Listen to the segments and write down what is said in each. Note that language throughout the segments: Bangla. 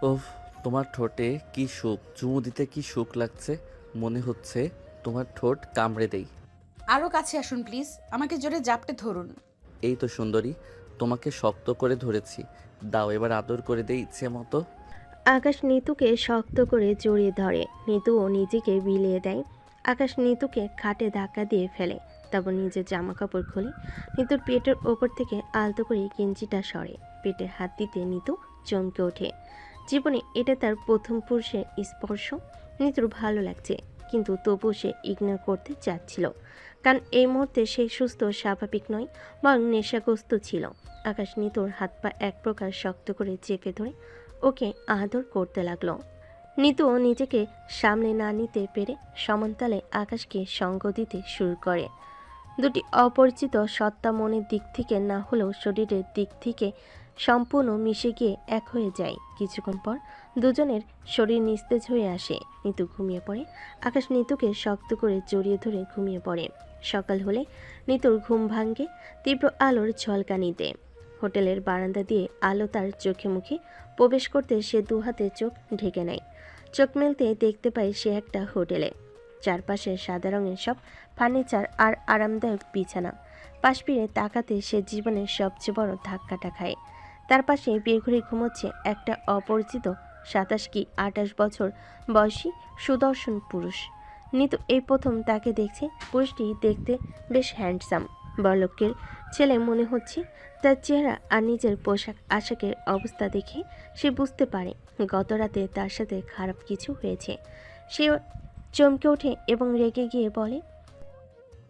ওহ, তোমার ঠোঁটে কি সুখ, চুমু দিতে কি সুখ লাগছে। মনে হচ্ছে তোমার ঠোঁট কামড়ে দেই। আরও কাছে আসুন প্লিজ, আমাকে জোরে জাপটে ধরুন। এই তো সুন্দরী, তোমাকে শক্ত করে ধরেছি। দাও এবার আদর করে দেই ইচ্ছে মতো। আকাশ নিতুকে শক্ত করে জড়িয়ে ধরে। নিতুও নিজেকে বিলিয়ে দেয়। আকাশ নিতুকে খাটে ধাক্কা দিয়ে ফেলে। তারপর নিজের জামা কাপড় খোলে। নিতুর পেটের ওপর থেকে আলতো করে গেঞ্জিটা সরে। পেটে হাত দিতে নিতু চমকে ওঠে। জীবনে এটা তার প্রথম পুরুষের স্পর্শ। নিতুর ভালো লাগছে, কিন্তু তবুও সে ইগনোর করতে চাচ্ছিল, কারণ এই মুহূর্তে সে সুস্থ স্বাভাবিক নয়, বরং নেশাগ্রস্ত ছিল। আকাশ নিতুর হাত পা এক প্রকার শক্ত করে চেপে ধরে ওকে আদর করতে লাগলো। নিতুও নিজেকে সামলে না নিতে পেরে সমানতালে আকাশকে সঙ্গ দিতে শুরু করে। দুটি অপরিচিত সত্তা মনের দিক থেকে না হলেও শরীরের দিক থেকে সম্পূর্ণ মিশে গিয়ে এক হয়ে যায়। কিছুক্ষণ পর দুজনের শরীর নিস্তেজ হয়ে আসে। নিতু ঘুমিয়ে পড়ে। আকাশ নিতুকে শক্ত করে জড়িয়ে ধরে ঘুমিয়ে পড়ে। সকাল হলে নিতুর ঘুম ভাঙ্গে তীব্র আলোর ঝলকানিতে। হোটেলের বারান্দা দিয়ে আলো তার চোখে মুখে প্রবেশ করতে সে দুহাতে চোখ ঢেকে নেয়। চোখ মেলতে দেখতে পায় সে একটা হোটেলে। চারপাশে সাদা রঙের সব ফার্নিচার আর আরামদায়ক বিছানা। পাশ ফিরে তাকাতে সে জীবনের সবচেয়ে বড় ধাক্কাটা খায়। তার পাশে বেঘুরে ঘুমোচ্ছে একটা অপরিচিত 27 কি 28 বছর বয়সী সুদর্শন পুরুষ। নিতু এই প্রথম তাকে দেখছে। পুরুষটি দেখতে বেশ হ্যান্ডসাম, বড়লোকের ছেলে মনে হচ্ছে। তার চেহারা আর নিজের পোশাক আশাকের অবস্থা দেখে সে বুঝতে পারে গত রাতে তার সাথে খারাপ কিছু হয়েছে। সে চমকে ওঠে এবং রেগে গিয়ে বলে,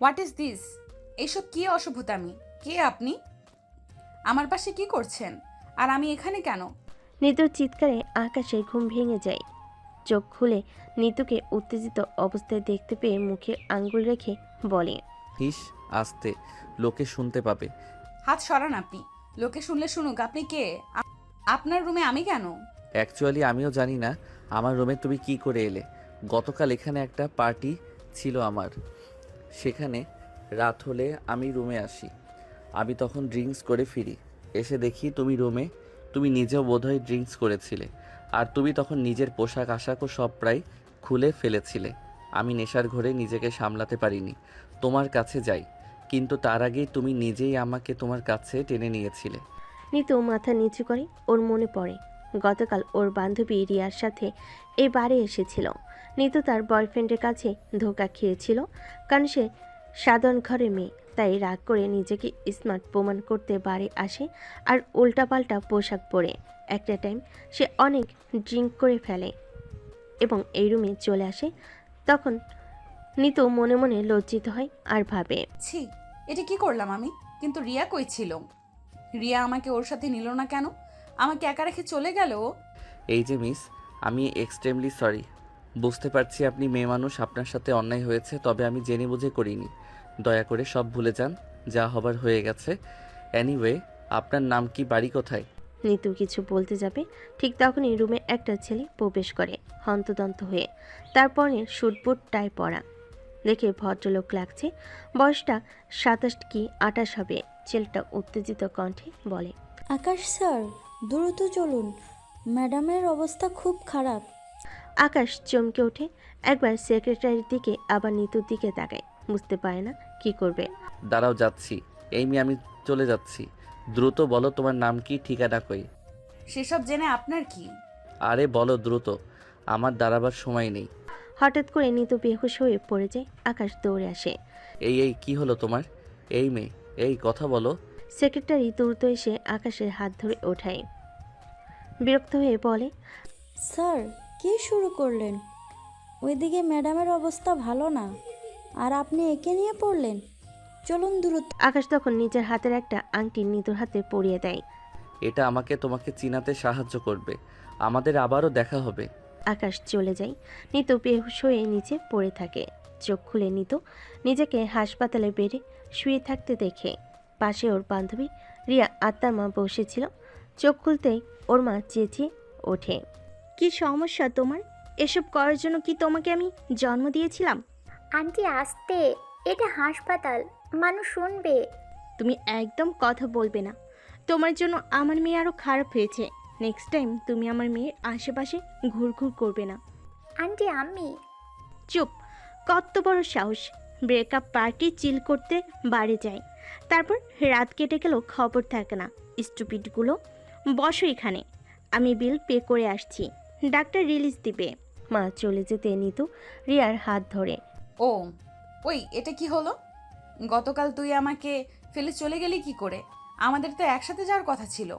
হোয়াট ইজ দিস? এইসব কি অসভ্যতামি? কে আপনি? আমার পাশে কি করছেন? আর আমি এখানে কেন? নিতুর চিৎকারে আকাশের ঘুম ভেঙে যায়। চোখ খুলে নিতুকে উত্তেজিত অবস্থায় দেখতে পেয়ে মুখে আঙ্গুল রেখে বলে, হিস, আস্তে, লোকে শুনতে পাবে। হাত সরান আপনি। লোকে শুনলে শুনুক, আপনি কে? আপনার রুমে আমি কেন? অ্যাকচুয়ালি আমিও জানি না আমার রুমে তুমি কি করে এলে। গতকাল এখানে একটা পার্টি ছিল আমার, সেখানে রাত হলে আমি রুমে আসি। আমি তখন ড্রিঙ্কস করে ফিরি, এসে দেখি তুমি রুমে। তুমি নিজেও বোধহয় ড্রিঙ্কস করেছিলে, আর তুমি তখন নিজের পোশাক আশাকও সব প্রায় খুলে ফেলেছিলে। আমি নেশার ঘোরে নিজেকে সামলাতে পারিনি, তোমার কাছে যাই, কিন্তু তার আগেই তুমি নিজেই আমাকে তোমার কাছে টেনে নিয়েছিলে। নিতু মাথা নিচু করে। ওর মনে পড়ে গতকাল ওর বান্ধবী রিয়ার সাথে এই বারে এসেছিল। নিতু তার বয়ফ্রেন্ডের কাছে ধোঁকা খেয়েছিল, কারণ সে সাধারণ ঘরের মেয়ে, তাই রাগ করে নিজেকে স্মার্ট প্রমাণ করতে বারে আসে আর উল্টাপাল্টা পোশাক পরে। একটা টাইম সে অনেক ড্রিঙ্ক করে ফেলে এবং এই রুমে চলে আসে। তখন নিতু মনে মনে লজ্জিত হয় আর ভাবে, ছি, এটা কি করলাম আমি? কিন্তু রিয়া কই ছিল? রিয়া আমাকে ওর সাথে নিল না কেন? আমাকে একা রেখে চলে গেল ও। এই যে মিস, আমি এক্সট্রিমলি সরি। বুঝতে পারছি আপনি মেয়ে মানুষ, আপনার সাথে অন্যায় হয়েছে, তবে আমি জেনে বুঝে করিনি। দয়া করে সব ভুলে যান, যা হবার হয়ে গেছে। এনিওয়ে, আপনার নাম কি, বাড়ি কোথায়? নিতু কিছু বলতে যাবে, ঠিক তখনই রুমে একটা ছেলে প্রবেশ করে হন্তদন্ত হয়ে। তার পরনে শুটবুট টাই পরা দেখে ভদ্রলোক লাগছে। বয়সটা 27 কি 28 হবে। ছেলেটা উত্তেজিত কণ্ঠে বলে, আকাশ স্যার, দ্রুত চলুন, ম্যাডামের অবস্থা খুব খারাপ। আকাশ চমকে ওঠে। একবার সেক্রেটারির দিকে আবার নিতুর দিকে তাকায়। বুঝতে পারে না কি করবে। দাঁড়াও, যাচ্ছি। এই মেয়ে, আমি চলে যাচ্ছি। দ্রুত বলো তোমার নাম কি, ঠিকানা কই? সেসব জেনে আপনার কি? আরে বলো দ্রুত, আমার দাঁড়াবার সময় নেই। হঠাৎ করে নিতু বেহুশ হয়ে পড়ে যায়। আকাশ দৌড়ে আসে। এই এই কি হলো তোমার? এই মেয়ে, এই কথা বলো। সেক্রেটারি দ্রুত এসে আকাশের হাত ধরে ওঠায়। বিরক্ত হয়ে বলে, স্যার, কি শুরু করলেন? ওইদিকে ম্যাডামের অবস্থা ভালো না, আর আপনি একে নিয়ে পড়লেন। চলুন দ্রুত। আকাশ তখন নিজের হাতের একটা আংটি নিতুর হাতে পরিয়ে দেয়। এটা আমাকে তোমাকে চিনাতে সাহায্য করবে। আমাদের আবারও দেখা হবে। আকাশ চলে যায়। নিতু বেহুশ হয়ে নিচে পড়ে থাকে। চোখ খুলে নিতু নিজেকে হাসপাতালে বেডে শুয়ে থাকতে দেখে। পাশে ওর বান্ধবী রিয়া আত্মার মা বসেছিল। চোখ খুলতেই ওর মা চেঁচিয়ে ওঠে, কি সমস্যা তোমার? এসব করার জন্য কি তোমাকে আমি জন্ম দিয়েছিলাম? আন্টি আসতে, এটা হাসপাতাল, মানুষ শুনবে। তুমি একদম কথা বলবে না। তোমার জন্য আমার মেয়ে আরো খারাপ হয়েছে। নেক্সট টাইম তুমি আমার মেয়ের আশেপাশে ঘুরঘুর করবে না। আন্টি আমি চুপ, কত বড় সাহস! ব্রেকআপ পার্টি চিল করতে বাড়ি যায়, তারপর রাত কেটে গেলেও খবর থাকে না। স্টুপিডগুলো, বসো এখানে, আমি বিল পে করে আসছি, ডাক্তার রিলিজ দিবে। মা চলে যেতে নিতু রিয়ার হাত ধরে। ও ওই এটা কি হলো? গতকাল তুই আমাকে ফেলে চলে গেলি কি করে? আমাদের তো একসাথে যাওয়ার কথা ছিল।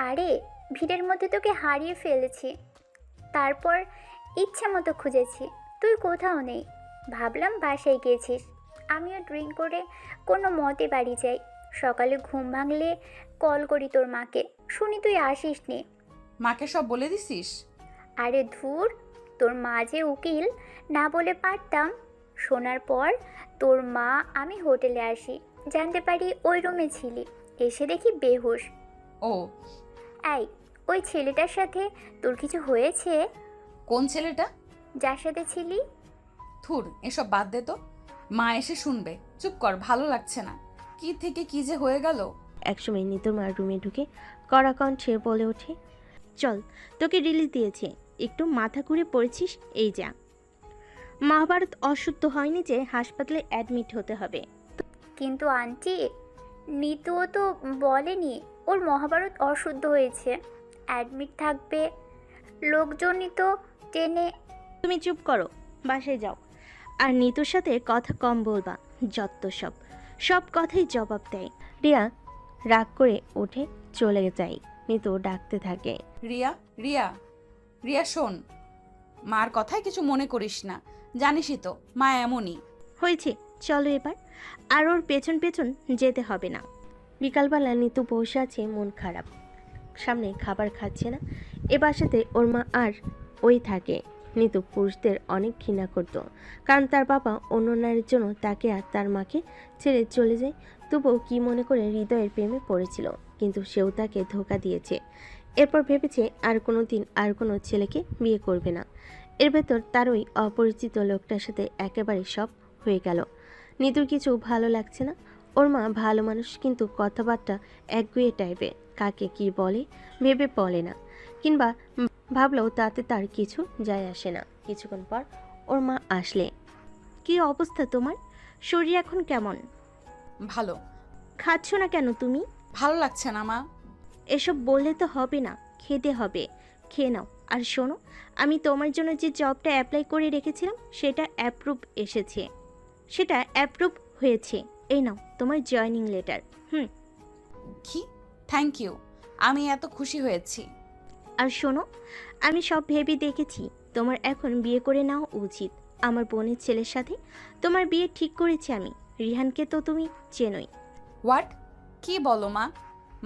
আরে ভিড়ের মধ্যে তোকে হারিয়ে ফেলেছি, তারপর ইচ্ছে মতো খুঁজেছি, তুই কোথাও নেই। ভাবলাম বাসায় গিয়েছিস। আমিও ড্রিঙ্ক করে কোনো মতে বাড়ি যাই। সকালে ঘুম ভাঙলে কল করি তোর মাকে, শুনি তুই আসিস নি। মাকে সব বলে দিছিস? আরে ধুর, তোর মা যে উকিল, না বলে পারতাম। শোনার পর তোর মা আমি হোটেলে আসি, জানতে পারি ওই রুমে ছিলি, এসে দেখি বেহুশ। ও এই, ওই ছেলেটার সাথে তোর কিছু হয়েছে? কোন ছেলেটা? যার সাথে ছিলি? থুর, এসব বাদ দে তো, মা এসে শুনবে। চুপ কর, ভালো লাগছে না। কি থেকে কি যে হয়ে গেল। একসময় নিতুর মা রুমে ঢুকে কড়া কণ্ঠে বলে ওঠে, চল, তোকে রিলিজ দিয়েছে, একটু মাথা ঘুরে পড়েছিস, এই যা। মহাভারত অশুদ্ধ হয়নি যে হাসপাতালে অ্যাডমিট হতে হবে। কিন্তু আন্টি, নিতুও তো বলেনি ওর মহাভারত অশুদ্ধ হয়েছে, অ্যাডমিট থাকবে। লোকজনই তো টেনে। তুমি চুপ করো, বাসায় যাও। আর নিতুর সাথে কথা কম বলবা, যত সব সব কথাই জবাব দেয়। রিয়া রাগ করে উঠে চলে যায়। নিতু ডাকতে থাকে, রিয়া, রিয়া, রিয়া শোন, মার কথায় কিছু মনে করিস না, জানিসই তো মা এমনই। হয়েছে, চলো এবার, আর ওর পেছন পেছন যেতে হবে না। বিকালবেলা নিতু বসে আছে মন খারাপ, সামনে খাবার খাচ্ছে না। এ বাসাতে ওর মা আর ওই থাকে। নিতু পুরুষদের অনেক ঘৃণা করত, কারণ তার বাবা অন্য নারীর জন্য তাকে আর তার মাকে ছেড়ে চলে যায়। তবুও কি মনে করে হৃদয়ের প্রেমে পড়েছিল, কিন্তু সেও তাকে ধোঁকা দিয়েছে। এরপর ভেবেছে আর কোনো দিন আর কোনো ছেলেকে বিয়ে করবে না। এর ভেতর তার ওই অপরিচিত লোকটার সাথে একেবারে সব হয়ে গেল। নিতুর কিছু ভালো লাগছে না। ওর মা ভালো মানুষ, কিন্তু কথাবার্তা একগুঁয়ে টাইপের, কাকে কি বলে ভেবে বলে না, কিংবা ভাবলেও তাতে তার কিছু যায় আসে না। কিছুক্ষণ পর ওর মা আসলে, কি অবস্থা তোমার? শরীর এখন কেমন? ভালো। খাচ্ছ না কেন তুমি? ভালো লাগছে না মা। এসব বললে তো হবে না, খেতে হবে, খেয়ে নাও। আর শোনো, আমি তোমার জন্য যে জবটা অ্যাপ্লাই করে রেখেছিলাম সেটা অ্যাপ্রুভ হয়েছে। এই নাও তোমার জয়েনিং লেটার। কি? থ্যাংক ইউ, আমি এত খুশি হয়েছি। আর শোনো, আমি সব ভেবে দেখেছি, তোমার এখন বিয়ে করে নেওয়া উচিত। আমার বোনের ছেলের সাথে তোমার বিয়ে ঠিক করেছি আমি। রিহানকে তো তুমি চেনোই। হোয়াট? কি বলো মা?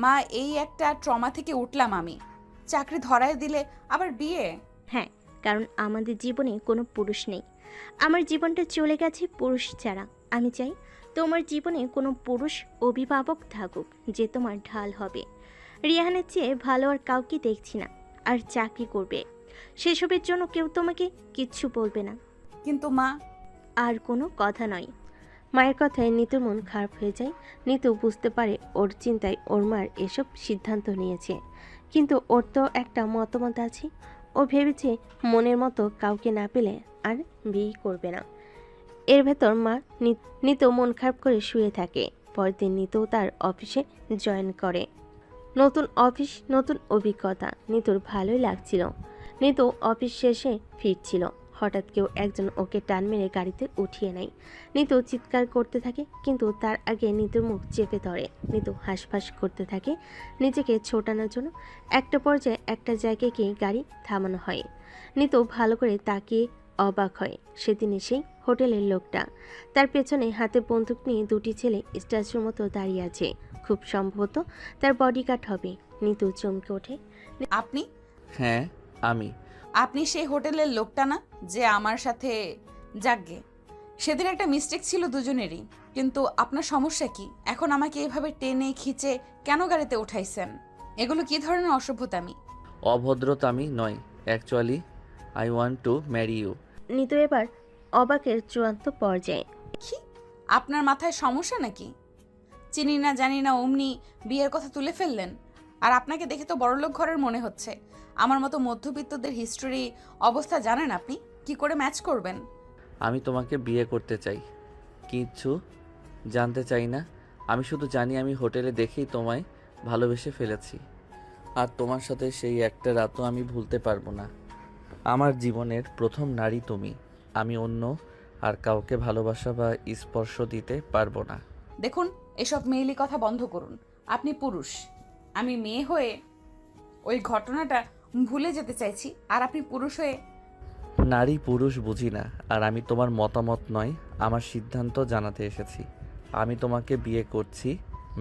মা, এই একটা ট্রমা থেকে উঠলাম আমি। চাকরি ধরায় দিলে আবার বিয়ে? হ্যাঁ, কারণ আমাদের জীবনে কোনো পুরুষ নেই। আমার জীবনটা চলে গেছে পুরুষ ছাড়া। আমি চাই তোমার জীবনে কোনো পুরুষ অভিভাবক থাকুক, যে তোমার ঢাল হবে। রিহানের চেয়ে ভালো আর কাউকে দেখছি না। আর চাকরি করবে, সেসবের জন্য কেউ তোমাকে কিচ্ছু বলবে না। কিন্তু মা। আর কোনো কথা নয়। মায়ের কথায় নিতুর মন খারাপ হয়ে যায়। নিতু বুঝতে পারে ওর চিন্তায় ওর মার এসব সিদ্ধান্ত নিয়েছে, কিন্তু ওর তো একটা মতামত আছে। ও ভেবেছে মনের মতো কাউকে না পেলে আর বিয়ে করবে না। এর ভেতর মা নিতু মন খারাপ করে শুয়ে থাকে। পরের দিন নিতু তার অফিসে জয়েন করে। নতুন অফিস, নতুন অভিজ্ঞতা। নিতুর ভালোই লাগছিল। নিতু অফিস শেষে ফিরছিল, হঠাৎ কেউ একজন ওকে টান মেরে গাড়িতে উঠিয়ে নেয়। নিতু চিৎকার করতে থাকে, কিন্তু তার আগে নিতুর মুখ চেপে ধরে। নিতু হাঁসফাঁস করতে থাকে নিজেকে ছোটানোর জন্য। একটা পর্যায়ে একটা জায়গায় গিয়ে গাড়ি থামানো হয়। নিতু ভালো করে তাকিয়ে অবাক হয়। সেদিনে সেই হোটেলের লোকটা, তার পেছনে হাতে বন্দুক নিয়ে দুটি ছেলে স্ট্যাচুর মতো দাঁড়িয়ে আছে। খুব সম্ভবত তার বডিগার্ড হবে। নিতু চমকে ওঠে। আপনি? হ্যাঁ আমি। আপনি সেই হোটেলের লোকটা না যে আমার সাথে? যাকগে, সেদিন একটা মিস্টেক ছিল দুজনেরই, কিন্তু আপনার সমস্যা কি? এখন আমাকে এভাবে টেনে খিচে কেন গাড়িতে উঠাইছেন? এগুলো কি ধরনের অসভ্যতামি? অভদ্রতামি নয়, actually I want to marry you. Nitu এবার অবাকের চূড়ান্ত পর্যায়ে। কি? আপনার মাথায় সমস্যা নাকি? চিনি না জানি না অমনি বিয়ের কথা তুলে ফেললেন। আর আপনাকে দেখে তো বড়লোক ঘরের মনে হচ্ছে। আমার মতো মধ্যবিত্তদের হিস্টোরি অবস্থা জানেন আপনি? কি করে ম্যাচ করবেন? আমি তোমাকে বিয়ে করতে চাই, কিচ্ছু জানতে চাই না। আমি শুধু জানি আমি হোটেলে দেখেই তোমায় ভালোবেসে ফেলেছি, আর তোমার সাথে সেই একটা রাতও আমি ভুলতে পারবো না। আমার জীবনের প্রথম নারী তুমি। আমি অন্য আর কাউকে ভালোবাসা বা স্পর্শ দিতে পারবো না। দেখুন, এসব মেয়েলি কথা বন্ধ করুন। আপনি পুরুষ, আমি মেয়ে হয়ে ওই ঘটনাটা ভুলে যেতে চাইছি, আর আপনি পুরুষ হয়ে। নারী পুরুষ বুঝি না, আর আমি তোমার মতামত নয়, আমার সিদ্ধান্ত জানাতে এসেছি। আমি তোমাকে বিয়ে করছি,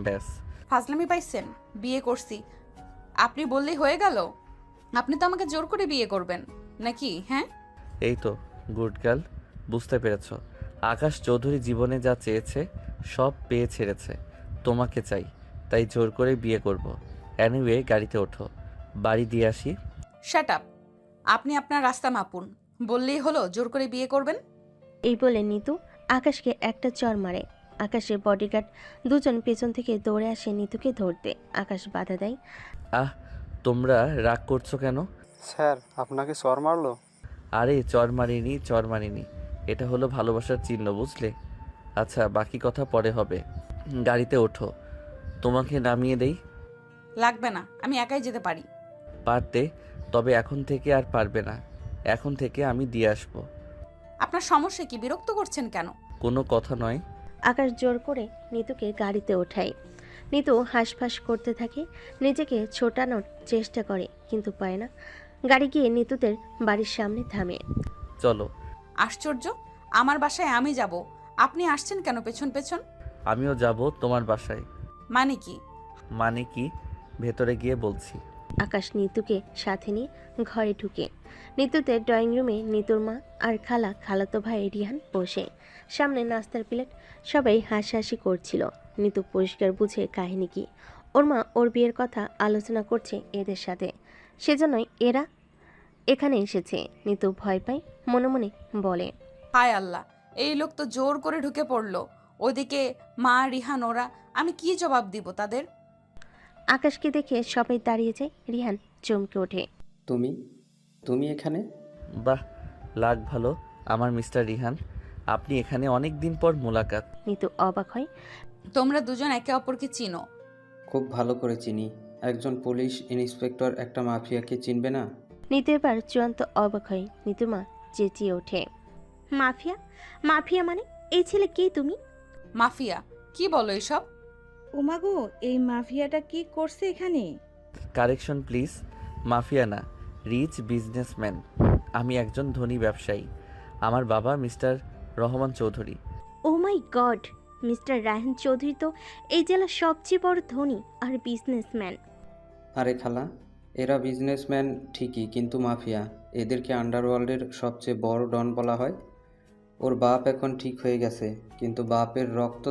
ব্যাস। ফাজলামি পাইছেন? বিয়ে করছি আপনি বললেই হয়ে গেল? আপনি তো আমাকে জোর করে বিয়ে করবেন নাকি? হ্যাঁ, এই তো গুড গার্ল, বুঝতে পেরেছ। আকাশ চৌধুরী জীবনে যা চেয়েছে সব পেয়ে ছেড়েছে। তোমাকে চাই, তাই জোর করে বিয়ে করব। অ্যানিওয়ে, গাড়িতে ওঠো, বাড়ি দিয়ে আসি। Shut up. আপনি আপনার রাস্তা মাপুন। বললেই হলো জোর করে বিয়ে করবেন? এই বলে নিতু আকাশকে একটা চড় মারে। আকাশের বডিগার্ড দুজন পেছন থেকে দৌড়ে আসে নিতুকে ধরতে। আকাশ বাধা দেয়। আহ, তোমরা রাগ করছো কেন? স্যার আপনাকে চর মারলো? আরে চর মারিনি, এটা হলো ভালোবাসার চিহ্ন, বুঝলে? আচ্ছা, বাকি কথা পরে হবে। গাড়িতে ওঠো, তোমাকে নামিয়ে দেই। লাগবে না, আমি একাই যেতে পারি। পারতে, তবে এখন থেকে আর পারবে না। এখন থেকে আমি দিয়ে আসবো। আপনার সমস্যা কি? বিরক্ত করছেন কেন? কোনো কথা নয়। আকাশ জোর করে নিতুকে গাড়িতে ওঠায়। নিতু হাঁসফাঁস করতে থাকে, নিজেকে ছোটানোর চেষ্টা করে, কিন্তু পায় না। গাড়ি গিয়ে নিতুদের বাড়ির সামনে থামে। চলো। আশ্চর্য, আমার বাসায় আমি যাব, আপনি আসছেন কেন পেছন পেছন? আমিও যাব তোমার বাসায়। মানে কি? মানে কি, ভেতরে গিয়ে বলছি। আকাশ নিতুকে সাথে নিয়ে ঘরে ঢুকে। নিতুদের ড্রয়িং রুমে নিতুর মা আর খালাতো ভাই রিহান বসে। সামনে নাস্তার প্লেট, সবাই হাসাহাসি করছিল। নিতু পরিষ্কার বুঝে কাহিনী কি। ওর মা ওর বিয়ের কথা আলোচনা করছে এদের সাথে, সেজন্যই এরা এখানে এসেছে। নিতু ভয় পায়, মনে মনে বলে, হায় আল্লাহ, এই লোক তো জোর করে ঢুকে পড়লো। ওদিকে মা, রিহান, ওরা, আমি কি জবাব দিব তাদের? আকাশকে দেখে সবাই দাঁড়িয়ে যায়। রিহান চমকে ওঠে। তুমি তুমি এখানে? বাহ, লাগ ভালো আমার মিস্টার রিহান, আপনি এখানে অনেক দিন পর মোলাকাত। নিতু অবাক হয়। তোমরা দুজন একে অপরকে চিনো? খুব ভালো করে চিনি। একজন পুলিশ ইন্সপেক্টর একটা মাফিয়াকে চিনবে না? নিতু এবার চূড়ান্ত অবাক হয়। নিতু মা চেঁচিয়ে ওঠে, মাফিয়া? মাফিয়া মানে? এই ছেলে কে তুমি? মাফিয়া? কি বলো এসব? ওমাগো, এই মাফিয়াটা কি করছে এখানে? কারেকশন প্লিজ, মাফিয়া না, রিচ বিজনেসম্যান। আমি একজন ধনী ব্যবসায়ী। আমার বাবা মিস্টার রহমান চৌধুরী। ও মাই গড, মিস্টার রায়হান চৌধুরী তো এই জেলার সবচেয়ে বড় ধনী আর বিজনেসম্যান। আরে খালা, এরা বিজনেসম্যান ঠিকই, কিন্তু মাফিয়া। এদেরকে আন্ডারওয়ার্ল্ডের সবচেয়ে বড় ডন বলা হয়। ওর বাপ এখন ঠিক হয়ে গেছে, কিন্তু বাপের রক্ত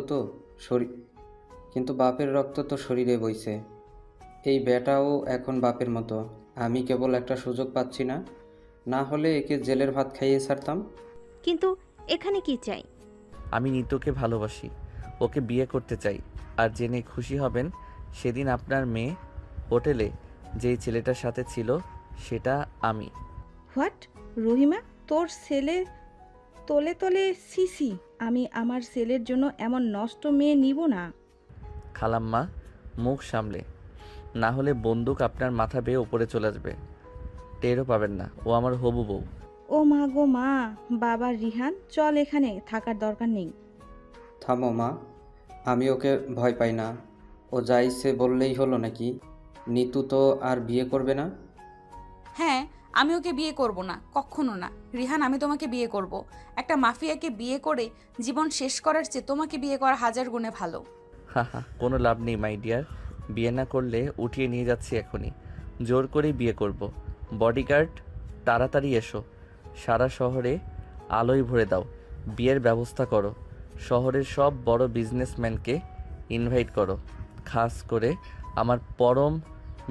তো শরীরে বইছে। এই বেটাও এখন বাপের মতো। আমি কেবল একটা সুযোগ পাচ্ছি না, না হলে একে জেলের ভাত খাইয়ে ছাড়তাম। কিন্তু এখানে কি চাই? আমি নিতুকে ভালোবাসি, ওকে বিয়ে করতে চাই। আর জেনে খুশি হবেন, সেদিন আপনার মেয়ে হোটেলে যেই ছেলেটার সাথে ছিল সেটা আমি। হোয়াট? রহিমা, তোর ছেলে? তলে তলে সিসি, আমি আমার ছেলের জন্য এমন নষ্ট মেয়ে নিব না। খালাম্মা, মুখ সামলে, না হলে বন্দুক আপনার মাথা বেয়ে ওপরে চলে আসবে, টেরও পাবেন না। ও আমার হবু বউ। ও মা গো মা! বাবা রিহান, চল, এখানে থাকার দরকার নেই। থামো মা, আমি ওকে ভয় পাই না। ও যা ইচ্ছে বললেই হলো নাকি? নিতু তো আর বিয়ে করবে না? হ্যাঁ, আমি ওকে বিয়ে করব না, কখনো না। রিহান, আমি তোমাকে বিয়ে করব। একটা মাফিয়াকে বিয়ে করে জীবন শেষ করার চেয়ে তোমাকে বিয়ে করা হাজার গুণে ভালো। হা, কোনো লাভ নেই মাই ডিয়ার। বিয়ে না করলে উঠিয়ে নিয়ে যাচ্ছি এখনই, জোর করেই বিয়ে করব। বডিগার্ড, তাড়াতাড়ি এসো, সারা শহরে আলোয় ভরে দাও, বিয়ের ব্যবস্থা করো। শহরের সব বড় বিজনেসম্যানকে ইনভাইট করো, খাস করে আমার পরম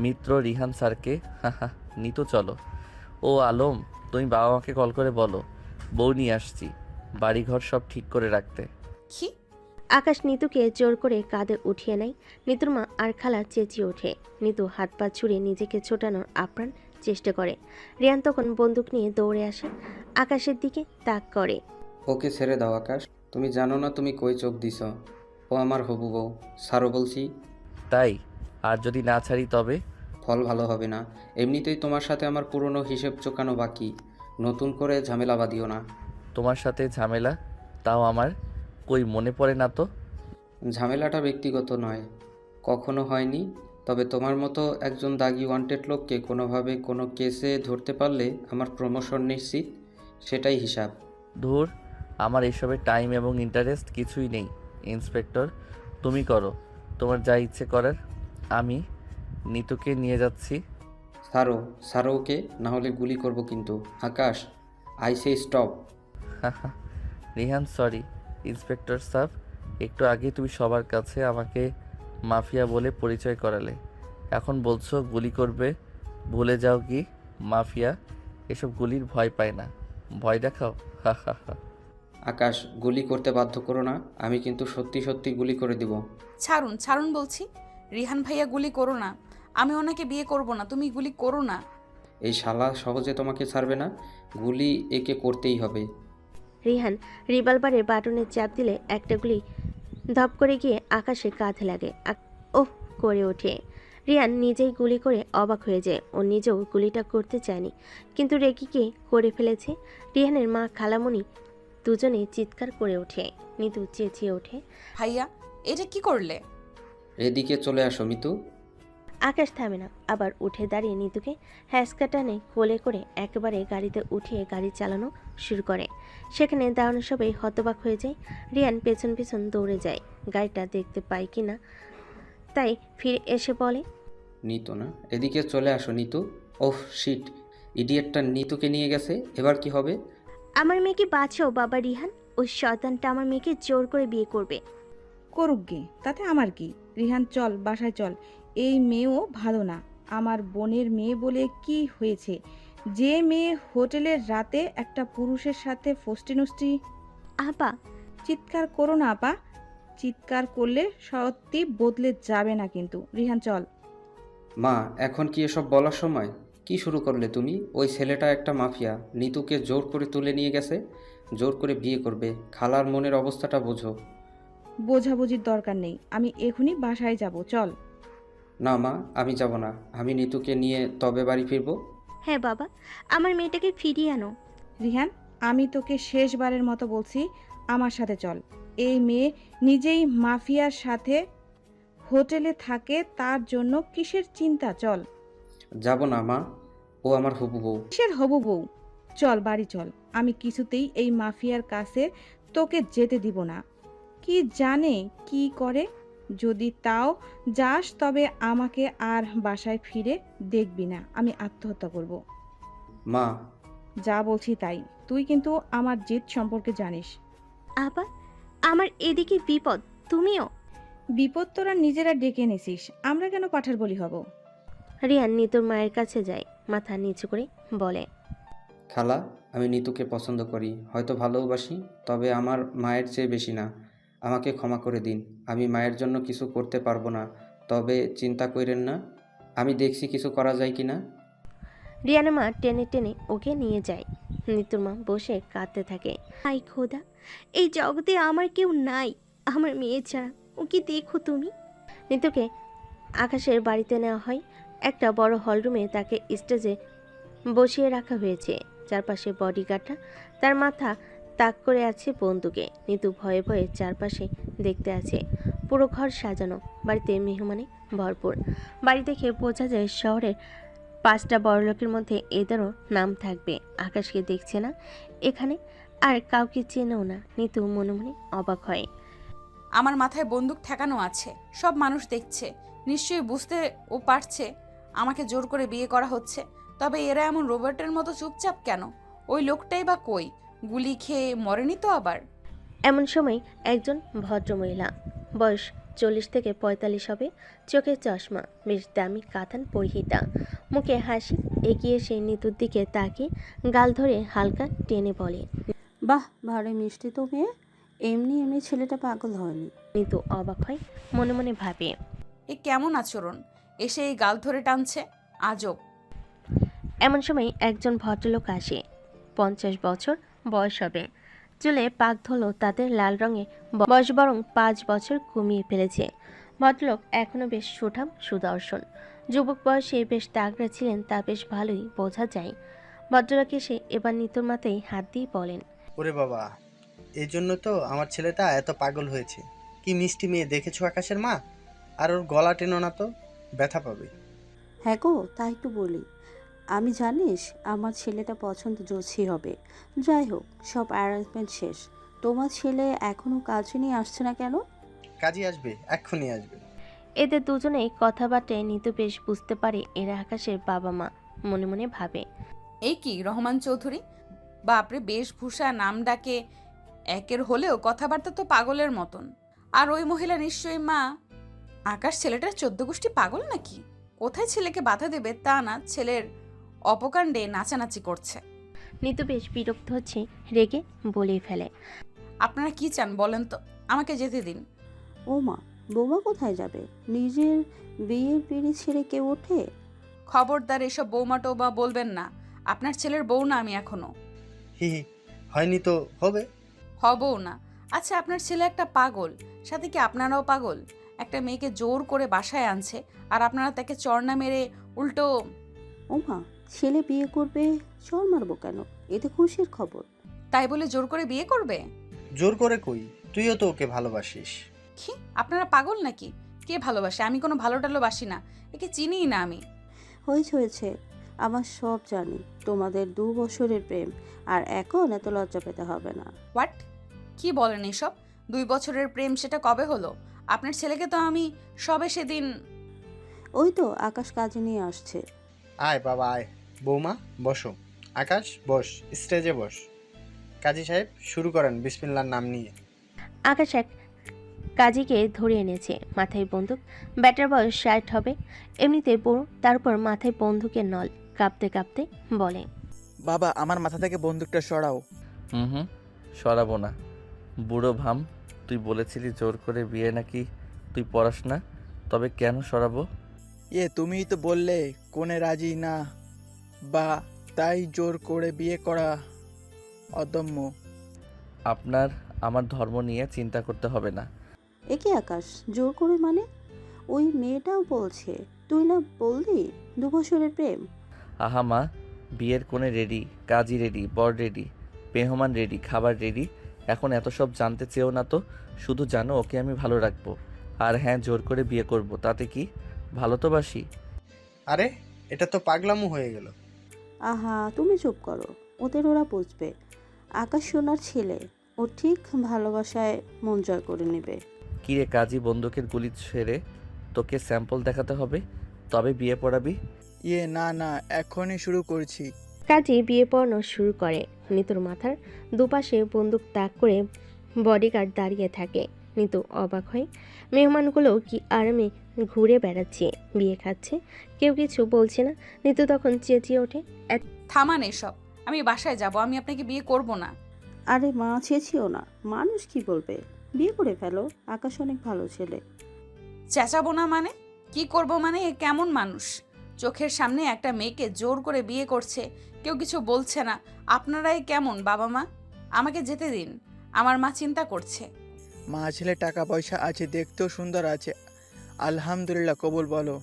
মিত্র রিহান স্যারকে। হা, নিতু চলো। ও আলম, তুমি বাবা মাকে কল করে বলো বউ নিয়ে আসছি, বাড়িঘর সব ঠিক করে রাখতে। কি? আকাশ নিতুকে জোর করে কাঁধে উঠিয়ে নেয়। নিতুর মা আর খালা চেঁচিয়ে ওঠে। নিতু হাত পা ছুড়ে নিজেকে ছোটানোর আপ্রাণ চেষ্টা করে। রিয়ান তখন বন্দুক নিয়ে দৌড়ে আসে, আকাশের দিকে তাক করে। ওকে ছেড়ে দাও আকাশ, তুমি জানো না তুমি কই চোখ দিছ। ও আমার হবু বউ, ছাড়ো বলছি। তাই? আর যদি না ছাড়ি তবে? ফল ভালো হবে না। এমনিতেই তোমার সাথে আমার পুরনো হিসেব চোকানো বাকি, নতুন করে ঝামেলা বাঁধিও না। তোমার সাথে ঝামেলা? তাও আমার কই মনে পড়ে না তো। ঝামেলাটা ব্যক্তিগত নয়, কখনো হয়নি। তবে তোমার মতো একজন দাগি ওয়ান্টেড লোককে কোনোভাবে কোনো কেসে ধরতে পারলে আমার প্রমোশন নিশ্চিত, সেটাই হিসাব। ধুর, আমার এসবে টাইম এবং ইন্টারেস্ট কিছুই নেই। ইন্সপেক্টর, তুমি করো তোমার যা ইচ্ছে করার। আমি নিতুকে নিয়ে যাচ্ছি। ছাড়ো, ছাড়ো ওকে, না হলে গুলি করব কিন্তু। Akash, I say stop. Rihan, sorry inspector সাহেব, একটু আগে তুমি সবার কাছে আমাকে মাফিয়া বলে পরিচয় করালে, এখন বলছো গুলি করবে। ভুলে যাও কি মাফিয়া এসব গুলির ভয় পায় না, ভয় দেখাও। হা হা হা। আকাশ, গুলি করতে বাধ্য করো না, আমি কিন্তু সত্যি সত্যি গুলি করে দিব। ছাড়ুন ছাড়ুন বলছি। রিহান ভাইয়া গুলি করো না, আমি ওনাকে বিয়ে করব না, তুমি গুলি করো না। এই শালা সহজে তোমাকে ছাড়বে না, গুলি একে করতেই হবে। রিহান রিভলভারের বাটনে চাপ দিলে একটা গুলি ধপ করে গিয়ে আকাশের কাঁধে লাগে। ওহ করে ওঠে। রিয়ান নিজেই গুলি করে অবাক হয়ে যায়। ও নিজেও গুলিটা করতে চায়নি, কিন্তু রেগে গিয়ে করে ফেলেছে। রিহানের মা খালামণি দুজনেই চিৎকার করে ওঠে। নিতু চেঁচিয়ে ওঠে, ভাইয়া এটা কি করলে? এদিকে চলে আসো মিতু। আকাশ থামে না, আবার উঠে দাঁড়িয়ে নিতুকে হ্যাঁচকা টানে কোলে করে একেবারে গাড়িতে উঠিয়ে গাড়ি চালানো শুরু করে। সেখানে দাঁড়ানো সবাই হতবাক হয়ে যায়। রিয়ান পেছন পেছন দৌড়ে যায়, গাড়িটা দেখতে পায় কি না, তাই ফিরে এসে বলে, নিতু না, এদিকে চলে আসো নিতু। ওহ শিট, ইডিয়েটটা নিতুকে নিয়ে গেছে, এবার কি হবে? আমার মেয়েকে বাঁচাও বাবা রিহান, ওই শয়তানটা আমার মেয়েকে জোর করে বিয়ে করবে। করুক গে, তাতে আমার কি। রিহান চল, বাসায় চল। এই মেয়েও ভালো না। আমার বোনের মেয়ে বলে কি হয়েছে? যে মেয়ে হোটেলের রাতে একটা পুরুষের সাথে ফষ্টি। আপা, চিৎকার করো না আপা, চিৎকার করলে সত্যি বদলে যাবে না কিন্তু। রিহান চল। মা, এখন কি এসব বলার সময়? কি শুরু করলে তুমি? ওই ছেলেটা একটা মাফিয়া, নিতুকে জোর করে তুলে নিয়ে গেছে, জোর করে বিয়ে করবে। খালার মনের অবস্থাটা বোঝো। বোঝাবুঝির দরকার নেই, আমি এখনই বাসায় যাব, চল। না মা, আমি যাব না, আমি নিতুকে নিয়ে তবে বাড়ি ফিরবো। হ্যাঁ বাবা, আমার মেয়েটাকে ফিরিয়ে আনো। রিহান, আমি তোকে শেষবারের মতো বলছি, আমার সাথে চল। এই মেয়ে নিজেই মাফিয়ার সাথে হোটেলে থাকে, তার জন্য কিসের চিন্তা? চল। যাব না মা, ও আমার হবু বউ। কিসের হবু বউ? চল বাড়ি চল। আমি কিছুতেই এই মাফিয়ার কাছে তোকে যেতে দিব না। কি জানে কি করে, যদি তাও যাস তবে আমাকে আর বাসায় ফিরে দেখবি না, আমি আত্মহত্যা করব। মা, যা বলছি তাই, তুই কিন্তু আমার জেদ সম্পর্কে জানিস। আপা, আমার এদিকে বিপদ, তুমিও। বিপদ তোরা নিজেরা ডেকে এনেছিস, আমরা কেন পাঠার বলি হব? রিয়ান নিতুর মায়ের কাছে যায়, মাথা নিচু করে বলে, খালা, আমি নিতুকে পছন্দ করি, হয়তো ভালোবাসি, তবে আমার মায়ের চেয়ে বেশি না। আমাকে ক্ষমা করে দিন, আমি মায়ের জন্য কিছু করতে পারবো না, তবে চিন্তা কইরেন না, আমি দেখছি কিছু করা যায় কি না। রিয়ানের মা টেনে টেনে ওকে নিয়ে যায়। নিতুর মা বসে কাঁদতে থাকে, হাই খোদা, এই জগতে আমার কেউ নাই আমার মেয়ে ছাড়া, ওকে দেখো তুমি। নিতুকে আকাশের বাড়িতে নেওয়া হয়। একটা বড় হলরুমে তাকে স্টেজে বসিয়ে রাখা হয়েছে। চারপাশে বডিগার্ডরা তার মাথা তাক করে আছে বন্দুকে। নিতু ভয়ে ভয়ে চারপাশে দেখতে আছে। পুরো ঘর সাজানো, বাড়িতে মেহমানে ভরপুর। বাড়ি দেখে বোঝা যায় শহরের 5টা বড়লোকের মধ্যে এদেরও নাম থাকবে। আকাশকে দেখছে না এখানে, আর কাউকে চেনেও না। নিতু মনে মনে অবাক হয়। আমার মাথায় বন্দুক ঠেকানো আছে, সব মানুষ দেখছে, নিশ্চয়ই বুঝতে ও পারছে আমাকে জোর করে বিয়ে করা হচ্ছে। তবে এরা এমন রোবটের মতো চুপচাপ কেন? ওই লোকটাই বা কই? গুলি খেয়ে মরেনি তো আবার? এমন সময় একজন ভদ্রমহিলা, বয়স 40 থেকে 45 হবে, চোখে চশমা, বেশ দামি কাতান পরিহিতা, মুখে হাসি, এগিয়ে এসে নিতুর দিকে তাকিয়ে গাল ধরে হালকা টেনে বলে, বাহ, ভারী মিষ্টি তো মেয়ে। এমনি এমনি ছেলেটা পাগল হয়নি। নিতু অবাক হয়, মনে মনে ভাবে। এ কেমন আচরণ, এসে এই গাল ধরে টানছে, আজব। এমন সময় একজন ভদ্রলোক আসে। 50 বছর বয়স হবে। চুলে পাক ধুলো তাদের লাল রঙে, বয়স বরং 5 বছর কমিয়ে ফেলেছে। ভদ্রলোক এখনো বেশ সুঠাম সুদর্শন। যুবক বয়সে বেশ তাগড়া ছিলেন তা বেশ ভালোই বোঝা যায়। ভদ্রলোক এসে এবার নিতুর মাথায় হাত দিয়ে বলেন, ওরে বাবা, এই জন্য তো আমার ছেলেটা এত পাগল হয়েছে। কি মিষ্টি মেয়ে দেখেছো আকাশের মা? আর ওর গলা টেনো না তো, ব্যথা পাবে। হ্যাঁ গো, তাই তো বলি। আমি জানিস আমার ছেলেটা পছন্দ জোছি হবে। যাই হোক, সব অ্যারেঞ্জমেন্ট শেষ। তোমার ছেলে এখনো কাজে নিয়ে আসছে না কেন? কাজী আসবে, এক্ষুনি আসবে। এদের দুজনেই কথাবার্তায় নিতু বেশ বুঝতে পারে এরা আকাশের বাবা মা। মনে মনে ভাবে, এই কি রহমান চৌধুরী, বাপরে বেশভূষা নাম ডাকে একের হলেও কথাবার্তা তো পাগলের মতন। আর ওই মহিলা নিশ্চয়ই মা। আকাশ ছেলেটার 14 গোষ্ঠী পাগল নাকি? কোথায় ছেলেকে বাধা দেবে তা না, ছেলের অপকাণ্ডে নাচানাচি করছে। নিতু বেশ বিরক্ত হচ্ছে, রেগে বলেই ফেলে, আপনারা কি চান বলেন তো, আমাকে যেতে দিন। ও মা, বৌমা কোথায় যাবে? নিজের বিয়ের পিড়ি ছেড়ে কেউ ওঠে? খবরদার এসব বৌমা টৌমা বলবেন না। আপনার ছেলের বউ না আমি এখনো। হি হি, হয়নি তো হবে। হবও না। আচ্ছা, আপনার ছেলে একটা পাগল, সাথে কি আপনারাও পাগল? একটা মেয়েকে জোর করে বাসায় আনছে আর আপনারা তাকে চড়না মেরে উল্টো। ও মা, ছেলে বিয়ে করবে, চল মারবো কেন? এতে খুশির খবর। তাই বলে জোর করে বিয়ে করবে? জোর করে কই, তুইও তো ওকে ভালোবাসিস। কি আপনারা পাগল নাকি? কে ভালোবাসে? আমি কোনো ভালো টালো বাসি না, একে চিনিই না আমি। হয়েছে হয়েছে, আমার সব জানি। তোমাদের 2 বছরের প্রেম, আর এখন এত লজ্জা পেতে হবে না। হোয়াট? কি বলেন এসব? 2 বছরের প্রেম সেটা কবে হলো? আপনার ছেলেকে তো আমি সবে সেদিন। ওই তো আকাশ কাজে নিয়ে আসছে। আয় বাবা আয়। বৌমা বসো। আকাশ বস, স্টেজে বস। কাজী সাহেব শুরু করেন বিসমিল্লাহর নাম নিয়ে। আকাশ এক কাজীকে ধরে এনেছে, মাথায় বন্দুক। ব্যাটার বয়স 60 হবে, এমনিতে বড়, তারপর মাথায় বন্দুকের নল। কাঁপতে কাঁপতে বলে, বাবা আমার মাথা থেকে বন্দুকটা সরাও। হুম, সরাবো না। বুড়ো ভাম, তুই বলেছিলি জোর করে বিয়ে নাকি তুই পড়াস না, তবে কেন সরাবো? তুমিই তো বললে কোনে রাজি না, বা তাই জোর করে বিয়ে করা অদম্য। আপনার আমার ধর্ম নিয়ে চিন্তা করতে হবে না। একে আকাশ, জোর করে মানে? ওই মেয়েটাও বলছে, তুই না বললি 2 বছরের প্রেম? আহা মা, বিয়ের কোণে রেডি, কাজী রেডি, বর রেডি, মেহমান রেডি, খাবার রেডি। এখন এত সব জানতে চেয়েও না তো, শুধু জানো ওকে আমি ভালো রাখবো। আর হ্যাঁ, জোর করে বিয়ে করব, তাতে কি? ভালো তো বাসি। আরে এটা তো পাগলামো হয়ে গেল। আহা, তুমি চুপ করো, ওদের ওরা বুঝবে। আকাশ সোনার ছেলে, ও ঠিক ভালোবাসায় মন জয় করে নেবে। কিরে কাজী, বন্দুকের গুলি ছেড়ে তোকে স্যাম্পল দেখাতে হবে, তবে বিয়ে পড়াবি? না না, এখনই শুরু করছি। কাজী বিয়ে পড়ানো শুরু করে। নিতুর মাথার দুপাশে বন্দুক তাক করে বডিগার্ড দাঁড়িয়ে থাকে। নিতু অবাক হয়, মেহমানগুলো কি আরামে ঘুরে বেড়াচ্ছে, বিয়ে খাচ্ছে, কেউ কিছু বলছে না। নিতু তখন চেঁচিয়ে ওঠে, থামান এসব, আমি বাসায় যাব, আমি আপনাকে বিয়ে করব না। আরে মা, চেয়েছিও না, মানুষ কি বলবে? বিয়ে করে ফেলো, আকাশ অনেক ভালো ছেলে। চেঁচাবো না মানে? কি করব মানে? এ কেমন মানুষ? চোখের সামনে একটা মেয়েকে জোর করে বিয়ে করছে, কেউ কিছু বলছে না। আপনারাই কেমন বাবা মা? আমাকে যেতে দিন, আমার মা চিন্তা করছে। মা ছেলে টাকা পয়সা আছে, দেখতেও সুন্দর আছে, আলহামদুলিল্লাহ, কবুল বলো।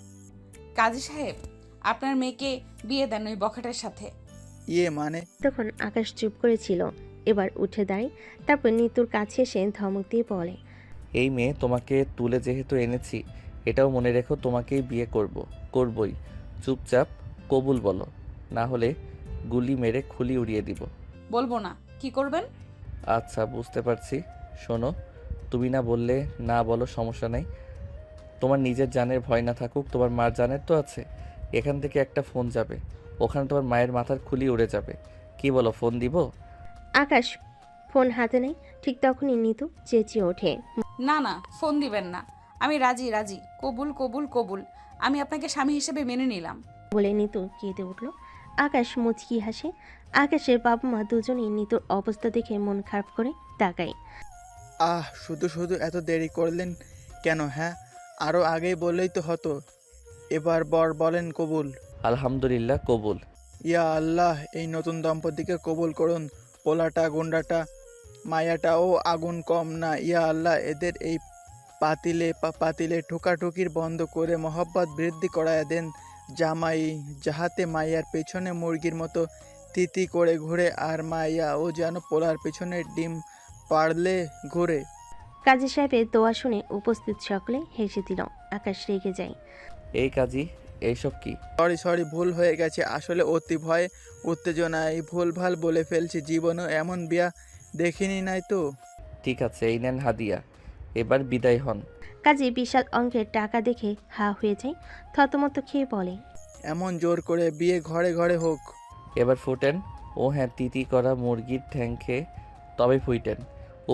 কাজী সাহেব, আপনার মেয়েকে বিয়ে দেন ওই বখাটের সাথে। মানে? তখন আকাশ চুপ করেছিল, এবার উঠে দাঁড়ায়। তারপর নিতুর কাছে এসে ধমক দিয়ে বলে, এই মেয়ে তোমাকে তুলে যেহেতু এনেছি, এটাও মনে রেখো তোমাকেই বিয়ে করবই। চুপচাপ কবুল বলো, না হলে গুলি মেরে খুলি উড়িয়ে দিব। বলবো না। কি করবেন? আচ্ছা, বুঝতে পারছি। শোনো, তুমি না বললে না বলো, সমস্যা নেই। তোমার নিজের জানের ভয় না থাকুক, তোমার মার জানের তো আছে। এখান থেকে একটা ফোন যাবে, ওখানে তোমার মায়ের মাথার খুলি উড়ে যাবে। কি বলো, ফোন দিব? আকাশ ফোন হাতে নেয়। ঠিক তখনই নিতু চেঁচিয়ে ওঠে, না না, ফোন দিবেন না। আমি রাজি রাজি, কবুল কবুল কবুল। আমি আপনাকে স্বামী হিসেবে মেনে নিলাম। বলে নিতু কেঁদে উঠল। আকাশ মুচকি হাসে। আকাশের বাবা মা দুজনেই নিতুর অবস্থা দেখে মন খারাপ করে তাকায়। শুধু শুধু এত দেরি করলেন কেন? হ্যাঁ, আরও আগেই বললেই তো হতো। এবার বর বলেন কবুল। আলহামদুলিল্লাহ কবুল। ইয়া আল্লাহ, এই নতুন দম্পতিকে কবুল করুন। পোলাটা গুন্ডাটা মায়াটাও আগুন কম না। ইয়া আল্লাহ, এদের এই পাতিলে ঠোকাঠুকির বন্ধ করে মহব্বত বৃদ্ধি করায় দেন জামাই, যাহাতে মাইয়ার পেছনে মুরগির মতো তিতি করে ঘুরে, আর মাইয়া ও যেন পোলার পেছনে ডিম পাড়লে ঘুরে। কাজী সাহেবের দোয়া শুনে উপস্থিত সকলে হেসে দিল। আকাশ রেগে যায়। এই কাজী, এইসব কি? সরি, ভুল হয়ে গেছে। আসলে অতি ভয় উত্তেজনায় ভুলভাল বলে ফেলছি। জীবনেও এমন বিয়া দেখিনি নাই তো। ঠিক আছে, এই নেন হাদিয়া, এবার বিদায় হন। কাজী বিশাল অঙ্কের টাকা দেখে হা হয়ে যায়। থতমত খেয়ে বলে, এমন জোর করে বিয়ে ঘরে ঘরে হোক। এবার ফুটেন। ও হ্যাঁ, তিতি করা মুরগির ঠ্যাং খেয়ে তবে ফুইটেন।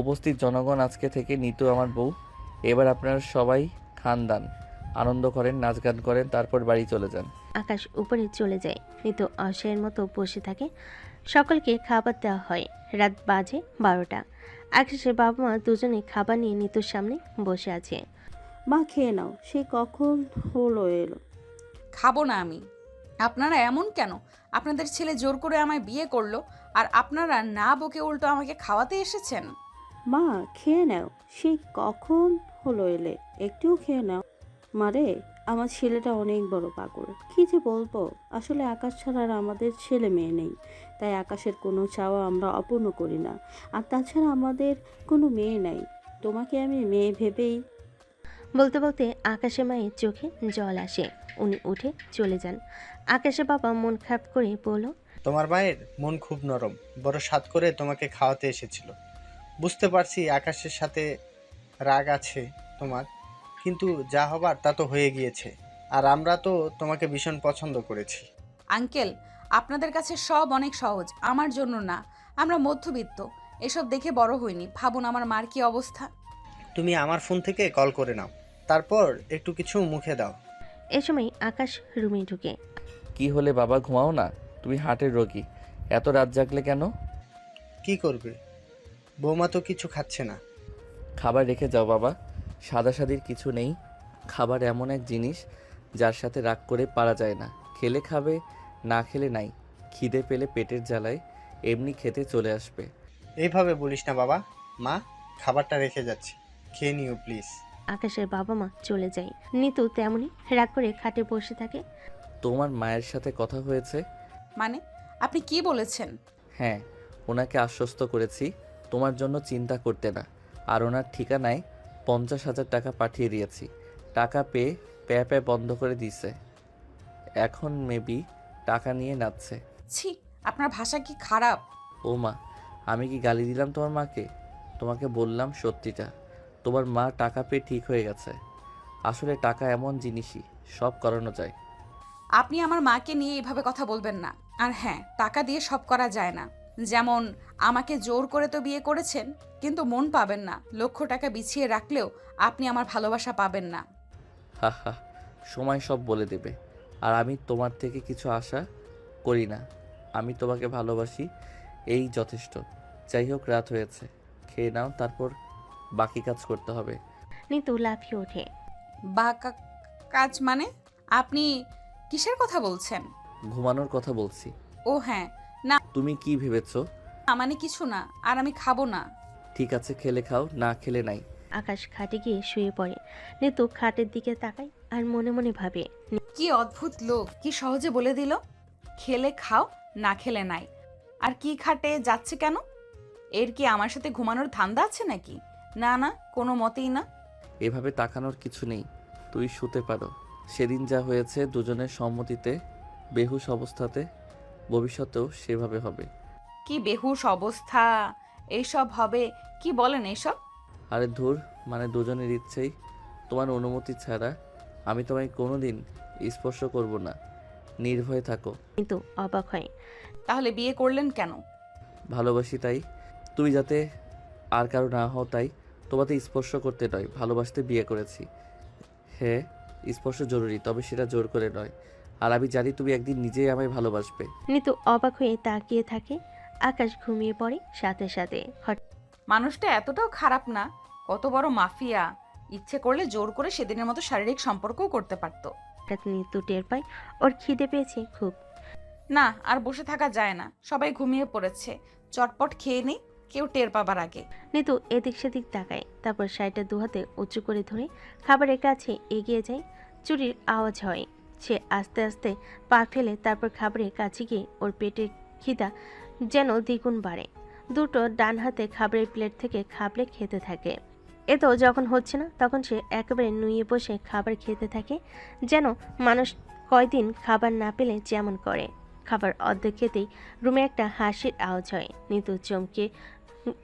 উপস্থিত জনগণ, আজকে থেকে নিতু আমার বউ। এবার আপনারা সবাই খান দান, আনন্দ করেন, নাচ গান করেন, তারপর বাড়ি চলে যান। আকাশ উপরে চলে যায়। নিতু অসহায়ের মতো বসে থাকে। সকলকে খাবার দেওয়া হয়। রাত বাজে 12টা। আকাশের বাবা মা দুজনে খাবার নিয়ে নিতুর সামনে বসে আছে। মা খেয়ে নাও, সে কখন হলো এলো। খাবো না আমি। আপনারা এমন কেন? আপনাদের ছেলে জোর করে আমায় বিয়ে করলো, আর আপনারা না বকে উল্টো আমাকে খাওয়াতে এসেছেন। মা খেয়ে নাও, সে কখন হলো এলে, একটুও খেয়ে নাও। মারে, আমার ছেলেটা অনেক বড় পাগল। কি যে বলবো, আসলে আকাশ ছাড়া আর আমাদের ছেলে মেয়ে নেই, তাই আকাশের কোনো চাওয়া আমরা অপূর্ণ করি না। আর তাছাড়া আমাদের কোনো মেয়ে নাই, তোমাকে আমি মেয়ে ভেবেই। বলতে বলতে আকাশের মায়ের চোখে জল আসে। উনি উঠে চলে যান। আকাশের বাবা মন খারাপ করে বলল, তোমার মায়ের মন খুব নরম, বড় সাধ করে তোমাকে খাওয়াতে এসেছিল। বুঝতে পারছি আকাশের সাথে রাগ আছে তোমার, কিন্তু যা হবার তা তো হয়ে গিয়েছে। আর আমরা তো তোমাকে ভীষণ পছন্দ করেছি। আঙ্কেল, আপনাদের কাছে সব অনেক সহজ, আমার জন্য না। আমরা মধ্যবিত্ত, এসব দেখে বড় হইনি। ভাবুন আমার মার কি অবস্থা। তুমি আমার ফোন থেকে কল করে নাও, তারপর একটু কিছু মুখে দাও। এ সময় আকাশ রুমে ঢুকে। কি হলে বাবা, ঘুমাও না? তুমি হার্টের রোগী, এত রাত জাগলে কেন? কি করবে, বৌমা তো কিছু খাচ্ছে না। খাবার রেখে যাও বাবা, সাদাসাদির কিছু নেই। খাবার এমন এক জিনিস যার সাথে রাগ করে পারা যায় না। খেলে খাবে, না খেলে নাই। খিদে পেলে পেটের জ্বালায় এমনি খেতে চলে আসবে। এইভাবে বলিস না বাবা। মা, খাবারটা রেখে যাচ্ছি, খেয়ে নিও প্লিজ। আকাশের বাবা মা চলে যায়। নিতু তেমনি রাগ করে খাটে বসে থাকে। তোমার মায়ের সাথে কথা হয়েছে? মানে, আপনি কি বলেছেন? হ্যাঁ, ওনাকে আশ্বস্ত করেছি তোমার জন্য চিন্তা করতে না। আর ওনার ঠিকানায় 50,000 টাকা পাঠিয়ে দিয়েছি। টাকা পেয়ে প্যা বন্ধ করে দিয়েছে। এখন মেবি টাকা নিয়ে নাচছে। ছি, আপনার ভাষা কি খারাপ। ও মা, আমি কি গালি দিলাম তোমার মাকে? তোমাকে বললাম সত্যিটা। তোমার মা টাকা পেয়ে ঠিক হয়ে গেছে। আসলে টাকা এমন জিনিসই, সব করানো যায়। আপনি আমার মাকে নিয়ে এইভাবে কথা বলবেন না। আর হ্যাঁ, টাকা দিয়ে সব করা যায় না। যেমন আমাকে জোর করে তো বিয়ে করেছেন, কিন্তু মন পাবেন না। লক্ষ টাকা বিছিয়ে রাখলেও আপনি আমার ভালোবাসা পাবেন না। হা হা, সময় সব বলে দেবে। আর আমি তোমার থেকে কিছু আশা করি না। আমি তোমাকে ভালোবাসি, এই যথেষ্ট। যাই হোক, রাত হয়েছে, খেয়ে নাও, তারপর বাকি কাজ করতে হবে। নিতু লাফিয়ে ওঠে। বা কাজ মানে? আপনি কিসের কথা বলছেন? ঘুমানোর কথা বলছি। ও হ্যাঁ, তুমি কি ভেবেছো? মানে কিছু না। আর আমি খাবো না। ঠিক আছে, খেলে খাও, না খেলে নাই। আকাশ খাটে গিয়ে শুয়ে পড়ে। নিতু খাটের দিকে তাকায় আর মনে মনে ভাবে, কি অদ্ভুত লোক, কি সহজে বলে দিল খেলে খাও, না খেলে নাই। আর কি খাটে যাচ্ছে কেন? এর কি আমার সাথে ঘুমানোর ধান্দা আছে নাকি? না না, কোনো মতেই না। এভাবে তাকানোর কিছু নেই, তুই শুতে পারো। সেদিন যা হয়েছে দুজনের সম্মতিতে, বেহুশ অবস্থাতে, ভবিষ্যতেও সেভাবে হবে। কি বেহুশ অবস্থা? এইসব হবে? কি বলেন এইসব? আরে ধুর, মানে দুজনের ইচ্ছেই। তোমার অনুমতি ছাড়া আমি তোমায় কোনোদিন স্পর্শ করব না। নির্ভয়ে থাকো। কিন্তু অবাক হয়। তাহলে বিয়ে করলেন কেন? ভালোবাসি তাই। তুমি যাতে আর কারো না হও তাই। তোমাতে স্পর্শ করতে নয়, ভালোবাসতে বিয়ে করেছি। হ্যাঁ, স্পর্শ জরুরি, তবে সেটা জোর করে নয়। আর আমি জানি তুমি একদিন নিজেই আমায় ভালোবাসবে। নিতু অবাক হয়ে তাকিয়ে থাকে। আকাশ ঘুমিয়ে পড়ে সাথে সাথে। হঠাৎ মানুষটা এতটাও খারাপ না, কত বড় মাফিয়া। ইচ্ছে করলে জোর করে সেদিনের মতো শারীরিক সম্পর্কও করতে পারতো। হঠাৎ নিতু টের পায় ওর খিদে পেয়েছে খুব। না, আর বসে থাকা যায় না, সবাই ঘুমিয়ে পড়েছে, চটপট খেয়ে নেই, কেউ টের পাবার আগে। নিতু এদিক সেদিক তাকায়, তারপর শাড়িটা দুহাতে উঁচু করে ধরে খাবারের কাছে এগিয়ে যায়। চুরির আওয়াজ হয়। সে আস্তে আস্তে পা ফেলে তারপর খাবারের কাছে গিয়ে ওর পেটের খিদা যেন দ্বিগুণ বাড়ে। দুটো ডান হাতে খাবারের প্লেট থেকে খাবলে খেতে থাকে। এতো যখন হচ্ছে না তখন সে একেবারে নুয়ে বসে খাবার খেতে থাকে, যেন মানুষ কয়দিন খাবার না পেলে যেমন করে। খাবার অর্ধেক খেতেই রুমে একটা হাসির আওয়াজ হয়। নিতু চমকে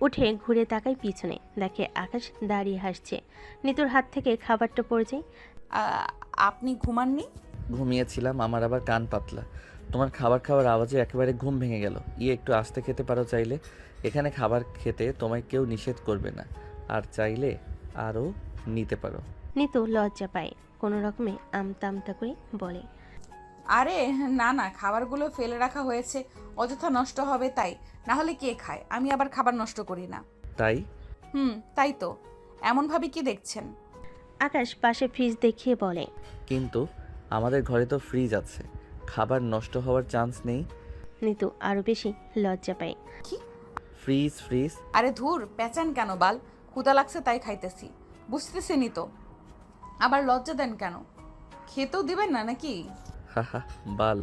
উঠে ঘুরে তাকায় পিছনে, দেখে আকাশ দাঁড়িয়ে হাসছে। নিতুর হাত থেকে খাবারটা পড়ে যায়। আপনি ঘুমাননি? ঘুমিয়েছিলাম, আমার আবার কান পাতলা। তোমার খাবার খাওয়ার আওয়াজে একেবারে ঘুম ভেঙে গেল। একটু আস্তে খেতে পারো চাইলে। এখানে খাবার খেতে তোমায় কেউ নিষেধ করবে না, আর চাইলে আরও নিতে পারো। নিতু লজ্জা পায়, কোনো রকমে আমতা আমতা করে বলে, আরে না না, খাবারগুলো ফেলে রাখা হয়েছে, অযথা নষ্ট হবে তাই, না হলে কে খায়? আমি আবার খাবার নষ্ট করি না। তাই? তাই তো। এমনভাবে কি দেখছেন? আকাশ পাশে ফ্রিজ দেখিয়ে বলে, কিন্তু আমাদের ঘরে তো ফ্রিজ আছে, খাবার নষ্ট হওয়ার চান্স নেই। নিতু আরো বেশি লজ্জা পায়। কি? Fridge fridge? আরে ধুর, পেঁচান কেন বাল? ক্ষুধা লাগছে তাই খাইতেছি, বুঝতেছেনই তো, আবার লজ্জা দেন কেন? খেতেও দিবেন না নাকি? হাহা, বাল,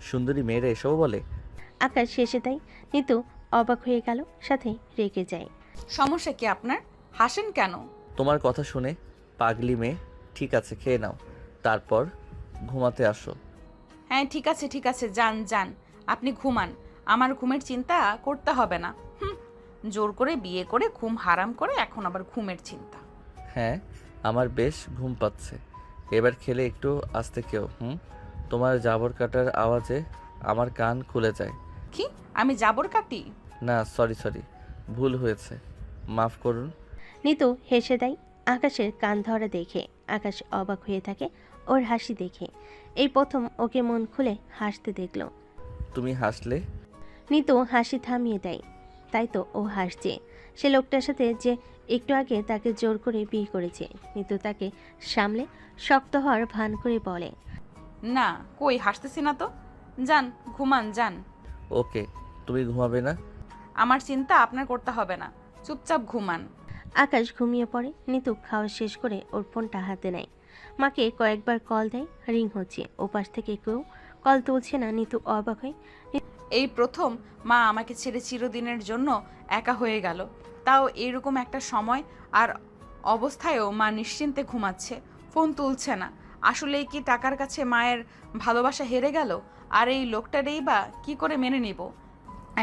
সুন্দরী মেয়েরা এসব বলে? আকাশ শেষে দেয়। নিতু অবাক হয়ে গেল, সাথে রেগে যায়। সমস্যা কি আপনার? হাসেন কেন? তোমার কথা শুনে পাগলি মেয়ে। ঠিক আছে, খেয়ে নাও, তারপর ঘুমাতে আসো। হ্যাঁ ঠিক আছে ঠিক আছে, যান যান, আপনি ঘুমান, আমার ঘুমের চিন্তা করতে হবে না। জোর করে বিয়ে করে ঘুম হারাম করে এখন আবার ঘুমের চিন্তা। হ্যাঁ, আমার বেশ ঘুম পাচ্ছে। এবার খেলে একটু আস্তে খেও। তোমার জাবর কাটার আওয়াজে আমার কান খুলে যায়। কি? আমি জাবর কাটি? না, সরি, ভুল হয়েছে, মাফ করুন। নিতু হেসে দেয় আকাশের কান ধরা দেখে। আকাশ অবাক হয়ে থাকে ওর হাসি দেখে। এই প্রথম ওকে মন খুলে হাসতে দেখল। তুমি হাসলে? নিতু হাসি থামিয়ে দেয়। তাই তো ও হাসছে। সে লোকটার সাথে যে একটু আগে তাকে জোর করে বিয়ে করেছে। নিতু তাকে সামলে শক্ত হওয়ার ভান করে বলে, না, কই হাসতেছি না তো। যান ঘুমান যান। ওকে, তুমি ঘুমাবে না? আমার চিন্তা আপনার করতে হবে না, চুপচাপ ঘুমান। আকাশ ঘুমিয়ে পড়ে। নিতু খাওয়া শেষ করে ওর ফোনটা হাতে নেয়। মাকে কয়েকবার কল দেয়, রিং হচ্ছে। ওপাশ থেকে কেউ কল তুলছে না। নিতু অবাক হয়। এই প্রথম মা আমাকে ছেড়ে চিরদিনের জন্য একা হয়ে গেল, তাও এইরকম একটা সময় আর অবস্থায়ও মা নিশ্চিন্তে ঘুমাচ্ছে, ফোন তুলছে না। আসলেই কি টাকার কাছে মায়ের ভালোবাসা হেরে গেল? আর এই লোকটারেই বা কি করে মেনে নিব?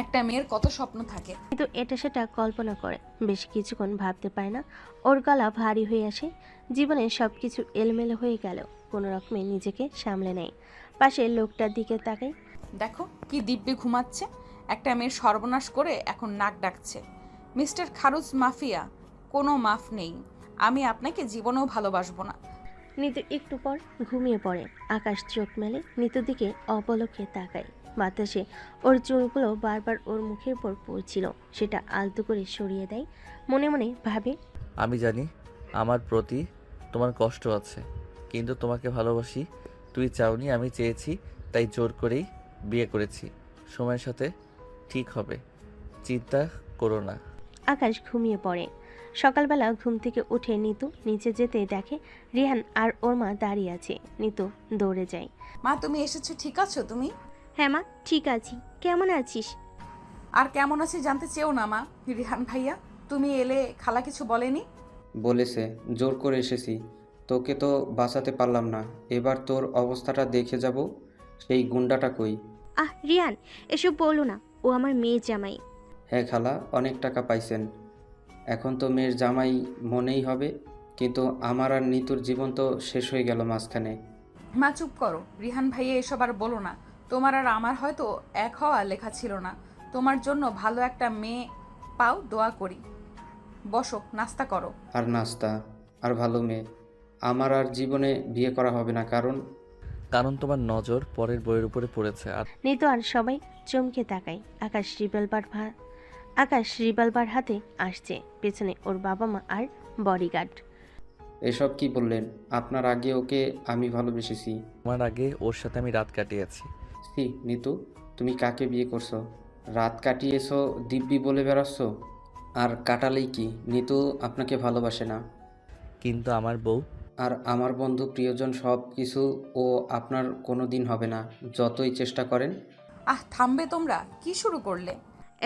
একটা মেয়ের কত স্বপ্ন থাকে। কিন্তু এটা সেটা কল্পনা করে বেশ কিছুক্ষণ ভাবতে পারে না। ওর গলা ভারী হয়ে আসে। জীবনে সব কিছু এলোমেলো হয়ে গেল। কোনো রকমে নিজেকে সামলে নেয়। পাশে লোকটার দিকে তাকাই। দেখো কি দিব্যি ঘুমাচ্ছে, একটা মেয়ের সর্বনাশ করে এখন নাক ডাকছে। মিস্টার খারুজ মাফিয়া, কোনো মাফ নেই। আমি আপনাকে জীবনেও ভালোবাসবো না। নিতু একটু পর ঘুমিয়ে পড়ে। আকাশ চোখ মেলে নিতুর দিকে অপলকে তাকায়। বাতাসে ওর চুলগুলো বারবার ওর মুখের উপর পড়ছিল। সেটা আলতো করে সরিয়ে দেয়। মনে মনে ভাবে, আমি জানি আমার প্রতি তোমার কষ্ট আছে, কিন্তু তোমাকে ভালোবাসি। তুই চাওনি, আমি চেয়েছি, তাই জোর করেই বিয়ে করেছি। সময়ের সাথে ঠিক হবে, চিন্তা করো না। আকাশ ঘুমিয়ে পড়ে। সকালবেলা ঘুম থেকে উঠে নিতু নিচে যেতে দেখে রিহান আর ওর মা দাঁড়িয়ে আছে। নিতু দৌড়ে যায়। মা তুমি এসেছো, ঠিক আছো তুমি? হ্যাঁ মা, ঠিক আছি। কেমন আছিস? আর কেমন আছি জানতে চেও না মা। রিহান ভাইয়া, তুমি এলে খালা কিছু বলেনি? বলেছে, জোর করে এসেছি, তোকে তো বাঁচাতে পারলাম না। এবার তোর অবস্থাটা দেখে যাব। সেই গুন্ডাটা কই? আহ রিয়ান, এসব বলো না, ও আমার মেয়ে জামাই। হ্যাঁ খালা, অনেক টাকা পাইছেন, এখন তো মেয়ের জামাই মনেই হবে। কিন্তু আমার আর নিতুর জীবন তো শেষ হয়ে গেল মাঝখানে। মা চুপ করো। রিহান ভাইয়া এসব আর বলো না। তোমার আর আমার হয়তো এক হওয়া লেখা ছিল না। তোমার জন্য ভালো একটা মেয়ে পাও, দোয়া করি। বসো, নাস্তা করো। আর নাস্তা? আর ভালো মেয়ে? আমার আর জীবনে বিয়ে করা হবে না, কারণ তোমার নজর পরের বইয়ের উপরে পড়েছে। আর নিতু আর সবাই চমকে তাকায়। আকাশ রিভলভার আকাশ রিভলভার হাতে আসছে, পেছনে ওর বাবা মা আর বডিগার্ড। এসব কি বললেন? আপনার আগে ওকে আমি ভালোবেসেছি। আমার আগে ওর সাথে আমি রাত কাটিয়েছি। সি নিতু, তুমি কাকে বিয়ে করছো? রাত কাটিয়েছো দিব্যি বলে বেড়াচ্ছ? আর কাটালেই কি? নিতু আপনাকে ভালোবাসে না। কিন্তু আমার বউ। আর আমার বন্ধু প্রিয়জন সব কিছু ও আপনার কোনো দিন হবে না, যতই চেষ্টা করেন। থামবে তোমরা? কি শুরু করলে?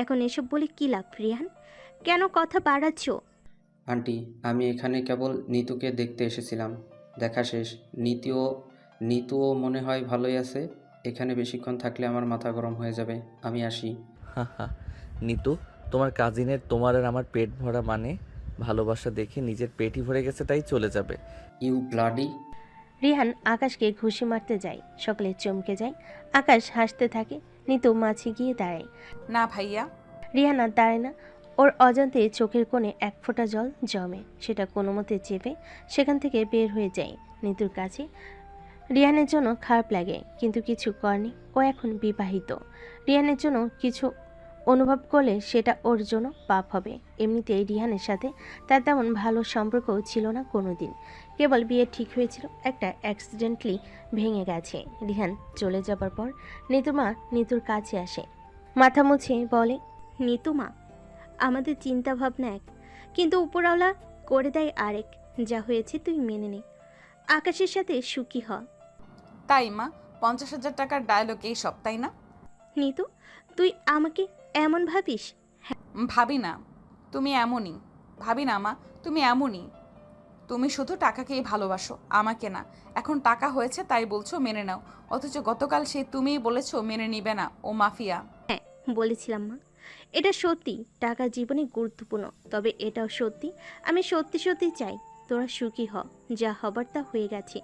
এখন এসব বলে কি লাভ রিহান? কেন কথা বাড়াচ্ছ? আন্টি, আমি এখানে কেবল নিতুকে দেখতে এসেছিলাম। দেখা শেষ। নিতুও মনে হয় ভালোই আছে। এখানে বেশিক্ষণ থাকলে আমার মাথা গরম হয়ে যাবে। আমি আসি। হা হা। নিতু, তোমার কাজিনের তোমার আর আমার পেট ভরা মানে ভালোবাসা দেখে নিজের পেটই ভরে গেছে তাই চলে যাবে। You bloody. রিহান আকাশকে ঘুষি মারতে যায়, সকলে চমকে যায়। আকাশ হাসতে থাকে, নিতু মাঝে গিয়ে দাঁড়ায়। না ভাইয়া। রিহান আর দাঁড়ায় না, ওর অজান্তে চোখের কোণে এক ফোঁটা জল জমে, সেটা কোনো মতে চেপে সেখান থেকে বের হয়ে যায় নিতুর কাছে। রিহানের জন্য খারাপ লাগে, কিন্তু কিছু করেনি, ও এখন বিবাহিত। রিহানের জন্য কিছু অনুভব করলে সেটা ওর জন্য পাপ হবে। এমনিতেই রিহানের সাথে তার তেমন ভালো সম্পর্কও ছিল না কোনো দিন, কেবল বিয়ে ঠিক হয়েছিল, একটা অ্যাক্সিডেন্টলি ভেঙে গেছে। রিহান চলে যাবার পর নিতুমা নিতুর কাছে আসে, মাথা মুছে বলে, নিতু মা, আমাদের চিন্তা ভাবনা এক, কিন্তু উপরওয়ালা করে দেয় আরেক। যা হয়েছে তুই মেনে নে, আকাশের সাথে সুখী হ। তাই মা, 50,000 টাকার ডায়লগ এই সব, তাই না? নিতু, তুই আমাকে এমন ভাবিস? ভাবি না, তুমি এমনই। ভাবি না মা, তুমি এমনই। তুমি শুধু টাকাকেই ভালোবাসো, আমাকে না। এখন টাকা হয়েছে তাই বলছো মেনে নাও, অথচ গতকাল সে তুমিই বলেছো মেনে নিবে না, ও মাফিয়া। হ্যাঁ বলেছিলাম মা, এটা সত্যি, টাকা জীবনে গুরুত্বপূর্ণ, তবে এটাও সত্যি, আমি সত্যি সত্যি চাই তোরা সুখী হ। যা হবার তা হয়ে গেছে,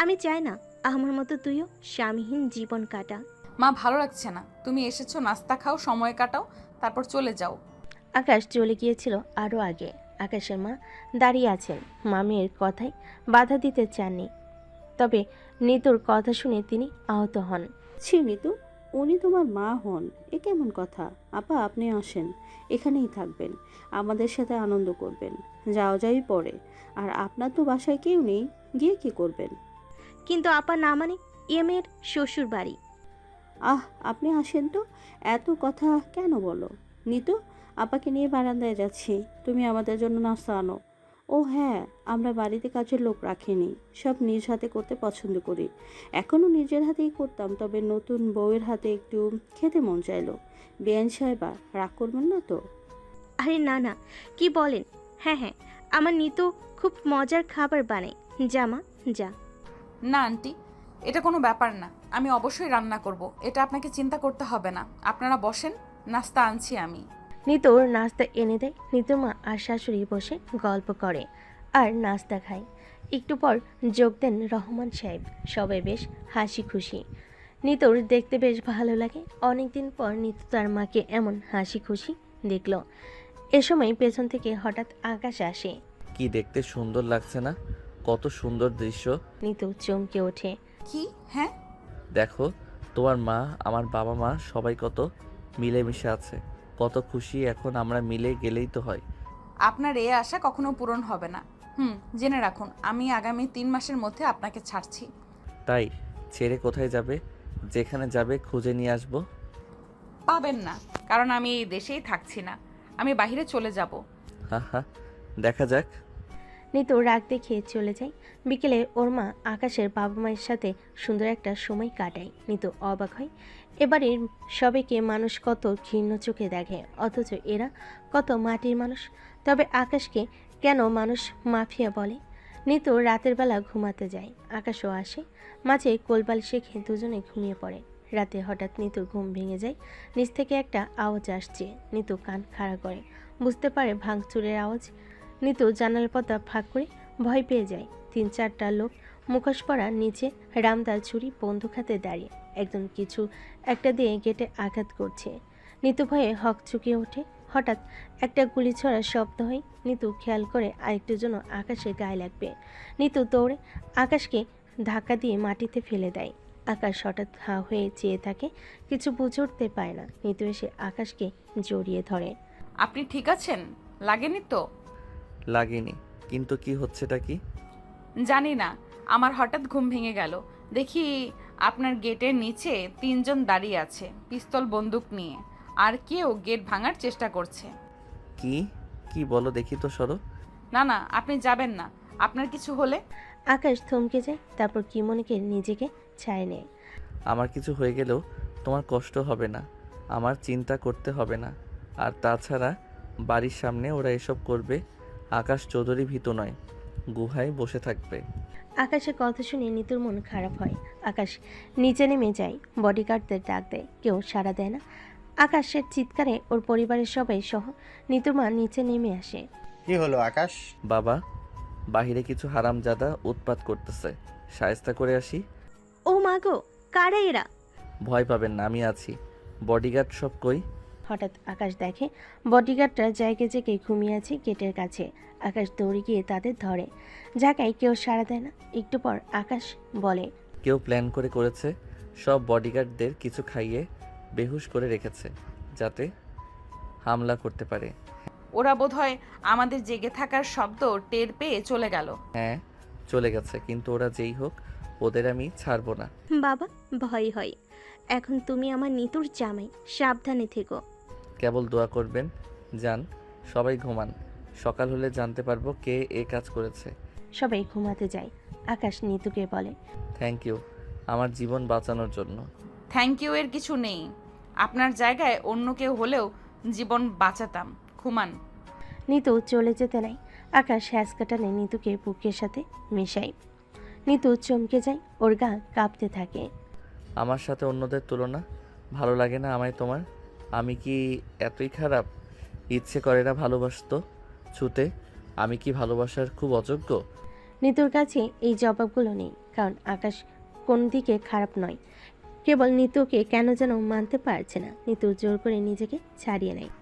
আমি চাই না আমার মতো তুইও স্বামীহীন জীবন কাটা। মা ভালো লাগছে না, তুমি এসেছো, নাস্তা খাও, সময় কাটাও, তারপর চলে যাও। আকাশ চলে গিয়েছিল আরও আগে। আকাশের মা দাঁড়িয়ে আছেন, মা মেয়ের কথায় বাধা দিতে চাননি, তবে নিতুর কথা শুনে তিনি আহত হন। ছি নিতু, উনি তোমার মা হন, এ কেমন কথা? আপা আপনি আসেন, এখানেই থাকবেন, আমাদের সাথে আনন্দ করবেন, যাও যাই পরে। আর আপনার তো বাসায় কেউ নেই, গিয়ে কি করবেন? কিন্তু আপা না মানে, এ মেয়ের শ্বশুর বাড়ি। আপনি আসেন তো, এত কথা কেন বলো? নিতু, আপাকে নিয়ে বারান্দায় যাচ্ছি, তুমি আমাদের জন্য নাস্তা আনো। ও হ্যাঁ, আমরা বাড়িতে কাজের লোক রাখিনি, সব নিজ হাতে করতে পছন্দ করি। এখনও নিজের হাতেই করতাম, তবে নতুন বউয়ের হাতে একটু খেতে মন চাইলো। বেআইন সাহেবা রাগ করবেন না তো? আরে না না, কি বলেন? হ্যাঁ হ্যাঁ, আমার নিতু খুব মজার খাবার বানায়, যা মা যা। না আন্টি, এটা কোনো ব্যাপার না, আমি অবশ্যই রান্না করব, এটা আপনাকে চিন্তা করতে হবে না। আপনারা বসেন, নাস্তা আনছি আমি। নিতুর নাস্তা এনে দেয়, নিতুর মা আর শাশুড়ি বসে গল্প করে আর নাস্তা খায়। একটু পর যোগ দেন রহমান সাহেব, সবাই বেশ হাসি খুশি। নিতুর দেখতে বেশ ভালো লাগে, অনেকদিন পর নিতু তার মাকে এমন হাসি খুশি দেখল। এ সময় পেছন থেকে হঠাৎ আকাশ আসে। কি দেখতে সুন্দর লাগছে না? কত সুন্দর দৃশ্য। নিতু চমকে ওঠে। কি? হ্যাঁ, দেখো, তোমার মা, আমার বাবা মা সবাই কত মিলেমিশে আছে, কত খুশি। এখন আমরা মিলে গেলেই তো হয়। আপনার এ আশা কখনো পূরণ হবে না। জেনে রাখুন, আমি আগামী 3 মাসের মধ্যে আপনাকে ছাড়ছি। তাই ছেড়ে কোথায় যাবে? যেখানে যাবে খুঁজে নিয়ে আসবো। পাবেন না, কারণ আমি এই দেশেই থাকছি না, আমি বাইরে চলে যাব। হা হা, দেখা যাক। নিতু রাগ দেখিয়ে চলে যায়। বিকেলে ওর মা আকাশের বাবা মায়ের সাথে সুন্দর একটা সময় কাটায়। নিতু অবাক হয়, এবারের সবাইকে মানুষ কত ঘৃণ্য চোখে দেখে, অথচ এরা কত মাটির মানুষ। তবে আকাশকে কেন মানুষ মাফিয়া বলে? নিতু রাতের বেলা ঘুমাতে যায়, আকাশও আসে, মাঝে কোলবাল শেখে দুজনে ঘুমিয়ে পড়ে। রাতে হঠাৎ নিতুর ঘুম ভেঙে যায়, নিচ থেকে একটা আওয়াজ আসছে। নিতু কান খাড়া করে, বুঝতে পারে ভাঙচুরের আওয়াজ। নিতু জানালার পর্দা ফাঁক করে ভয় পেয়ে যায়। 3-4টা লোক মুখোশ পরা, নিচে রামদার ছুরি বন্দুক হাতে দাঁড়িয়ে, একজন কিছু একটা দিয়ে গেটে আঘাত করছে। নিতু ভয়ে হক চুকিয়ে ওঠে। হঠাৎ একটা গুলি ছোড়ার শব্দ হয়, নিতু খেয়াল করে আরেকটু জন্য আকাশের গায়ে লাগবে। নিতু দৌড়ে আকাশকে ধাক্কা দিয়ে মাটিতে ফেলে দেয়। আকাশ হঠাৎ হা হয়ে চেয়ে থাকে, কিছু বুঝে উঠতে পারে না। নিতু এসে আকাশকে জড়িয়ে ধরে। আপনি ঠিক আছেন? লাগেনি তো? লাগেনি, কিন্তু কি হচ্ছেটা কি? জানি না, আমার হঠাৎ ঘুম ভেঙে গেল। দেখি আপনার গেটের নিচে 3 জন দাঁড়িয়ে আছে পিস্তল বন্দুক নিয়ে, আর কেউ গেট ভাঙার চেষ্টা করছে। কি কি বলো দেখি তো, সরো। না না, আপনি যাবেন না। আপনার কিছু হলে? আকাশ থমকে যায়, তারপর কি মনেকে নিজেকে ছায় নেয়। আমার কিছু হয়ে গেলেও তোমার কষ্ট হবে না, আমার চিন্তা করতে হবে না। আর তাছাড়া বাড়ির সামনে ওরা এসব করবে। আকাশ চৌধুরী ভীত নয়, গুহায় বসে থাকবে। আকাশের কথা শুনে নিতুর মন খারাপ হয়। আকাশ নিচে নেমে যায়, বডিগার্ডদের ডাক দেয়, কেউ সাড়া দেয় না। আকাশের চিৎকারে ওর পরিবারের সবাই সহ নিতুর মা নিচে নেমে আসে। কি হলো আকাশ? বাবা, বাহিরে কিছু হারামজাদা উৎপাত করতেছে, শায়েস্তা করে আসি। ও মা গো, কারা এরা? ভয় পাবেন না, আমি আছি। বডিগার্ড সব কই? হঠাৎ আকাশ দেখে বডিগার্ডরা জায়গায় জায়গায় ঘুমিয়ে আছে গেটের কাছে। আকাশ দৌড়ে গিয়ে তাদের ধরে, জায়গায় কেউ সাড়া দেয় না। একটু পর আকাশ বলে, কেউ প্ল্যান করে করেছে, সব বডিগার্ডদের কিছু খাইয়ে বেহুশ করে রেখেছে যাতে হামলা করতে পারে। ওরা বোধহয় আমাদের জেগে থাকার শব্দ টের পেয়ে চলে গেল। হ্যাঁ, চলে গেছে, কিন্তু ওরা যেই হোক ওদের আমি ছাড়বো না। বাবা, ভয় হয়। এখন তুমি আমার নিতুর জামাই, সাবধানে থেকো। কেবল দোয়া করবেন, যান সবাই ঘুমান, সকাল হলে জানতে পারবো কে এ কাজ করেছে। সবাই ঘুমাতে যায়। আকাশ নিতুকে বলে, থ্যাংক ইউ আমার জীবন বাঁচানোর জন্য। থ্যাংক ইউ এর কিছু নেই, আপনার জায়গায় অন্য কেউ হলেও জীবন বাঁচাতাম। ঘুমান। নিতু চলে যেতে নাই। আকাশ হ্যাস কাটানে নিতুকে বুকের সাথে মেশায়। নিতু চমকে যায়, ওর গা কাঁপতে থাকে। আমার সাথে অন্যদের তুলনা ভালো লাগে না আমায় তোমার? আমি কি এতই খারাপ? ইচ্ছে করে না ভালোবাসতো ছুতে? আমি কি ভালোবাসার খুব অযোগ্য? নিতুর কাছে এই জবাবগুলো নেই, কারণ আকাশ কোন দিকে খারাপ নয়, কেবল নিতুকে কেন যেন মানতে পারছে না। নিতু জোর করে নিজেকে ছাড়িয়ে নেয়।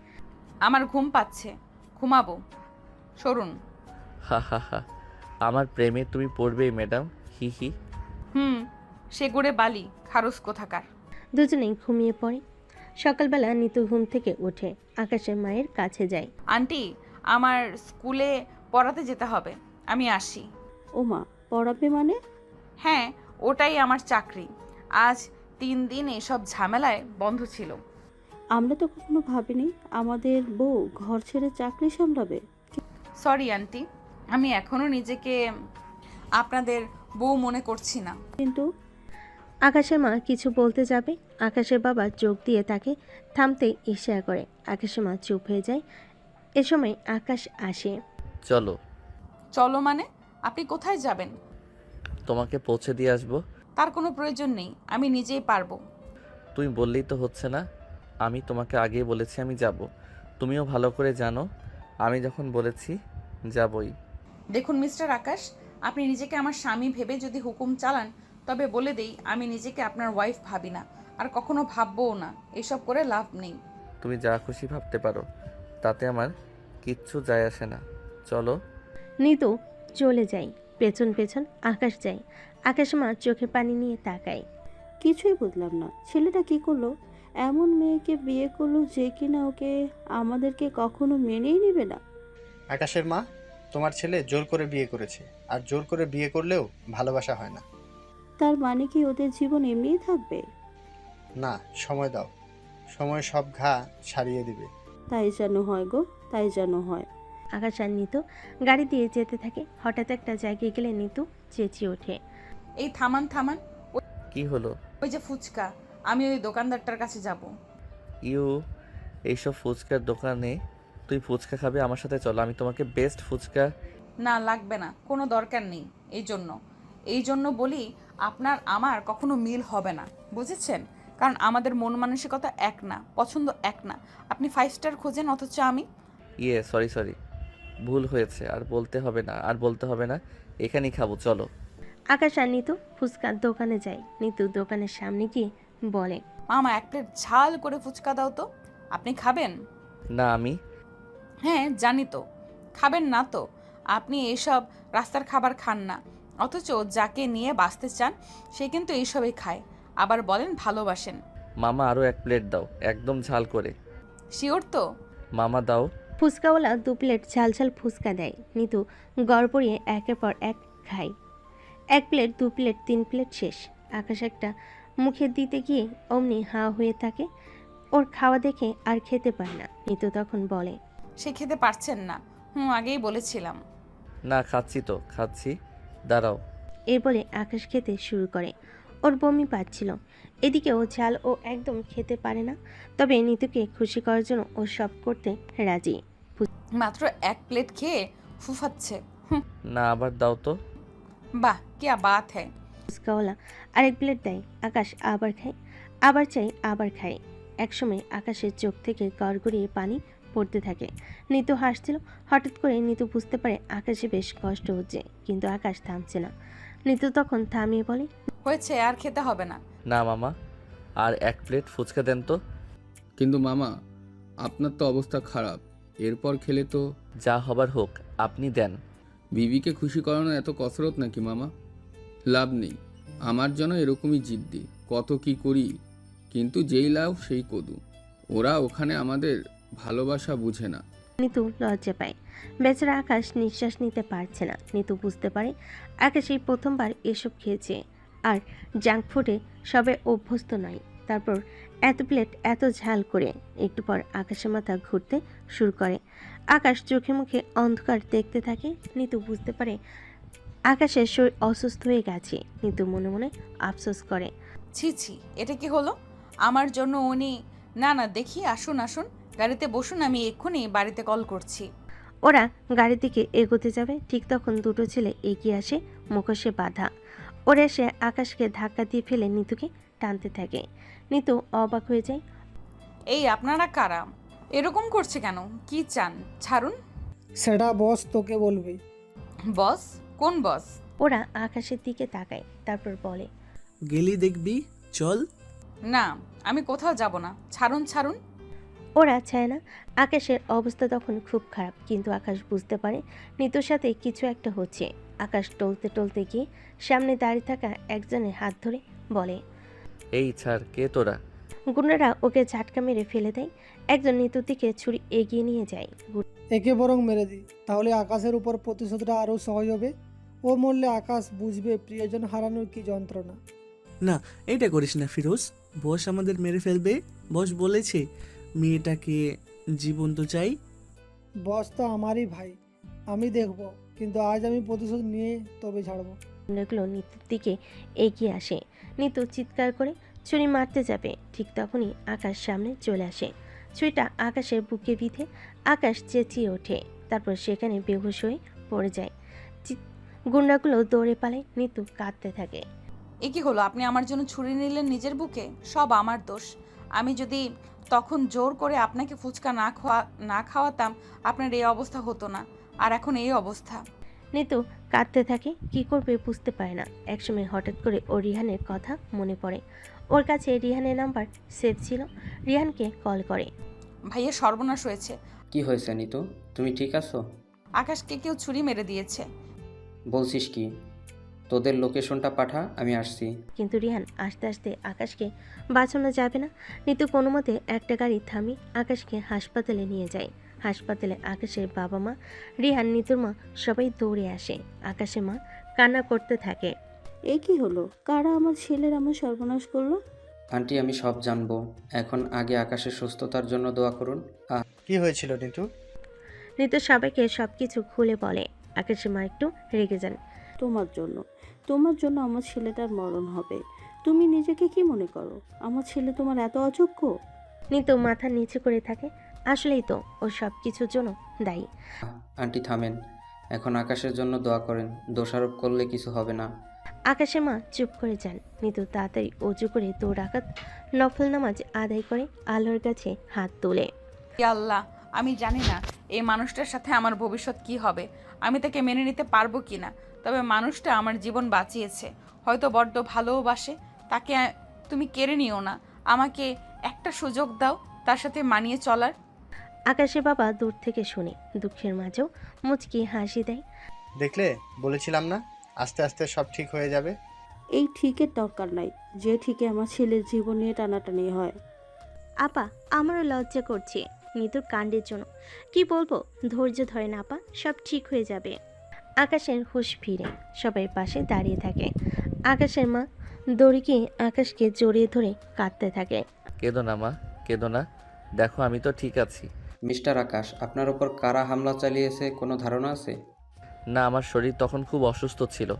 আমার ঘুম পাচ্ছে, ঘুমাবো, সরুন। হা হা হা, আমার প্রেমে তুমি পড়বেই ম্যাডাম, হি হি। সেগুড়ে বালি খারস কোথাকার। দুজনেই ঘুমিয়ে পড়ে। সকালবেলা নিতু ঘুম থেকে উঠে আকাশের মায়ের কাছে যায়। আন্টি, আমার স্কুলে পড়াতে যেতে হবে, আমি আসি। ও মা, পড়াবে মানে? হ্যাঁ, ওটাই আমার চাকরি। আজ 3 দিন এসব ঝামেলায় বন্ধ ছিল। আমরা তো কখনো ভাবিনি আমাদের বউ ঘর ছেড়ে চাকরি সামলাবে। সরি আন্টি, আমি এখনো নিজেকে আপনাদের বউ মনে করছি না। কিন্তু আকাশের মা কিছু বলতে যাবে, আকাশের বাবা যোগ দিয়ে তাকে থামতে ইশারা করে। আকাশের মা চুপ হয়ে যায়। এ সময় আকাশ আসে। চলো। চলো মানে? আপনি কোথায় যাবেন? তোমাকে পৌঁছে দিয়ে আসবো। তার কোনো প্রয়োজন নেই, আমি নিজেই পারবো। তুমি বললেই তো হচ্ছে না। আমি তোমাকে আগেই বলেছি আমি যাব, তুমিও ভালো করে জানো আমি যখন বলেছি যাবই। দেখুন মিস্টার আকাশ, আপনি নিজেকে আমার স্বামী ভেবে যদি হুকুম চালান, তবে বলে দেই আমি নিজেকে আপনার ওয়াইফ ভাবি না, আর কখনো ভাববও না। এসব করে লাভ নেই। তুমি যা খুশি ভাবতে পারো, তাতে আমার কিচ্ছু যায় আসে না। চলো। নিতু চলে যায়, পেছন পেছন আকাশ যায়। আকাশের মা চোখে পানি নিয়ে তাকায়। কিছুই বুঝলাম না, ছেলেটা কি করলো? এমন মেয়েকে বিয়ে করলো যে কিনা ওকে আমাদেরকে কখনো মেনেই নেবে না। আকাশের মা, তোমার ছেলে জোর করে বিয়ে করেছে, আর জোর করে বিয়ে করলেও ভালোবাসা হয় না। তার মানে কি ওদের জীবন এমনিই থাকবে? না, সময় দাও, সময় সব ঘা সারিয়ে দিবে। তাই যেন হয় গো, তাই যেন হয়। আকাশ আর নিতু গাড়ি দিয়ে যেতে থাকে। হঠাৎ একটা জায়গায় গেলে নিতু চেঁচিয়ে ওঠে, এই থামান থামান, কি হলো? ওই যে ফুচকা, আমি ওই দোকানদারটার কাছে যাব। ইউ, এইসব ফুচকার দোকানে তুই ফুচকা খাবে? আমার সাথে চলো, আমি তোমাকে বেস্ট ফুচকা। না, লাগবে না, কোনো দরকার নেই। এই জন্য বলি আপনার আমার কখনো মিল হবে না, বুঝেছেন? কারণ আমাদের মন মানসিকতা এক না, পছন্দ এক না। আপনি 5 স্টার খোঁজেন, অথচ আমি। সরি, ভুল হয়েছে, আর বলতে হবে না, এখানেই খাবো, চলো। আকাশ আর নিতু ফুচকার দোকানে যায়। নিতু দোকানের সামনে গিয়ে বলে, মামা 1 প্লেট ঝাল করে ফুচকা দাও তো। আপনি খাবেন? না, আমি। হ্যাঁ জানি তো, খাবেন না তো। আপনি এইসব রাস্তার খাবার খান না, অথচ যাকে নিয়ে বাঁচতে চান সে কিন্তু এইসবই খায়, আবার বলেন ভালোবাসেন। মামা আরও 1 প্লেট দাও, একদম ঝাল করে। শিওর তো? মামা দাও। ফুচকাওয়ালা 2 প্লেট ঝাল ঝাল ফুচকা দেয়। নিতু গড়পড়িয়ে একের পর এক খায়। 1 প্লেট, 2 প্লেট, 3 প্লেট শেষ। আকাশ একটা মুখে দিতে গিয়ে অমনি হাঁ হয়ে থাকে। ওর খাওয়া দেখে আর খেতে পায় না। নিতু তখন বলে, সে খেতে পারছেন না। আগেই বলেছিলাম। না খাচ্ছি তো, খাচ্ছি, দাঁড়াও। এই বলে আকাশ খেতে শুরু করে। ওর বমি পাচ্ছিল। এদিকে ও ঝাল ও একদম খেতে পারে না, তবে নিতুকে খুশি করার জন্য ও সব করতে রাজি। মাত্র 1 প্লেট খেয়ে ফুফাচ্ছে। না আবার দাও তো। বাহ, কি বাত হ্যায়। ফুচকাওয়ালা আরেক প্লেট দেয়। আকাশ আবার খায়, আবার চাই, আবার খায়। একসময় আকাশের চোখ থেকে গড়গড়িয়ে পানি পড়তে থাকে। নিতু হাসছিল। হঠাৎ করে নিতু বুঝতে পারে আকাশে বেশ কষ্ট হচ্ছে, কিন্তু আকাশ থামছে না। নিতু তখন থামিয়ে বলে, হয়েছে, আর খেতে হবে না। না মামা, আর 1 প্লেট ফুচকা দেন তো। কিন্তু মামা, আপনার তো অবস্থা খারাপ, এরপর খেলে তো। যা হবার হোক, আপনি দেন। বিবিকে খুশি করানো এত কসরত নাকি মামা? লাভ নেই, আমার জন্য এরকমই জিদ্দি, কত কি করি, কিন্তু যেই লাভ সেই কদু। ওরা ওখানে আমাদের ভালোবাসা বুঝে না। নিতু লজ্জা পায়। বেচারা আকাশ নিঃশ্বাস নিতে পারছে না। নিতু বুঝতে পারে আকাশ এই প্রথমবার এসব খেয়েছে, আর জাঙ্ক ফুডে সবে অভ্যস্ত নয়। তারপর এত প্লেট এত ঝাল করে। একটু পর আকাশের মাথা ঘুরতে শুরু করে। আকাশ চোখে মুখে অন্ধকার দেখতে থাকে। নিতু বুঝতে পারে আকাশের শরীর অসুস্থ হয়ে গেছে। নিতু মনে মনে আফসোস করে, ছি ছি, এটা কি হলো আমার জন্য উনি? না না, দেখি, আসুন আসুন, গাড়িতে বসুন, আমি এক্ষুনি বাড়িতে কল করছি। ওরা গাড়ির দিকে এগোতে যাবে, ঠিক তখন দুটো ছেলে এগিয়ে আসে, মুখোশে বাঁধা। ওরা এসে আকাশকে ধাক্কা দিয়ে ফেলে নিতুকে টানতে থাকে। নিতু অবাক হয়ে যায়। এই আপনারা কারা? এরকম করছে কেন? কি চান? ছাড়ুন। সেটা বস তোকে বলবে। বস? কোন বস? ওরা আকাশের দিকে তাকায়, তারপর বলে, গেলি দেখবি, চল। না, আমি কোথাও যাব না, ছাড়ুন ছাড়ুন। ওরা চায় না। আকাশের অবস্থা তখন খুব খারাপ, কিন্তু আকাশ বুঝতে পারে নিতুর সাথে কিছু একটা হচ্ছে। আকাশ টলতে টলতে গিয়ে সামনে দাঁড়িয়ে থাকা একজনের হাত ধরে বলে, এই ছাড়, কে তোরা? গুন্ডারা ওকে ঝাটকা মেরে ফেলে দেয়। একজন নিতুর দিকে ছুরি এগিয়ে নিয়ে যায়। একে বরং মেরে দি, তাহলে আকাশের উপর প্রতিশোধটা আরও সহজ হবে। ও মরলে আকাশ বুঝবে প্রিয়জন হারানোর কি যন্ত্রণা। না, এটা করিস না ফিরোজ, বস আমাদের মেরে ফেলবে। বস বলেছে মেয়েটাকে জীবন্ত চাই। বস তো আমারই ভাই, আমি দেখব, কিন্তু আজ আমি প্রতিশোধ নিয়ে তবে ছাড়বো। গুন্ডাগুলো নিতুর দিকে এগিয়ে আসে। নিতু চিৎকার করে ছুরি মারতে যাবে, ঠিক তখনই আকাশ সামনে চলে আসে। ছুরিটা আকাশের বুকে বিঁধে আকাশ চেঁচিয়ে ওঠে, তারপর সেখানে বেহুশ হয়ে পড়ে যায়। গুন্ডাগুলো দৌড়ে পালায়। নিতু কাঁদতে থাকে। এ কি হলো? আপনি আমার জন্য ছুরি নিলেন নিজের বুকে? সব আমার দোষ। আমি যদি তখন জোর করে আপনাকে ফুচকা না খাওয়াতাম, আপনার এই অবস্থা হতো না। আর এখন এই অবস্থা। নিতু কাঁদতে থাকে, কি করবে বুঝতে পারে না। একসময় হঠাৎ করে ও রিহানের কথা মনে পড়ে। ওর কাছে রিহানের নাম্বার সেভ ছিল। রিহানকে কল করে। ভাইয়া, সর্বনাশ হয়েছে। কি হয়েছে নিতু, তুমি ঠিক আছো? আকাশকে কেউ ছুরি মেরে দিয়েছে। বলছিস কি? তোদের লোকেশনটা পাঠা, আমি আসছি। কিন্তু রিহান আস্তে আস্তে আকাশকে বাঁচানো যাবে না। নিতু কোনো মতে একটা গাড়ি থামিয়ে আকাশকে হাসপাতালে নিয়ে যায়। হাসপাতালে আকাশের বাবা মা, রিহান, নিতুর মা সবাই দৌড়ে আসে। আকাশের মা কান্না করতে থাকে। এ কি হলো? কারা আমার ছেলের আমার সর্বনাশ করলো? আন্টি, আমি সব জানবো, এখন আগে আকাশের সুস্থতার জন্য দোয়া করুন। কি হয়েছিল নিতু? নিতু সবাইকে সবকিছু খুলে বলে। আকাশের মা একটু রেগে যান। তোমার জন্য আমার ছেলেটার মরণ হবে। তুমি নিজেকে কি মনে করো? আমার ছেলে তোমার এত অযোগ্য? নিতু মাথা নিচু করে থাকে। আসলেই তো, ও সব কিছুর জন্য দায়ী। আন্টি থামেন, এখন আকাশের জন্য দোয়া করেন, দোষারোপ করলে কিছু হবে না। আকাশের মা চুপ করে যান। নিতু তাড়াতাড়ি অজু করে 2 রাকাত নফল নামাজ আদায় করে আল্লাহর কাছে হাত তোলে। ইয়া আল্লাহ, আমি জানি না এই মানুষটার সাথে আমার ভবিষ্যৎ কি হবে, আমি তাকে মেনে নিতে পারবো কি না। তবে মানুষটা আমার জীবন বাঁচিয়েছে, হয়তো বড্ড ভালোবাসে। তাকে তুমি কেড়ে নিও না, আমাকে একটা সুযোগ দাও তার সাথে মানিয়ে চলার। আকাশের বাবা দূর থেকে শুনে দুঃখের মাঝেও মুচকি হাসি দেয়। দেখলে, বলেছিলাম না, আস্তে আস্তে সব ঠিক হয়ে যাবে। এই ঠিকের দরকার নাই, যে ঠিকে আমার ছেলের জীবন নিয়ে টানাটানি হয়। আপা, আমারও লজ্জা করছে। নিতুর কাণ্ডের জন্য। কি বলবো, ধৈর্য ধরে না আপা, সব ঠিক হয়ে যাবে। আকাশের হুঁশ ফিরে সবাই পাশে দাঁড়িয়ে থাকে। আকাশের মা দড়িকে আকাশকে জড়িয়ে ধরে কাঁদতে থাকে। কেঁদো না মা, কেঁদো না, দেখো আমি তো ঠিক আছি। মিস্টার আকাশ, আপনার ওপর কারা হামলা চালিয়েছে কোনো ধারণা আছে? না, আমার শরীর তখন খুব অসুস্থ ছিল,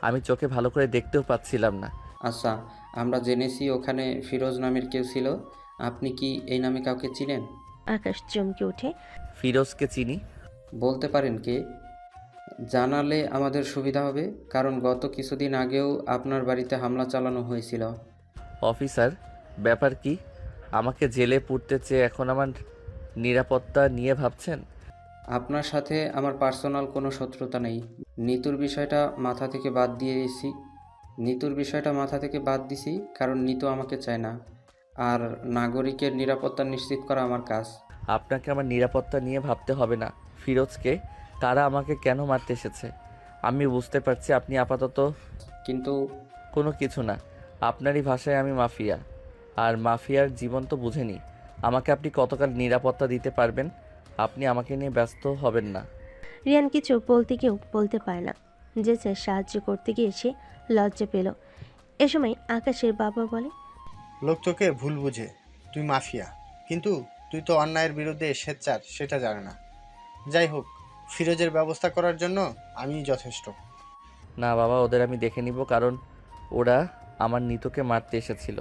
আমি চোখে ভালো করে দেখতেও পাচ্ছিলাম না। আচ্ছা, আমরা জেনেছি ওখানে ফিরোজ নামের কেউ ছিল। আপনি কি এই নামে কাউকে চিনেন? আকাশ চমকে ওঠে। ফিরোজকে চিনি। বলতে পারেন কে? জানালে আমাদের সুবিধা হবে, কারণ গত কিছুদিন আগেও আপনার বাড়িতে হামলা চালানো হয়েছিল। অফিসার, ব্যাপার কি? আমাকে জেলে পুরতে চেয়ে এখন আমার নিরাপত্তা নিয়ে ভাবছেন? আপনার সাথে আমার পার্সোনাল কোনো শত্রুতা নেই। নিতুর বিষয়টা মাথা থেকে বাদ দিছি কারণ নিতু আমাকে চায় না, আর নাগরিকের নিরাপত্তা নিশ্চিত করা আমার কাজ। আপনাকে আমার নিরাপত্তা নিয়ে ভাবতে হবে না। ফিরোজকে, তারা আমাকে কেন মারতে এসেছে আমি বুঝতে পারছি। আপনি আপাতত কিন্তু কোনো কিছু না, আপনারই ভাষায় আমি মাফিয়া, আর মাফিয়ার জীবন তো বুঝেনি। আমাকে আপনি কতকাল নিরাপত্তা দিতে পারবেন? আপনি আমাকে নিয়ে ব্যস্ত হবেন না। রিয়ান কিছু বলতে গিয়েও বলতে পারে না, যে সে সাহায্য করতে গিয়ে সে লজ্জা পেল। এ সময় আকাশের বাবা বলে, লোক তোকে ভুল বুঝে, তুই মাফিয়া, কিন্তু তুই তো অন্যায়ের বিরুদ্ধে সোচ্চার সেটা জানে না। যাই হোক, ফিরোজের ব্যবস্থা করার জন্য আমি যথেষ্ট। না বাবা, ওদের আমি দেখে নিব, কারণ ওরা আমার নিতুকে মারতে এসেছিল।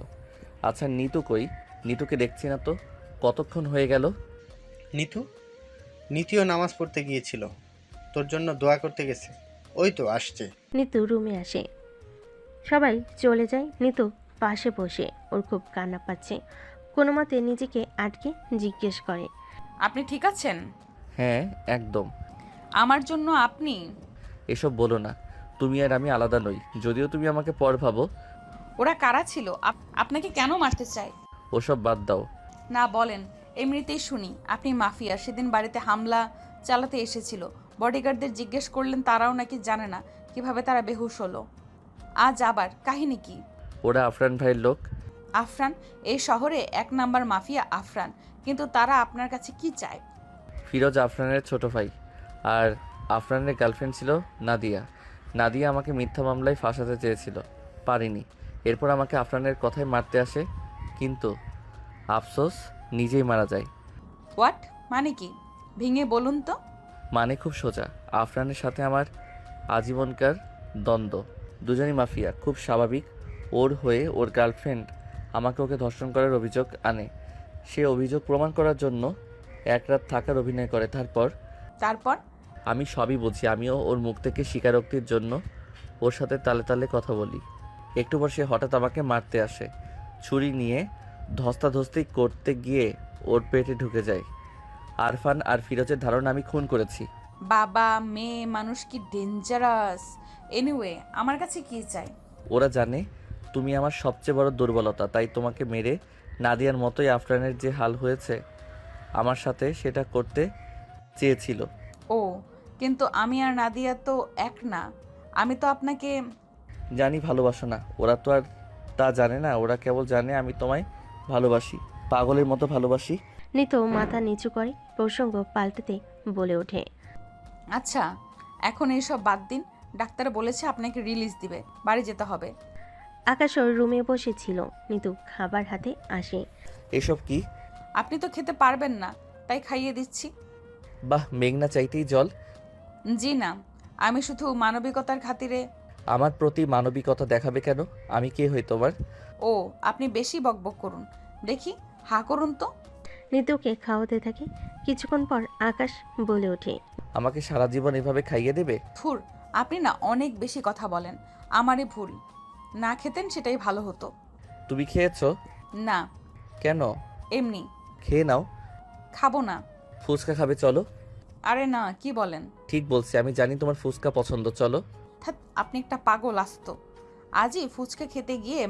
আচ্ছা, নিতু কই? নিতুকে দেখছি না তো, কতক্ষণ হয়ে গেল? নিতিও নামাজ পড়তে গিয়েছিল, তোর জন্য দোয়া করতে গেছে, ওই তো আসছে। নিতু রুমে আসে, সবাই চলে যায়। নিতু পাশে বসে, ওর খুব কান্না পাচ্ছে। কোনো মতে নিজেকে আটকে জিজ্ঞেস করে, আপনি ঠিক আছেন? হ্যাঁ, একদম। আমার জন্য আপনি? এসব বলো না, তুমি আর আমি আলাদা নই, যদিও তুমি আমাকে পর ভাবো। ওরা কারা ছিল? আপনাকে কেন মারতে চায়? ওসব বাদ দাও। না বলেন, এমনিতেই শুনি আপনি মাফিয়া। সেদিন বাড়িতে হামলা চালাতে এসেছিল, বডিগার্ডদের জিজ্ঞেস করলেন, তারাও নাকি জানে না কিভাবে তারা বেহুশ হলো। আজ আবার কাহিনী কি? ওরা আফরান ভাইয়ের লোক। আফরান? এই শহরে 1 নাম্বার মাফিয়া আফরান, কিন্তু তারা আপনার কাছে কি চায়? ফিরোজ আফরানের ছোট ভাই, আর আফরানের গার্লফ্রেন্ড ছিল নাদিয়া। নাদিয়া আমাকে মিথ্যা মামলায় ফাঁসাতে চেয়েছিল, পারিনি। এরপর আমাকে আফরানের কথায় মারতে আসে, কিন্তু আফসোস, নিজেই মারা যায়। হোয়াট মানে কি? ভেঙে বলুন তো। মানে খুব সোজা, আফরানের সাথে আমার আজীবনকার দ্বন্দ্ব। দুজনই মাফিয়া, খুব স্বাভাবিক। ওর হয়ে ওর গার্লফ্রেন্ড আমাকে ওকে ধর্ষণ করার অভিযোগ আনে। সে অভিযোগ প্রমাণ করার জন্য 1 রাত থাকার অভিনয় করে। তারপর আমি সবই বুঝি। আমিও ওর মুখ থেকে স্বীকারোক্তির জন্য ওর সাথে তালে তালে কথা বলি। একটু পর সে হঠাৎ আমাকে মারতে আসে, ছুরি নিয়ে ধস্তাধস্তি করতে গিয়ে ওর পেটে ঢুকে যায়। আরফান আর ফিরোজের ধারণা আমি খুন করেছি। বাবা মেয়ে মানুষ কি ডেঞ্জারাস! এনিওয়ে, আমার কাছে কি চাই? ওরা জানে তুমি আমার সবচেয়ে বড় দুর্বলতা, তাই তোমাকে মেরে নাদিয়ার মতোই আফরানের যে হাল হয়েছে আমার সাথে, সেটা করতে চেয়েছিল। ও, কিন্তু আমি আর নাদিয়া তো এক না। আমি তো আপনাকে জানি ভালোবাসো না, ওরা তো আর তা জানে না। ওরা কেবল জানে আমি তোমায় ভালোবাসি, পাগলের মতো ভালোবাসি। নিতু মাথা নিচু করে প্রসঙ্গ পাল্টাতে বলে ওঠে, আচ্ছা, এখন এইসব বাদ দিন। ডাক্তার বলেছে আপনাকে রিলিজ দিবে, বাড়ি যেতে হবে। আকাশ ওর রুমে বসেছিল, নিতু খাবার হাতে আসে। এসব কি? আপনি তো খেতে পারবেন না, তাই খাইয়ে দিচ্ছি। বাহ, মেঘনা চাইতেই জল। জি না, আমি শুধু মানবিকতার খাতিরে। আমার প্রতি মানবিকতা দেখাবে কেন? আমি কে হই তোমার? ও, আপনি বেশি বকবক করুন। দেখি, হা করুন তো। নিতুকে খাওয়াতে থাকে। কিছুক্ষণ পর আকাশ বলে ওঠে, আমাকে সারা জীবন এভাবে খাইয়ে দেবে? থুর, আপনি না অনেক বেশি কথা বলেন। আমারই ভুল, না খেতেন সেটাই ভালো হতো। তুমি খেয়েছো? না। কেন? এমনি। খেয়ে নাও। খাবো না। ফুচকা খাবে, চলো। আরে না, কি বলেন? ঠিক বলছি, আমি জানি তোমার ফুচকা পছন্দ, চলো। ধ্যাৎ, আপনি একটা পাগল আসত। আজই ফুচকা খেতে গিয়ে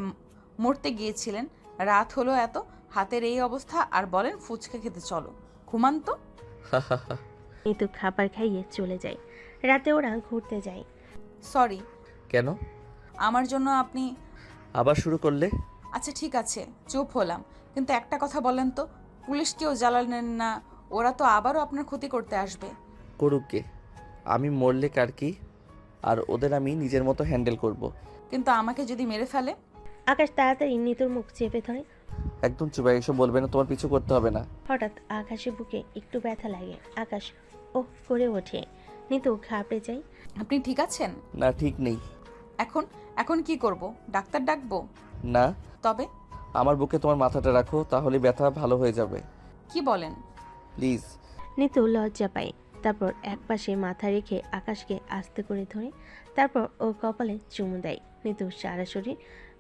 মরতে গিয়েছিলেন, রাত হলো এত, হাতের এই অবস্থা, আর বলেন ফুচকা খেতে চলো। ঘুমান তো। নিতু খাবার খাইয়ে চলে যায়। রাতে ওরা ঘুরতে যায়। সরি। কেন? আমার জন্য আপনি আবার শুরু করলে? আচ্ছা ঠিক আছে, চুপ হলাম, কিন্তু একটা কথা বলেন তো, পুলিশকেও জ্বালালেন না, ওরা তো আবারও আপনার ক্ষতি করতে আসবে। করুক গে, আমি মরলে কার কি, আর ওদের আমি নিজের মতো হ্যান্ডেল করব। কিন্তু আমাকে যদি মেরে ফেলে? আকাশ তাড়াতাড়ি নিতুর মুখ চেপে ধরে। একদম চুপ, এসব বলবে না, তোমার পিছু করতে হবে না। হঠাৎ আকাশের বুকে একটু ব্যথা লাগে। আকাশ ওহ করে ওঠে। নিতু ঘাবড়ে যায়। আপনি ঠিক আছেন? না, ঠিক নেই। এখন এখন কি করব? ডাক্তার ডাকবো? না, তবে আমার বুকে তোমার মাথাটা রাখো, তাহলে ব্যথা ভালো হয়ে যাবে। কি বলেন? প্লিজ। নিতু লজ্জা পায়। তারপর একপাশে মাথা রেখে আকাশকে আস্তে করে ধরে তারপর ওর কপালে চুমু দেয়। নিতু সারা শরীর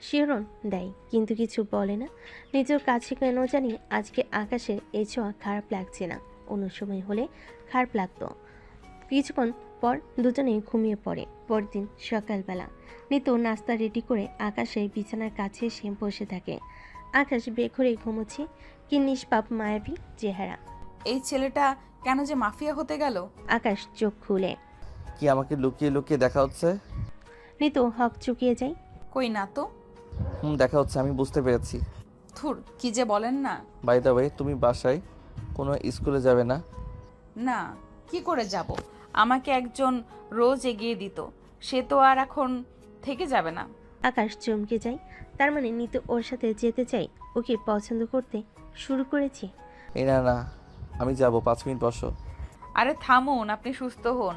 শিহরণ দেয়, কিন্তু কিছু বলে না। নিজের কাছে কেন জানি আজকে আকাশের এই ছোঁয়া খারাপ লাগছে না। অন্য সময় হলে খারাপ লাগতো। কিছুক্ষণ পর দুজনেই ঘুমিয়ে পড়ে। পরদিন সকালবেলা নিতু নাস্তা রেডি করে আকাশের বিছানার কাছে এসে বসে থাকে। আকাশ বেঘরে ঘুমোচ্ছে, কি নিষ্পাপ মায়াবী চেহারা। এই ছেলেটা কেন যে মাফিয়া হতে গেল? আকাশ চোখ খুলে। কি আমাকে লুকিয়ে লুকিয়ে দেখা হচ্ছে? নিতু হক চুকিয়ে যায়। কই না তো। দেখা হচ্ছে, আমি বুঝতে পেরেছি। থুর, কি যে বলেন না। বাই দ্য ওয়ে, তুমি বাসায় কোনো স্কুলে যাবে না? না, কি করে যাব? আমাকে একজন রোজ এগিয়ে দিত, সে তো আর এখন থেকে যাবে না। আকাশ চমকে যায়। তার মানে নিতু ওর সাথে যেতে চাই, ওকে পছন্দ করতে শুরু করেছে। এই না না, আমি যাব, 5 মিনিট বসো। আরে থামুন, আপনি সুস্থ হন,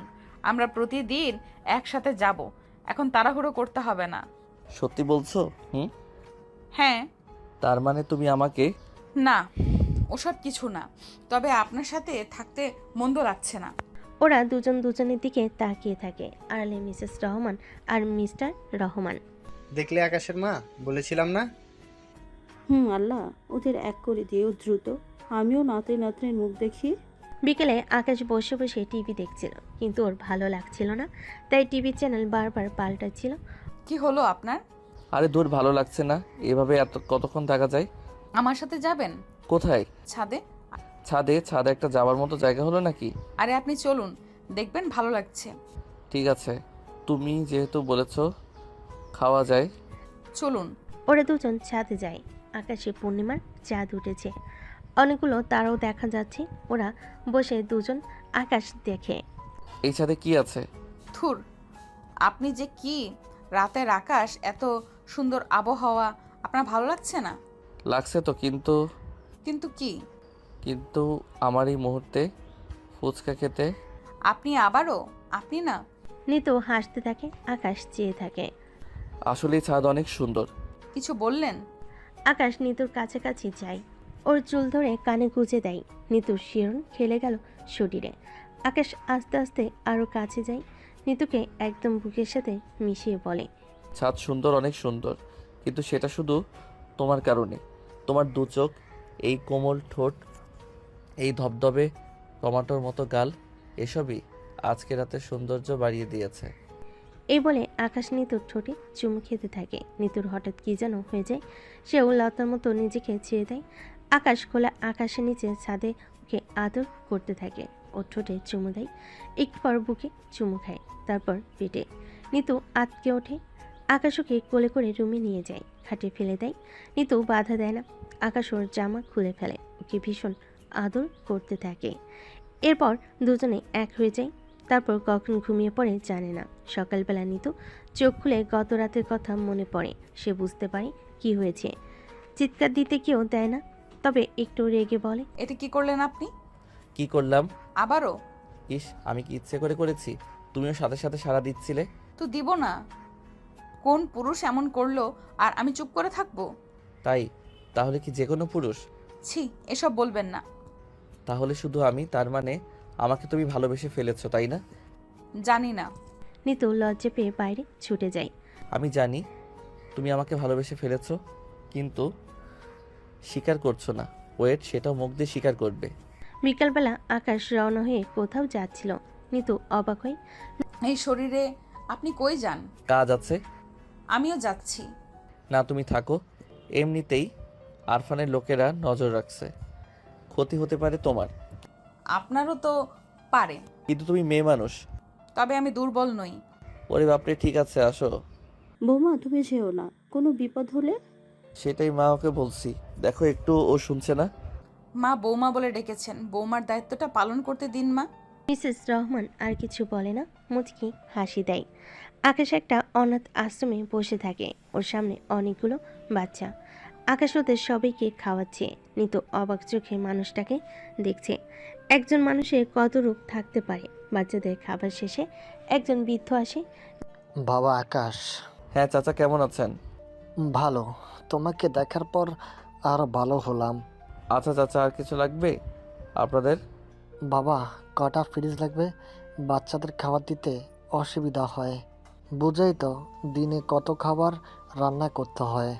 আমরা প্রতিদিন একসাথে যাব। এখন তাড়াহুড়ো করতে হবে না। সত্যি বলছো? হ্যাঁ। তার মানে তুমি আমাকে... না, ওসব কিছু না, তবে আপনার সাথে থাকতে মন্দ লাগছে না। ওরা দুজন দুজনের দিকে তাকিয়ে থাকে। আড়ালে মিসেস রহমান আর মিস্টার রহমান। দেখলে আকাশের মা, বলেছিলাম না। আল্লাহ ওদের এক করে দিও দ্রুত। আমিও নাতনি নাতনির মুখ দেখি। বিকেলে আকাশ বসে বসে টিভি দেখছিল, কিন্তু ওর ভালো লাগছিল না, তাই টিভি চ্যানেল বারবার পাল্টাচ্ছিল। কি হলো আপনার? আরে দূর, ভালো লাগছে না। এভাবে কতক্ষণ থাকা যায়? আমার সাথে যাবেন? কোথায়? ছাদে। ছাদে? ছাদে একটা যাওয়ার মতো জায়গা হলো নাকি? আরে আপনি চলুন, দেখবেন ভালো লাগছে। ঠিক আছে, তুমি যেহেতু বলেছো, খাওয়া যায়। চলুন। ওরা দুজন ছাদে যায়। আকাশে পূর্ণিমার চাঁদ উঠেছে, অনেকগুলো তারাও দেখা যাচ্ছে। ওরা বসে দুজন আকাশ দেখে। এই ছাদে কি আছে? থুর, আপনি যে কি, রাতের আকাশ, এত সুন্দর আবহাওয়া, আপনার ভালো লাগছে না? লাগছে তো, কিন্তু... কিন্তু কি? কিন্তু আমার এই মুহূর্তে ফুচকা খেতে... আপনি আবারও? আপনি না। নিতু হাসতে থাকে, আকাশ চেয়ে থাকে। আসলে ছাদ অনেক সুন্দর। কিছু বললেন? আকাশ নিতুর কাছাকাছি যায়, ওর চুল ধরে কানে গুজে দেয়। নিতুর শিহরণ খেলে গেল শরীরে। আকাশ আস্তে আস্তে আরো কাছে যায়, নিতুকে একদম বুকের সাথে মিশিয়ে বলে, ছাদ সুন্দর, অনেক সুন্দর, কিন্তু সেটা শুধু তোমার কারণে। তোমার দু চোখ, এই কোমল ঠোঁট, এই ধবধবে টমাটোর মতো গাল, এসবই আজকে রাতের সৌন্দর্য বাড়িয়ে দিয়েছে। এই বলে আকাশ নিতুর ঠোঁটে চুমু খেতে থাকে। নিতুর হঠাৎ কি যেন হয়ে যায়, সেও লতার মতো নিজেকে ছেড়ে দেয়। আকাশ খোলা আকাশের নিচে ছাদে ওকে আদর করতে থাকে। ওর ঠোঁটে চুমু দেয়, একটু পর বুকে চুমু খায়, তারপর পেটে। নিতু আটকে ওঠে। আকাশ ওকে কোলে করে রুমে নিয়ে যায়, খাটে ফেলে দেয়। নিতু বাধা দেয় না। আকাশ ওর জামা খুলে ফেলে, ওকে ভীষণ আদর করতে থাকে। এরপর দুজনে এক হয়ে যায়। তারপর কখন ঘুমিয়ে পড়ে জানে না। সকালবেলা নিতু চোখ খুলে গত রাতের কথা মনে পড়ে। সে বুঝতে পারে কি হয়েছে। চিৎকার দিতে কেউ দেয় না, তবে একটু রেগে বলে, এটা কি করলেন আপনি? কি করলাম? আবারও? ইস, আমি কি ইচ্ছে করে করেছি? তুমিও সাথে সাথে সাড়া দিচ্ছিলে। তো দিব না? কোন পুরুষ এমন করলো আর আমি চুপ করে থাকবো? তাই? তাহলে কি যে কোনো পুরুষ? ছি, এসব বলবেন না। তাহলে শুধু আমি? তার মানে আমাকে তুমি ভালোবেসে ফেলেছো, তাই না? জানি না। নিতু লজ্জা পেয়ে বাইরে ছুটে যায়। আমি জানি তুমি আমাকে ভালোবেসে ফেলেছো, কিন্তু স্বীকার করছো না। ওয়েট, সেটাও মুখ দিয়ে স্বীকার করবে। বিকালবেলা আকাশ রওনা হয়ে কোথাও যাচ্ছিল। নিতু অবাক হয়। এই শরীরে আপনি কই যান? কাজ আছে। আমিও যাচ্ছি। না, তুমি থাকো। এমনিতেই আরফানের লোকেরা নজর রাখছে, ক্ষতি হতে পারে তোমার। আপনারও তো পারে, কিন্তু তুমি মেয়ে মানুষ। তবে আমি দুর্বল নই। ওরে বাপরে, ঠিক আছে, আসো। বৌমা তুমি যেও না, কোনো বিপদ হলে। সেটাই মা ওকে বলছি, দেখো একটু ও শুনছে না। মা বৌমা বলে ডেকেছেন, বৌমার দায়িত্বটা পালন করতে দিন মা। মিসেস রহমান আর কিছু বলে না, মুচকি হাসি দেয়। আকাশ একটা অনাথ আশ্রমে বসে থাকে, ওর সামনে অনেকগুলো বাচ্চা। আকাশ ওদের সবাইকে খাওয়াচ্ছে। নিতু অবাক চোখে মানুষটাকে দেখছে। একজন মানুষের কত রূপ থাকতে পারে। বাচ্চাদের খাবার শেষে একজন বৃদ্ধ আসে। বাবা আকাশ। হ্যাঁ চাচা, কেমন আছেন? ভালো, তোমাকে দেখার পর আরো ভালো হলাম। আচ্ছা চাচা, আর কিছু লাগবে আপনাদের? বাবা, কটা ফ্রিজ লাগবে? বাচ্চাদের খাবার দিতে অসুবিধা হয়, বুঝেই তো, দিনে কত খাবার রান্না করতে হয়,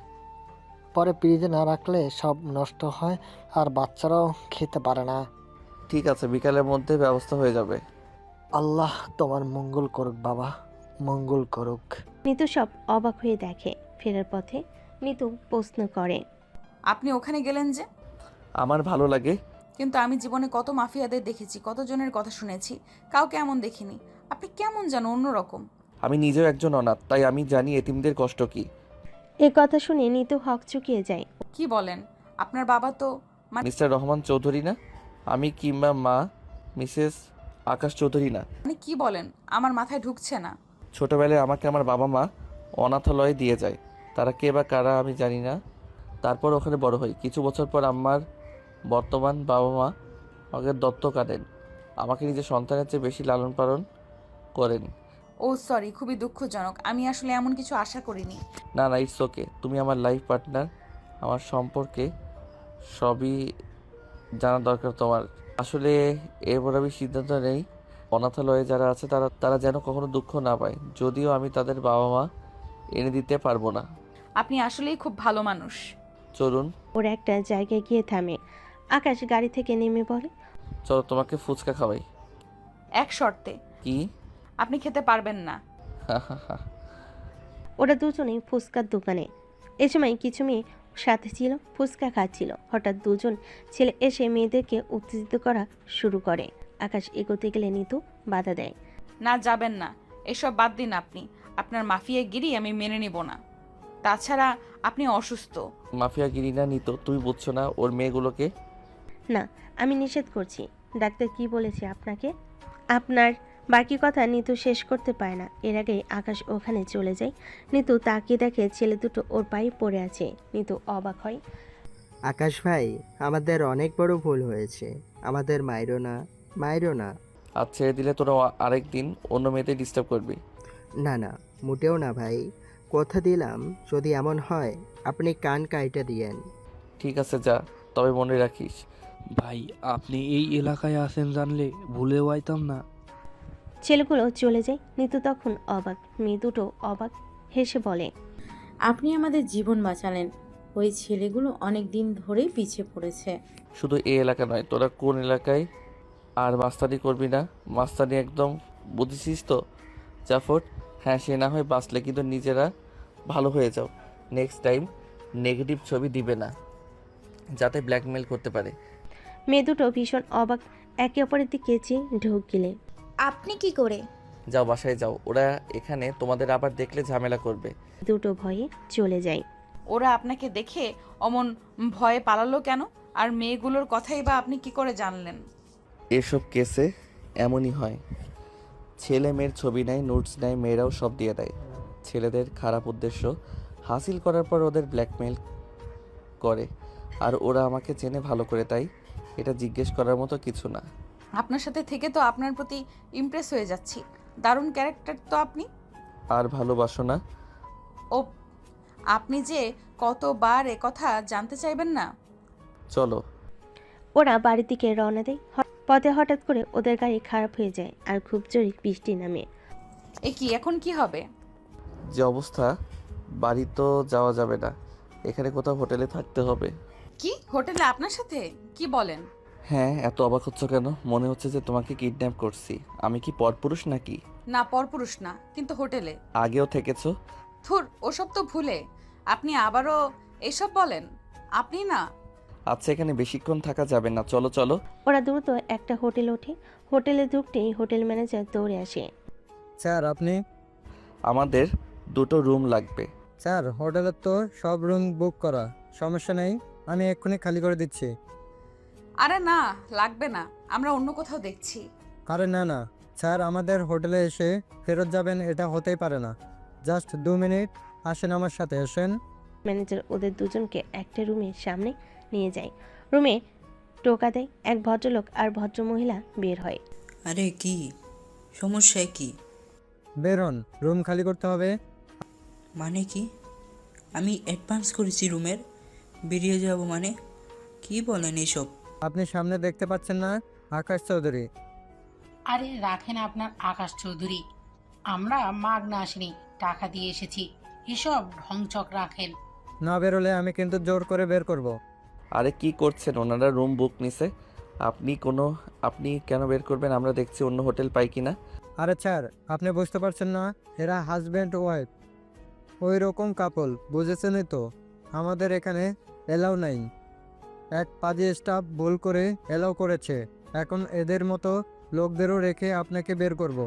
পরে ফ্রিজে না রাখলে সব নষ্ট হয় আর বাচ্চারাও খেতে পারে না। ঠিক আছে, বিকালের মধ্যে ব্যবস্থা হয়ে যাবে। আল্লাহ তোমার মঙ্গল করুক বাবা, মঙ্গল করুক। নিতু সব অবাক হয়ে দেখে। ফেরার পথে নিতু প্রশ্ন করে, আপনি ওখানে গেলেন যে? আমার ভালো লাগে। কিন্তু আমি জীবনে কত মাফিয়াদের দেখেছি, কতজনের কথা শুনেছি, কাউকে এমন দেখিনি। আপনি কেমন যেন অন্যরকম। আমি নিজেও একজন অনাথ, তাই আমি জানি এতিমদের কষ্ট কি। এ কথা শুনে নিতু হক চুকিয়ে যায়। কি বলেন? আপনার বাবা তো মিস্টার রহমান চৌধুরী না? আমি কিংবা মা মিসেস আকাশ চৌধুরী না? মানে কি বলেন? আমার মাথায় ঢুকছে না। ছোটবেলায় আমাকে আমার বাবা মা অনাথালয়ে দিয়ে যায়। তারা কে বা কারা আমি জানি না। তারপর ওখানে বড় হই। কিছু বছর পর আমার বর্তমান বাবা মা আমাকে দত্তক আনেন। আমাকে নিজের সন্তানের চেয়ে বেশি লালন পালন করেন। ও সরি, খুবই দুঃখজনক। আমি আসলে এমন কিছু আশা করিনি। না না, ইটস ওকে। তুমি আমার লাইফ পার্টনার, আমার সম্পর্কে সবই জানা দরকার তোমার। আসলে এরপর আমি সিদ্ধান্ত নেই, অনাথালয়ে যারা আছে তারা তারা যেন কখনো দুঃখ না পায়, যদিও আমি তাদের বাবা মা এনে দিতে পারবো না। আপনি আসলেই খুব ভালো মানুষ। চলুন। ওরা একটা জায়গায় গিয়ে থামে। আকাশ গাড়ি থেকে নেমে বলে, চলো তোমাকে ফুচকা খাওয়াই। এক শর্তে। কি? আপনি খেতে পারবেন না। ওরা দুজনেই ফুচকার দোকানে। এ সময় কিছু মেয়ে সাথে ছিল, ফুচকা খাচ্ছিল। হঠাৎ দুজন ছেলে এসে মেয়েদেরকে উত্তেজিত করা শুরু করে। আকাশ এগোতে গেলে নিতু বাধা দেয়। না, যাবেন না। এসব বাদ দিন আপনি। আপনার মাফিয়াগিরি আমি মেনে নিব না। তাছাড়া আপনি অসুস্থ। মাফিয়াগিরি না নিত, তুই বুঝছো না ওর মেয়েগুলোকে। না, আমি নিষেধ করছি। ডাক্তার কি বলেছে আপনাকে? আপনার বাকি কথা নিতু শেষ করতে পারে না। এর আগেই আকাশ ওখানে চলে যায়। নিতু তাকিয়ে দেখে ছেলে দুটো ওর পায়ে পড়ে আছে। নিতু অবাক হয়। আকাশ ভাই, আমাদের অনেক বড় ভুল হয়েছে, আমাদের মাইরো না, মাইরো না। আর ছেড়ে দিলে তোরা আরেকদিন অন্য মেয়েদের ডিস্টার্ব করবি। না না, মোটেও না ভাই, কথা দিলাম যদি এমন হয় আপনি কান কাইটা দিয়েন। ঠিক আছে যা, তবে মনে রাখিস। ভাই, আপনি এই এলাকায় আছেন জানলে ভুলেও আইতাম না। ছেলেগুলো চলে যায়। নিতু তখন অবাক, মেয়ে দুটো অবাক, হেসে বলে, আপনি আমাদের জীবন বাঁচালেন। ওই ছেলেগুলো অনেক দিন ধরেই পিছিয়ে পড়েছে। শুধু এই এলাকা নয়, তোরা কোন এলাকায় আর মাস্তানি করবি না। মাস্তানি একদম বুঝেছিস তো জাফর? হ্যাঁ, সে না হয় বাঁচলে, কিন্তু নিজেরা ভালো হয়ে যাও। নেক্সট টাইম নেগেটিভ ছবি দিবে না, যাতে ব্ল্যাকমেল করতে পারে। মেয়ে দুটো ভীষণ অবাক, একে অপরের দিকে চেয়ে ঢোক গিলে। আপনি কি করে? যাও, বাসায় যাও। ওরা এখানে তোমাদের আবার দেখলে ঝামেলা করবে। দুটো ভয়ে চলে যায়। ওরা আপনাকে দেখে অমন ভয়ে পালালো কেন? আর মেয়েগুলোর কথাই বা আপনি কি করে জানলেন? এসব কেসে এমনই হয়। ছেলে মেয়ের ছবি নেয়, নোটস নেয়, মেয়েরাও সব দিয়ে দেয়। ছেলেদের খারাপ উদ্দেশ্য হাসিল করার পর ওদের ব্ল্যাকমেল করে। আর ওরা আমাকে চেনে ভালো করে, তাই এটা জিজ্ঞেস করার মতো কিছু না। আপনার সাথে থেকে তো আপনার প্রতি ইমপ্রেস হয়ে যাচ্ছি। দারুণ ক্যারেক্টার তো আপনি। আর ভালোবাসো না? ও, আপনি যে কতবার কথা জানতে চাইবেন না। চলো। ওরা বাড়ির দিকে রওনা দেয়। পথে হঠাৎ করে ওদের গাড়ি খারাপ হয়ে যায় আর খুব জোরে বৃষ্টি নামে। এ কি, এখন কি হবে? যে অবস্থা, বাড়ি তো যাওয়া যাবে না, এখানে কোথাও হোটেলে থাকতে হবে। কি, হোটেলে আপনার সাথে? কি বলেন? হ্যাঁ, এত অবাক হচ্ছ কেন? মনে হচ্ছে যে তোমাকে কিডন্যাপ করছি। আমি কি পরপুরুষ নাকি? না, পরপুরুষ না, কিন্তু হোটেলে আগেও থেকেছো? থুর, ওসব তো ভুলে আপনি আবারও এসব বলেন। আপনি না। আচ্ছা, এখানে বেশিক্ষণ থাকা যাবে না, চলো চলো। ওরা দ্রুত একটা হোটেল ওঠে। হোটেলে ঢুকতেই হোটেল ম্যানেজার দৌড়ে আসে। স্যার, আপনি? আমাদের দুটো রুম লাগবে। স্যার, হোটেলের তো সব রুম বুক করা, সমস্যা নেই, আমি এক্ষুনি খালি করে দিচ্ছি। আরে না, লাগবে না, আমরা অন্য কোথাও দেখছি। আরে না না স্যার, আমাদের হোটেলে এসে ফেরত যাবেন এটা হতেই পারে না। জাস্ট 2 মিনিট, আসেন আমার সাথে আসেন। ম্যানেজার ওদের দুজনকে একটা রুমের সামনে নিয়ে যায়। রুমে টোকা দেয়। এক ভদ্রলোক আর ভদ্রমহিলা বের হয়। আরে কি সমস্যা কি? বেরোন, রুম খালি করতে হবে। মানে কি? আমি অ্যাডভান্স করেছি রুমের, বেরিয়ে যাব মানে? কি বলেন এসব? আপনি সামনে দেখতে পাচ্ছেন না, আকাশ চৌধুরী। আরে রাখেন আপনার আকাশ চৌধুরী, আমরা মাগনা আসিনি, টাকা দিয়ে এসেছি, এসব ঢংচক রাখেন। না বেরোলে আমি কিন্তু জোর করে বের করব। আরে কি করছেন? ওনারা রুম বুক নিছে, আপনি কেন বের করবেন? আমরা দেখছি অন্য হোটেল পাই কিনা। আরে স্যার, আপনি বুঝতে পারছেন না, এরা হাজব্যান্ড ওয়াইফ, ওই রকম কাপল, বুঝেছেনই তো। আমাদের এখানে এলাও নাই। এক পাজি স্টাফ ভুল করে এলাও করেছে, এখন এদের মতো লোকদেরও রেখে আপনাকে বের করব।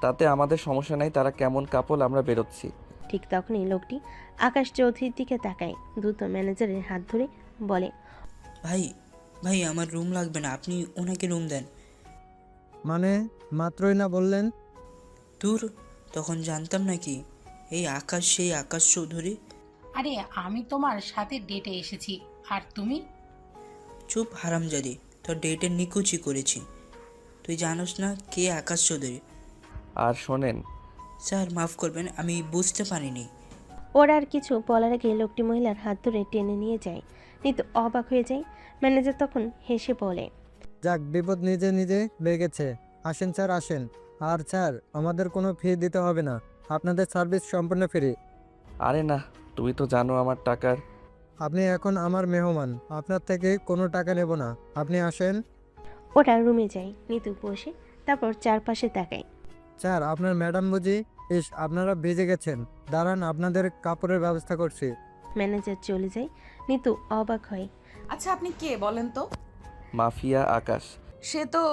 তাতে আমাদের সমস্যা নাই, তারা কেমন কাপল, আমরা বেরোচ্ছি। ঠিক তখনই লোকটি আকাশ চৌধুরীর দিকে তাকায়, দ্রুত ম্যানেজারের হাত ধরে বলে, ভাই ভাই আমার রুম লাগবে না, আপনি ওনাকে রুম দেন। মানে মাত্রই না বললেন? দূর, তখন জানতাম নাকি এই আকাশ সেই আকাশ চৌধুরী? আরে আমি তোমার সাথে ডেটে এসেছি, আর তুমি? চুপ হারামজাদি, তোর ডেটের নিকুচি করেছি। তুই জানোস না কে আকাশ চৌধুরী? আর শোনেন স্যার, মাফ করবেন, আমি বুঝতে পারিনি। ওরা আর কিছু বলার আগে লোকটি মহিলার হাত ধরে টেনে নিয়ে যায়। নিতু অবাক হয়ে যায়। ম্যানেজার তখন হেসে বলে, যাক, বিপদ নিজে নিজে লেগেছে। আসেন স্যার, আসেন। আর স্যার, আমাদের কোনো ফি দিতে হবে না, আপনাদের সার্ভিস সম্পূর্ণ ফ্রি। আরে না, তুমি তো জানো আমার টাকার। আপনি এখন আমার মেহমান, আপনার থেকে কোনো টাকা নেব না, আপনি আসেন। ওরা রুমে যায়। নিতু বসে, তারপর চারপাশে তাকায়। স্যার, আপনার ম্যাডাম বুঝি? ইস, আপনারা ভিজে গেছেন, দাঁড়ান আপনাদের কাপড়ের ব্যবস্থা করছি। ম্যানেজার চলে যায়। নিতু অবাক হয়। আচ্ছা, আপনি কে বলেন তো? মাফিয়া আকাশ। সে তো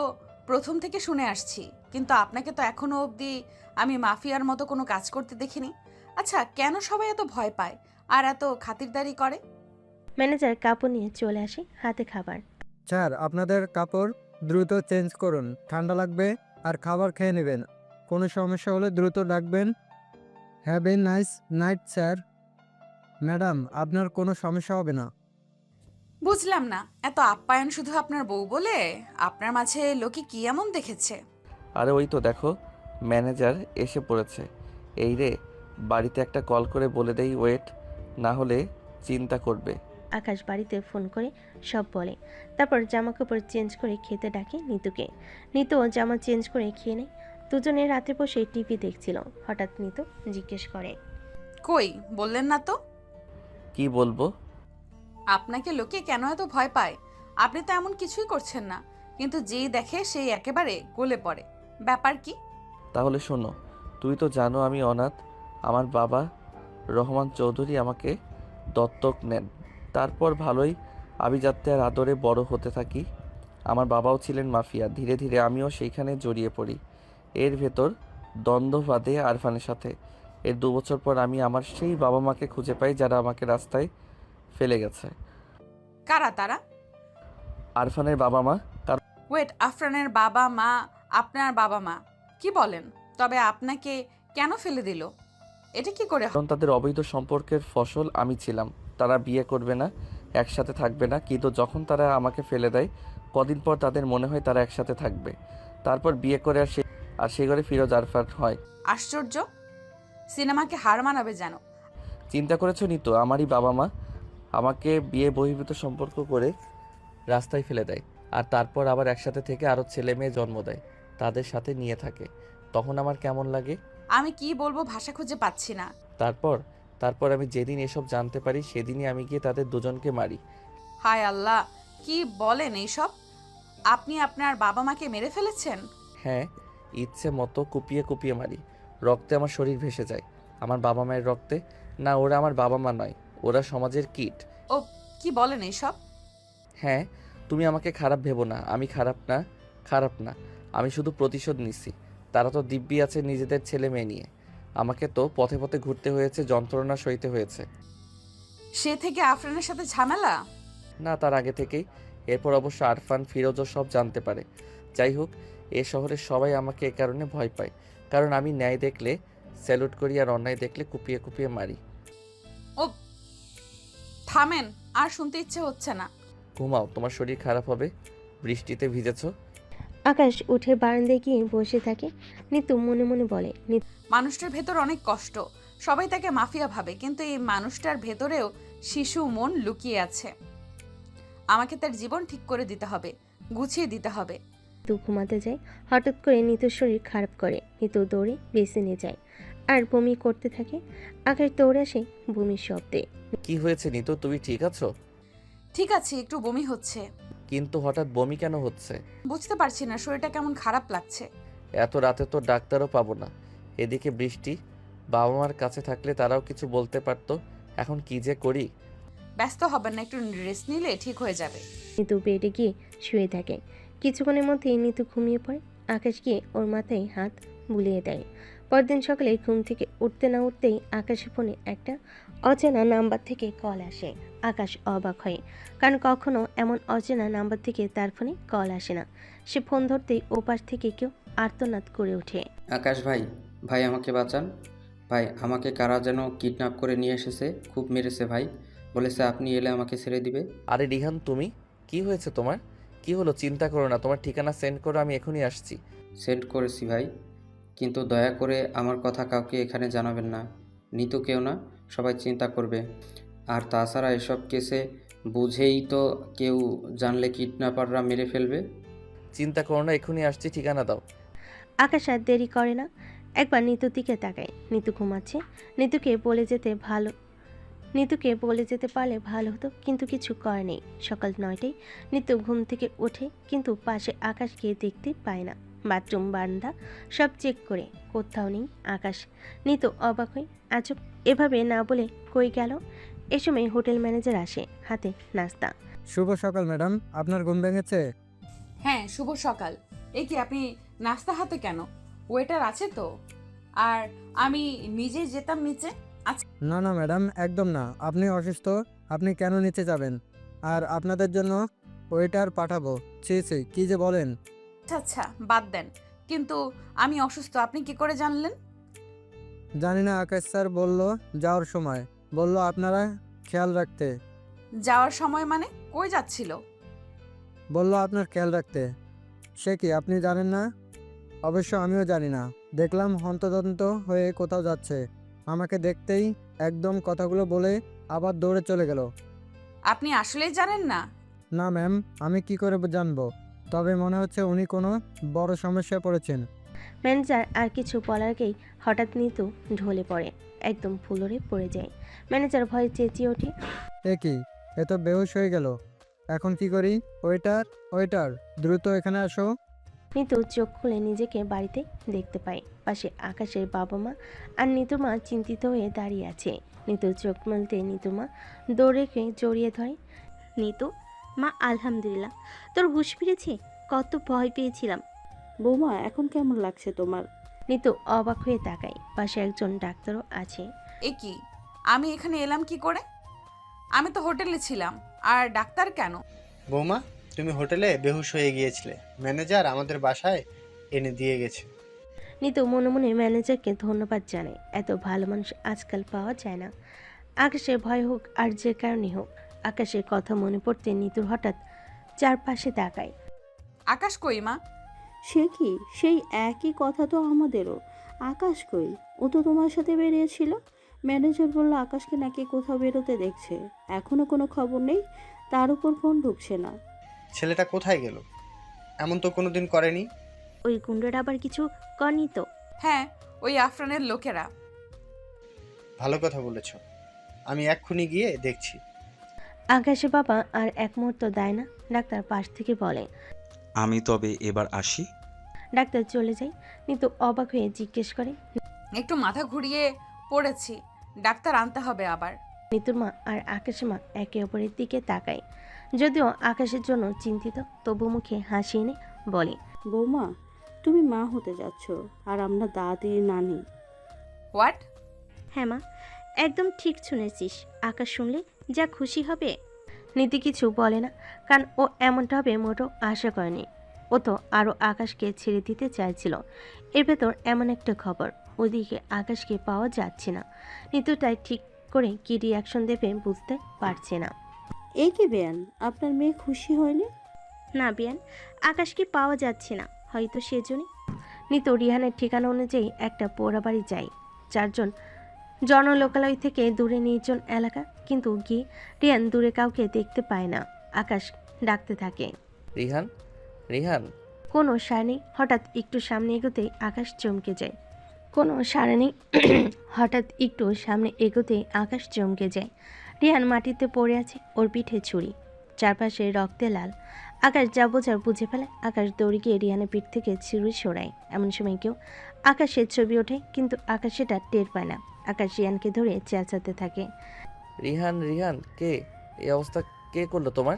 প্রথম থেকে শুনে আসছি, কিন্তু আপনাকে তো এখনো অবধি আমি মাফিয়ার মতো কোনো কাজ করতে দেখিনি। আচ্ছা, কেন সবাই এত ভয় পায় আর এত খাতিরদারি করে? ম্যানেজার কাপড় নিয়ে চলে আসে, হাতে খাবার। স্যার, আপনাদের কাপড় দ্রুত চেঞ্জ করুন, ঠান্ডা লাগবে, আর খাবার খেয়ে নেবেন। কোনো সমস্যা হলে দ্রুত ডাকবেন। Have a nice night sir. Madam, আপনার কোনো সমস্যা হবে না। বুঝলাম না, এত আপ্যায়ন শুধু আপনার বউ বলে? আপনার মাঝে লোকে কি এমন দেখেছে? আরে ওই তো দেখো, ম্যানেজার এসে পড়েছে। এই রে, বাড়িতে একটা কল করে বলে দেই ওয়েট, না হলে চিন্তা করবে। আকাশ বাড়িতে ফোন করে সব বলে। তারপর জামা কাপড় চেঞ্জ করে খেতে ডাকে নিতুকে। নিতু জামা চেঞ্জ করে খেয়ে নেয়। দুজনে রাতে বসে টিভি দেখছিল। হঠাৎ নিতু জিজ্ঞেস করে, কই বললেন না তো? কি বলবো? আপনাকে লোকে কেন এত ভয় পায়? আপনি তো এমন কিছুই করছেন না, কিন্তু যেই দেখে সেই একেবারে গলে পড়ে। ব্যাপার কি? তাহলে শোনো, তুই তো জানো আমি অনাথ। আমার বাবা রহমান চৌধুরী আমাকে দত্তক নেন। তারপর ভালোই আভিজাত্যে আর আদরে বড় হতে থাকি। আমার বাবাও ছিলেন মাফিয়া, ধীরে ধীরে আমিও সেইখানে জড়িয়ে পড়ি। এর ভেতর দ্বন্দ্ব বাঁধে আরফানের সাথে। এর 2 বছর পর আমি আমার সেই বাবা মাকে খুঁজে পাই, যারা আমাকে রাস্তায় ফেলে গেছে। কারা তারা? আরফানের বাবা মা। ওয়েট, আফরানের বাবা মা? আপনার বাবা মা? কি বলেন? তবে আপনাকে কেন ফেলে দিল? এটা কি করে? কারণ তাদের অবৈধ সম্পর্কের ফসল আমি ছিলাম। তারা বিয়ে করবে না, একসাথে থাকবে না, কিন্তু যখন তারা আমাকে ফেলে দেয়, কদিন পর তাদের মনে হয় তারা একসাথে থাকবে। তারপর বিয়ে করে আর সেই ঘরে ফিরোজ আরফান হয়। আশ্চর্য, সিনেমাকে হার মানাবে যেন। চিন্তা করেছো নি তো, আমারই বাবা মা আমাকে বিয়ে বহির্ভূত সম্পর্ক করে রাস্তায় ফেলে দেয়, আর তারপর আবার একসাথে থেকে আরও ছেলে মেয়ে জন্ম দেয়, তাদের সাথে নিয়ে থাকে। তখন আমার কেমন লাগে আমি কি বলবো, ভাষা খুঁজে পাচ্ছি না। তারপর আমি যেদিন এসব জানতে পারি, সেদিনই আমি গিয়ে তাদের দুজনকে মারি। হায় আল্লাহ, কি বলেন এইসব? আপনি আপনার বাবা মাকে মেরে ফেলেছেন? হ্যাঁ, ইচ্ছে মতো কুপিয়ে কুপিয়ে মারি। রক্তে আমার শরীর ভেসে যায়। আমার বাবা মায়ের রক্তে না, ওরা আমার বাবা মা নয়, ওরা সমাজের কীট। ও কি বলেন এইসব? হ্যাঁ, তুমি আমাকে খারাপ ভেবো না, আমি খারাপ না, আমি শুধু প্রতিশোধ নিচ্ছি। তারা তো দিব্যি আছে নিজেদের ছেলে মেয়ে নিয়ে, আমাকে তো পথে পথে ঘুরতে হয়েছে, যন্ত্রণা সইতে হয়েছে। সে থেকে আফরানের সাথে ঝামেলা? না, তার আগে থেকেই। এরপর অবশ্য আরফান ফিরোজও সব জানতে পারে। যাই হোক, এ শহরের সবাই আমাকে এ কারণে ভয় পায়, কারণ আমি ন্যায় দেখলে স্যালুট করি আর অন্যায় দেখলে কুপিয়ে কুপিয়ে মারি। ও থামেন, আর শুনতে ইচ্ছে হচ্ছে না। ঘুমাও, তোমার শরীর খারাপ হবে, বৃষ্টিতে ভিজেছো। আকাশ উঠে বারান্দায় গিয়ে বসে থাকে। নিতু মনে মনে বলে, মানুষটার ভেতর অনেক কষ্ট, সবাই তাকে মাফিয়া ভাবে, কিন্তু এই মানুষটার ভেতরেও শিশু মন লুকিয়ে আছে। আমাকে তার জীবন ঠিক করে দিতে হবে, গুছিয়ে দিতে হবে। নিতু ঘুমাতে যায়। হঠাৎ করে নিতুর শরীর খারাপ করে। নিতু দৌড়ে বেসিনে যায় আর বমি করতে থাকে। আকাশ দৌড়ে আসে বমির শব্দে। কি হয়েছে নিতু, তুমি ঠিক আছো? ঠিক আছে, একটু বমি হচ্ছে। কিন্তু হঠাৎ বমি কেন হচ্ছে? বুঝতে পারছি না, শরীরটা কেমন খারাপ লাগছে। এত রাতে তো ডাক্তারও পাবো না, এদিকে বৃষ্টি। বাবা মার কাছে থাকলে তারাও কিছু বলতে পারতো। এখন কি যে করি। ব্যস্ত হবেন না, একটু রেস্ট নিলে ঠিক হয়ে যাবে। নিতু বেডে গিয়ে শুয়ে থাকে। কিছুক্ষণের মধ্যেই নিতু ঘুমিয়ে পড়ে। আকাশ গিয়ে ওর মাথায় হাত বুলিয়ে দেয়। পরদিন সকালে ঘুম থেকে উঠতে না উঠতেই আকাশের ফোনে একটা অচেনা নাম্বার থেকে কল আসে। আকাশ অবাক হয়, কারণ কখনো এমন অচেনা নাম্বার থেকে তার ফোনে কল আসে না। সে ফোন ধরতেই ওপাশ থেকে কেউ আর্তনাদ করে ওঠে। আকাশ ভাই, ভাই আমাকে বাঁচান। ভাই, আমাকে কারা যেন কিডন্যাপ করে নিয়ে এসেছে, খুব মেরেছে ভাই। বলেছে আপনি এলে আমাকে ছেড়ে দিবে। আরে রিহান, তুমি কি হয়েছে তোমার? কি হলো? চিন্তা করো না, তোমার ঠিকানা সেন্ড করো, আমি এখনই আসছি। সেন্ড করেছি ভাই, কিন্তু দয়া করে আমার কথা কাউকে এখানে জানাবেন না। নিতু কেউ না, সবাই চিন্তা করবে। আর তাছাড়া এসব কেসে বুঝেই তো কেউ জানলে কিডন্যাপাররা মেরে ফেলবে। চিন্তা করো না, এখনই আসছি, ঠিকানা দাও। আকাশ আর দেরি করে না, একবার নিতুর দিকে তাকায়। নিতু ঘুমাচ্ছে। নিতুকে বলে যেতে পারলে ভালো হতো, কিন্তু কিছু করে নেই। সকাল 9টায় নিতু ঘুম থেকে ওঠে, কিন্তু পাশে আকাশকে দেখতে পায় না। বাথরুম, বারান্দা সব চেক করে কোথাও নেই আকাশ। নিতু অবাক হয়, আজব, এভাবে না বলে কই গেল। এ সময় হোটেল ম্যানেজার আসে, হাতে নাস্তা। শুভ সকাল ম্যাডাম, আপনার ঘুম ভেঙেছে? হ্যাঁ, শুভ সকাল। এই কি, আপনি নাস্তা হাতে কেন? ওয়েটার আছে তো, আর আমি নিজেই যেতাম নিচে। আচ্ছা না না ম্যাডাম, একদম না। আপনি অসুস্থ, আপনি কেন নিচে যাবেন? আর আপনাদের জন্য ওয়েটার পাঠাবো? ছি ছি, কি যে বলেন। আচ্ছা, বাদ দেন, কিন্তু আমি অসুস্থ আপনি কি করে জানলেন? জানি না, আকাশ স্যার বলল যাওয়ার সময়, বলল আপনারা খেয়াল রাখতে। যাওয়ার সময় মানে কই যাচ্ছিল? বলল আপনার খেয়াল রাখতে। সে কি আপনি জানেন না? অবশ্য আমিও জানি না। দেখলাম হন্তদন্ত হয়ে কোথাও যাচ্ছে। আমাকে দেখতেই একদম কথাগুলো বলে আবার দৌড়ে চলে গেল। আপনি আসলেই জানেন না? না ম্যাম, আমি কি করে জানবো? তবে মনে হচ্ছে উনি কোনো বড় সমস্যায় পড়েছেন। ম্যানেজার আর কিছু বলার আগেই হঠাৎ নিতু ঢলে পড়ে, একদম ফুলরে পড়ে যায়। ম্যানেজার ভয়ে চেঁচিয়ে ওঠে, এ কি, এ তো বেহুশ হয়ে গেল। এখন কি করি? ওয়েটার, ওয়েটার, দ্রুত এখানে আসো। নিতু চোখ খুলে নিজেকে বাড়িতে দেখতে পায়। পাশে আকাশের বাবা মা আর নিতুর মা চিন্তিত হয়ে দাঁড়িয়ে আছে। নিতু চোখ মেলতে নিতুর মা দৌড়ে জড়িয়ে ধরে। নিতু, মা আলহামদুলিল্লাহ, তোর হুঁশ ফিরেছে? কত ভয় পেয়েছিলাম। বৌমা, এখন কেমন লাগছে তোমার? নিতু অবাক হয়ে তাকায়। পাশে একজন ডাক্তারও আছে। এ কি, আমি এখানে এলাম কি করে? আমি তো হোটেলে ছিলাম, আর ডাক্তার কেন? বৌমা, তুমি হোটেলে বেহুশ হয়ে গিয়েছিলে, ম্যানেজার আমাদের বাসায় এনে দিয়ে গেছে। নিতু মনে মনে ম্যানেজারকে ধন্যবাদ জানায়। এত ভালো মানুষ আজকাল পাওয়া যায় না। আকাশের ভয় হোক আর যে কারণে হোক, আকাশের কথা মনে পড়তে নিতুর হঠাৎ চারপাশে তাকায়। আকাশ কই মা? সে কি, সেই একই কথা তো আমাদেরও। আকাশ কই? ও তো তোমার সাথে বেরিয়েছিল। ম্যানেজার বলল আকাশকে নাকি কোথাও বেরোতে দেখছে। এখনো কোনো খবর নেই, তার উপর ফোন ঢুকছে না। ছেলেটা কোথায় গেল? এমন তো কোনোদিন করেনি। ওই গুন্ডারা আবার কিছু করনি তো? হ্যাঁ, ওই আফরানের লোকেরা। ভালো কথা বলেছ, আমি এক্ষুনি গিয়ে দেখছি। আকাশের বাবা আর এক মুহূর্ত দেয় না। ডাক্তার পাশ থেকে বলে, আমি তবে এবার আসি। ডাক্তার চলে যায়। নিতু অবাক হয়ে জিজ্ঞেস করে, একটু মাথা ঘুরিয়ে পড়েছি, ডাক্তার আনতে হবে আবার। নিতুর মা আর আকাশের মা একে অপরের দিকে তাকায়। যদিও আকাশের জন্য চিন্তিত, তবু মুখে হাসি এনে বলে, বৌমা, তুমি মা হতে যাচ্ছ, আর আমরা দাদি নানি। হোয়াট? হ্যাঁ মা, একদম ঠিক শুনেছিস। আকাশ শুনলে যা খুশি হবে। নীতি কিছু বলে না, কারণ ও এমনটা হবে মোটেও আশা করেনি। ও তো আরও আকাশকে ছেড়ে দিতে চাইছিল। এর ভেতর এমন একটা খবর, ওদিকে আকাশকে পাওয়া যাচ্ছে না। নিতু তাই ঠিক করে কি রিয়াকশন দেবে বুঝতে পারছে না। এ কি বেয়ান, আপনার মেয়ে খুশি হয়নি? না বিয়ান, আকাশকে পাওয়া যাচ্ছে না, হয়তো সেজন্যই। নিতু রিহানের ঠিকানা অনুযায়ী একটা পোড়া বাড়ি যায়, 4 জন জনলোকালয় থেকে দূরে নির্জন এলাকা। কিন্তু গিয়ে রিহান দূরে কাউকে দেখতে পায় না। আকাশ ডাকতে থাকে, রিহান, রিহান। কোনো সাড়া নেই। হঠাৎ একটু সামনে এগোতেই আকাশ চমকে যায়। কোনো সাড়া নেই। হঠাৎ একটু সামনে এগোতেই আকাশ চমকে যায়। রিহান মাটিতে পড়ে আছে, ওর পিঠে ছুরি, চারপাশে রক্তে লাল। আকাশ যা বোঝার বুঝে ফেলে। আকাশ দৌড়ে গিয়ে রিহানের পিঠ থেকে ছুরি সরায়। এমন সময় কেউ আকাশের ছবি ওঠে, কিন্তু আকাশ সেটা টের পায় না। আকাশ রিহানকে ধরে চেঁচাতে থাকে, রিহান, রিহান, কে? এই অবস্থা কে করলো তোমার?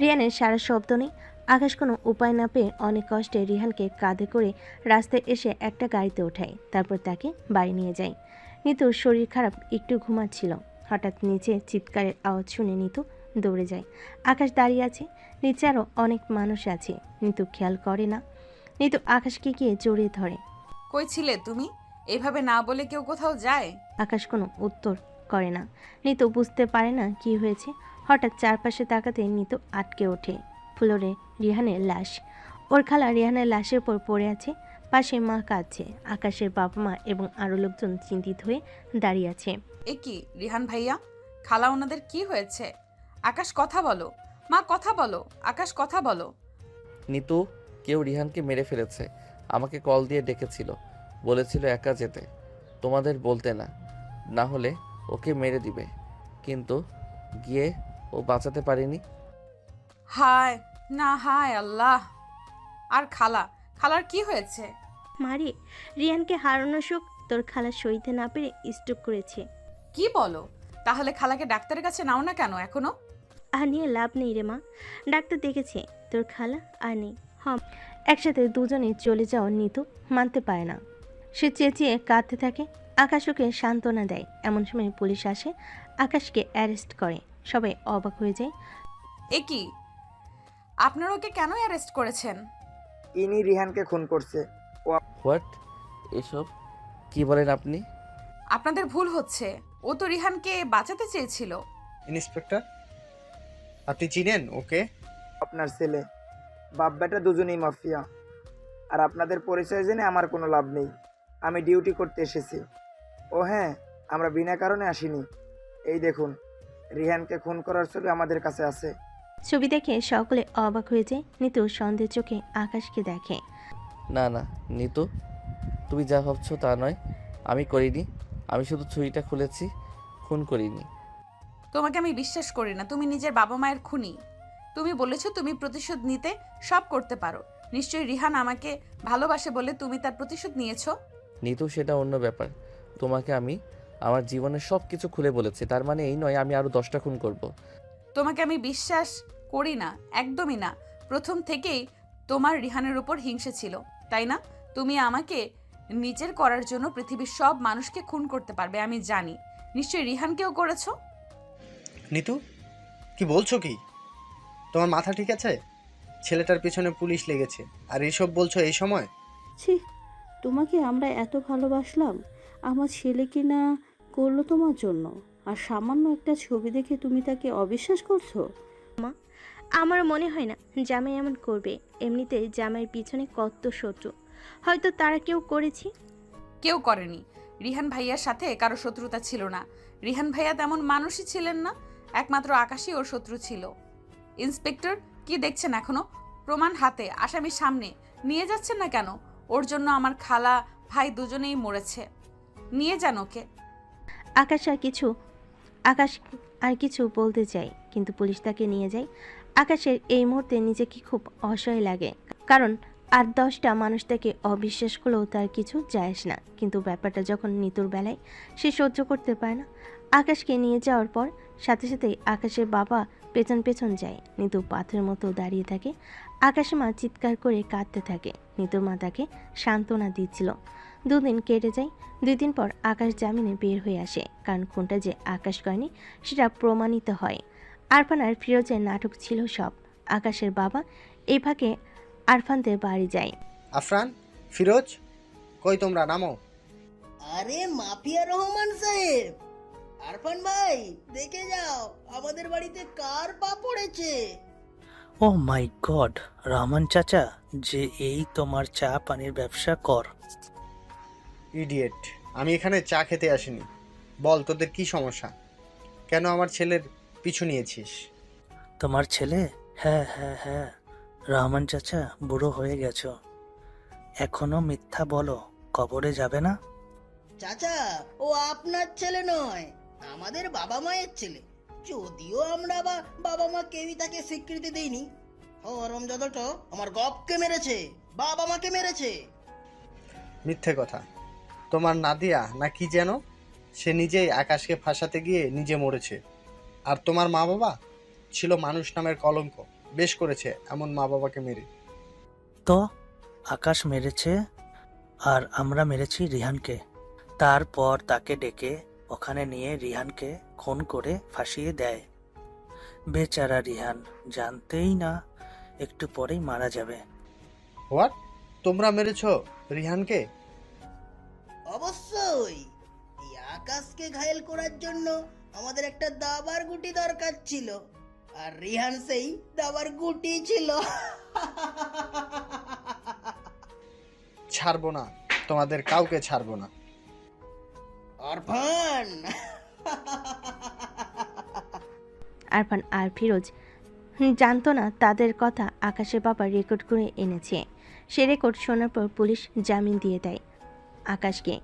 রিহানের সারা শব্দ নেই। আকাশ কোনো উপায় না পেয়ে অনেক কষ্টে রিহানকে কাঁধে করে রাস্তায় এসে একটা গাড়িতে ওঠায়, তারপর তাকে বাড়ি নিয়ে যায়। নিতুর শরীর খারাপ, একটু ঘুমাচ্ছিল। হঠাৎ নিচে চিৎকারের আওয়াজ শুনে নিতু দৌড়ে যায়। আকাশ দাঁড়িয়ে আছে, নিচে আরও অনেক মানুষ আছে। নিতু খেয়াল করে না। নিতু আকাশকে গিয়ে জড়িয়ে ধরে। কই ছিলে তুমি? এভাবে না বলে কেউ কোথাও যায়? আকাশ কোনো উত্তর করে না। নিতু বুঝতে পারে না কি হয়েছে। হঠাৎ চারপাশে তাকাতে নিতু আটকে ওঠে। ফ্লোরে রিহানের লাশ। ওর খালা রিহানের লাশের উপর পড়ে আছে, পাশে মা কাঁদছে। আকাশের বাবা মা এবং আরও লোকজন চিন্তিত হয়ে দাঁড়িয়ে আছে। এ কি রিহান ভাইয়া, খালা ওনাদের কি হয়েছে? আকাশ কথা বলো, মা কথা বলো, আকাশ কথা বলো। নিতু, কেউ রিহানকে মেরে ফেলেছে। আমাকে কল দিয়ে ডেকেছিল, বলেছিল একা যেতে, তোমাদের বলতে না, না হলে ওকে মেরে দিবে। কিন্তু গিয়ে ও বাঁচাতে পারেনি। হায় না, হায় আল্লাহ। আর খালার কি হয়েছে? মারি, রিয়ানকে হারানোর শোক তোর খালা সইতে না পেরে স্ট্রোক করেছে। কি বলো? তাহলে খালাকে ডাক্তারের কাছে নাও না কেন এখনো? আর নিয়ে লাভ নেই রে মা, ডাক্তার দেখেছে, তোর খালা আর নেই। একসাথে দুজনে চলে যাওয়া নিতু মানতে পারে না। সে চেঁচিয়ে কাঁদতে থাকে। আকাশ ওকে সান্ত্বনা দেয়। এমন সময় পুলিশ আসে, আকাশকে অ্যারেস্ট করে। সবাই অবাক হয়ে যায়। এ কি, আপনারা ওকে কেন অ্যারেস্ট করেছেন? ইনি রিহানকে খুন করছে। হোয়াট? এসব কি বলেন আপনি? আপনাদের ভুল হচ্ছে, ও তো রিহানকে বাঁচাতে চেয়েছিল। ইন্সপেক্টর, আপনি চিনেন ওকে? আপনার ছেলে, বাপ বেটা দুজনেই মাফিয়া। আর আপনাদের পরিচয় জেনে আমার কোনো লাভ নেই। আমি ডিউটি করতে এসেছি। ও হ্যাঁ, আমরা বিনা কারণে আসিনি। এই দেখুন, রিহানকে খুন করার ছবি আমাদের কাছে আছে। ছবি দেখে সকলে অবাক হয়ে যায়। নিতু সন্দেহ চোখে আকাশকে দেখে। না না নিতু, তুমি যা ভাবছো তা নয়। আমি করিনি, আমি শুধু ছুরিটা খুলেছি, খুন করিনি। তোমাকে আমি বিশ্বাস করি না, তুমি নিজের বাবা মায়ের খুনি। তুমি বলেছো তুমি প্রতিশোধ নিতে সব করতে পারো। নিশ্চয়ই রিহান আমাকে ভালোবাসে বলে তুমি তার প্রতিশোধ নিয়েছো। নিতু, সেটা অন্য ব্যাপার। তোমাকে আমি আমার জীবনের সব কিছু খুলে বলেছি, তার মানে এই নয় আমি আরও 10টা খুন করব। তোমাকে আমি বিশ্বাস করি না, একদমই না। প্রথম থেকেই তোমার রিহানের উপর হিংসে ছিল, তাই না? তুমি আমাকে নিজের করার জন্য পৃথিবীর সব মানুষকে খুন করতে পারবে, আমি জানি। নিশ্চয়ই রিহানকেও করেছো। নিতু, কি বলছো কি? তোমার মাথা ঠিক আছে? ছেলেটার পিছনে পুলিশ লেগেছে, আর এসব বলছো এই সময়? ছি, তোমাকে আমরা এত ভালোবাসলাম, আমার ছেলে কি না করলো তোমার জন্য, আর সামান্য একটা ছবি দেখে তুমি তাকে অবিশ্বাস করছো? আমার মনে হয় না জামাই এমন করবে। এমনিতে জামাইয়ের পিছনে কত শত্রু, হয়তো তারা কেউ করেছে। কেউ করেনি। রিহান ভাইয়ার সাথে কারো শত্রুতা ছিল না। রিহান ভাইয়া তেমন মানুষই ছিলেন না, একমাত্র আকাশই ওর শত্রু ছিল। ইন্সপেক্টর, কি দেখছেন এখনো? প্রমাণ হাতে, আসামি সামনে, নিয়ে যাচ্ছেন না কেন? ওর জন্য আমার খালা ভাই দুজনেই মরেছে। নিয়ে যান ওকে। আকাশ আর কিছু বলতে চায়, কিন্তু পুলিশ তাকে নিয়ে যায়। আকাশের এই মুহূর্তে নিজেকে খুব অসহায় লাগে, কারণ আর 10টা মানুষ তাকে অবিশ্বাস করলেও তার কিছু যায় আসে না। কিন্তু ব্যাপারটা যখন নিতুর বেলায়, সে সহ্য করতে পারে না। আকাশকে নিয়ে যাওয়ার পর সাথে সাথেই আকাশের বাবা পেছন পেছন যায়। নিতু পাথরের মতো দাঁড়িয়ে থাকে। আকাশের মা চিৎকার করে কাঁদতে থাকে। নিতুর মা তাকে সান্ত্বনা দিচ্ছিল। 2 দিন কেটে যায়। 2 দিন পর আকাশ জামিনে বের হয়ে আসে, কারণ খুনটা যে আকাশ করেনি সেটা প্রমাণিত হয়। আরফান আর ফিরোজের নাটক ছিল সব। আকাশের বাবা এই ফাঁকে আরফানদের বাড়ি যায়। আফরান, ফিরোজ, কই তোমরা, নামো। আরে মাফিয়া রহমান সাহেব, আরফান ভাই দেখে যাও আমাদের বাড়িতে কার পা পড়েছে। ও মাই গড, রহমান চাচা যে এই তোমার চা পানির ব্যবসা কর। ইডিয়েট, আমি এখানে চা খেতে আসিনি। বল তোদের কি সমস্যা, কেন আমার ছেলের পিছু নিয়েছিস? তোমার ছেলে? হ্যাঁ হ্যাঁ হ্যাঁ, রহমান চাচা বুড়ো হয়ে গেছো, এখনো মিথ্যা বলো, কবরে যাবে না? চাচা, ও আপনার ছেলে নয়, আমাদের বাবা মায়ের ছেলে। যদিও আমরা বাবা মা কেউই তাকে স্বীকৃতি দেইনি। হরমজাদাটা আমার গপকে মেরেছে, বাবা মাকে মেরেছে। মিথ্যে কথা। তোমার নাদিয়া না কি যেন, সে নিজেই আকাশকে ফাঁসাতে গিয়ে নিজে মরেছে। আর তোমার মা বাবা ছিল মানুষ নামের কলঙ্ক, বেশ করেছে এমন মা বাবাকে মেরে। তো আকাশ মেরেছে আর আমরা মেরেছি রিহানকে। তারপর তাকে ডেকে ওখানে নিয়ে রিহানকে খুন করে ফাঁসিয়ে দেয়। বেচারা রিহান জানতেই না একটু পরেই মারা যাবে। হোয়াট? তোমরা মেরেছো রিহানকে? অবশ্যই, এই আকাশকে ঘায়েল করার জন্য আমাদের একটা দাবার গুটি দরকার ছিল, আর রিহান সেই দাবার গুটি ছিল। ছাড়বো না, তোমাদের কাউকে ছাড়বো না। আরফান, আরফান আর ফিরোজ জানতো না তাদের কথা আকাশের বাবা রেকর্ড করে এনেছে। সে রেকর্ড শোনার পর পুলিশ জামিন দিয়ে দেয় আকাশকে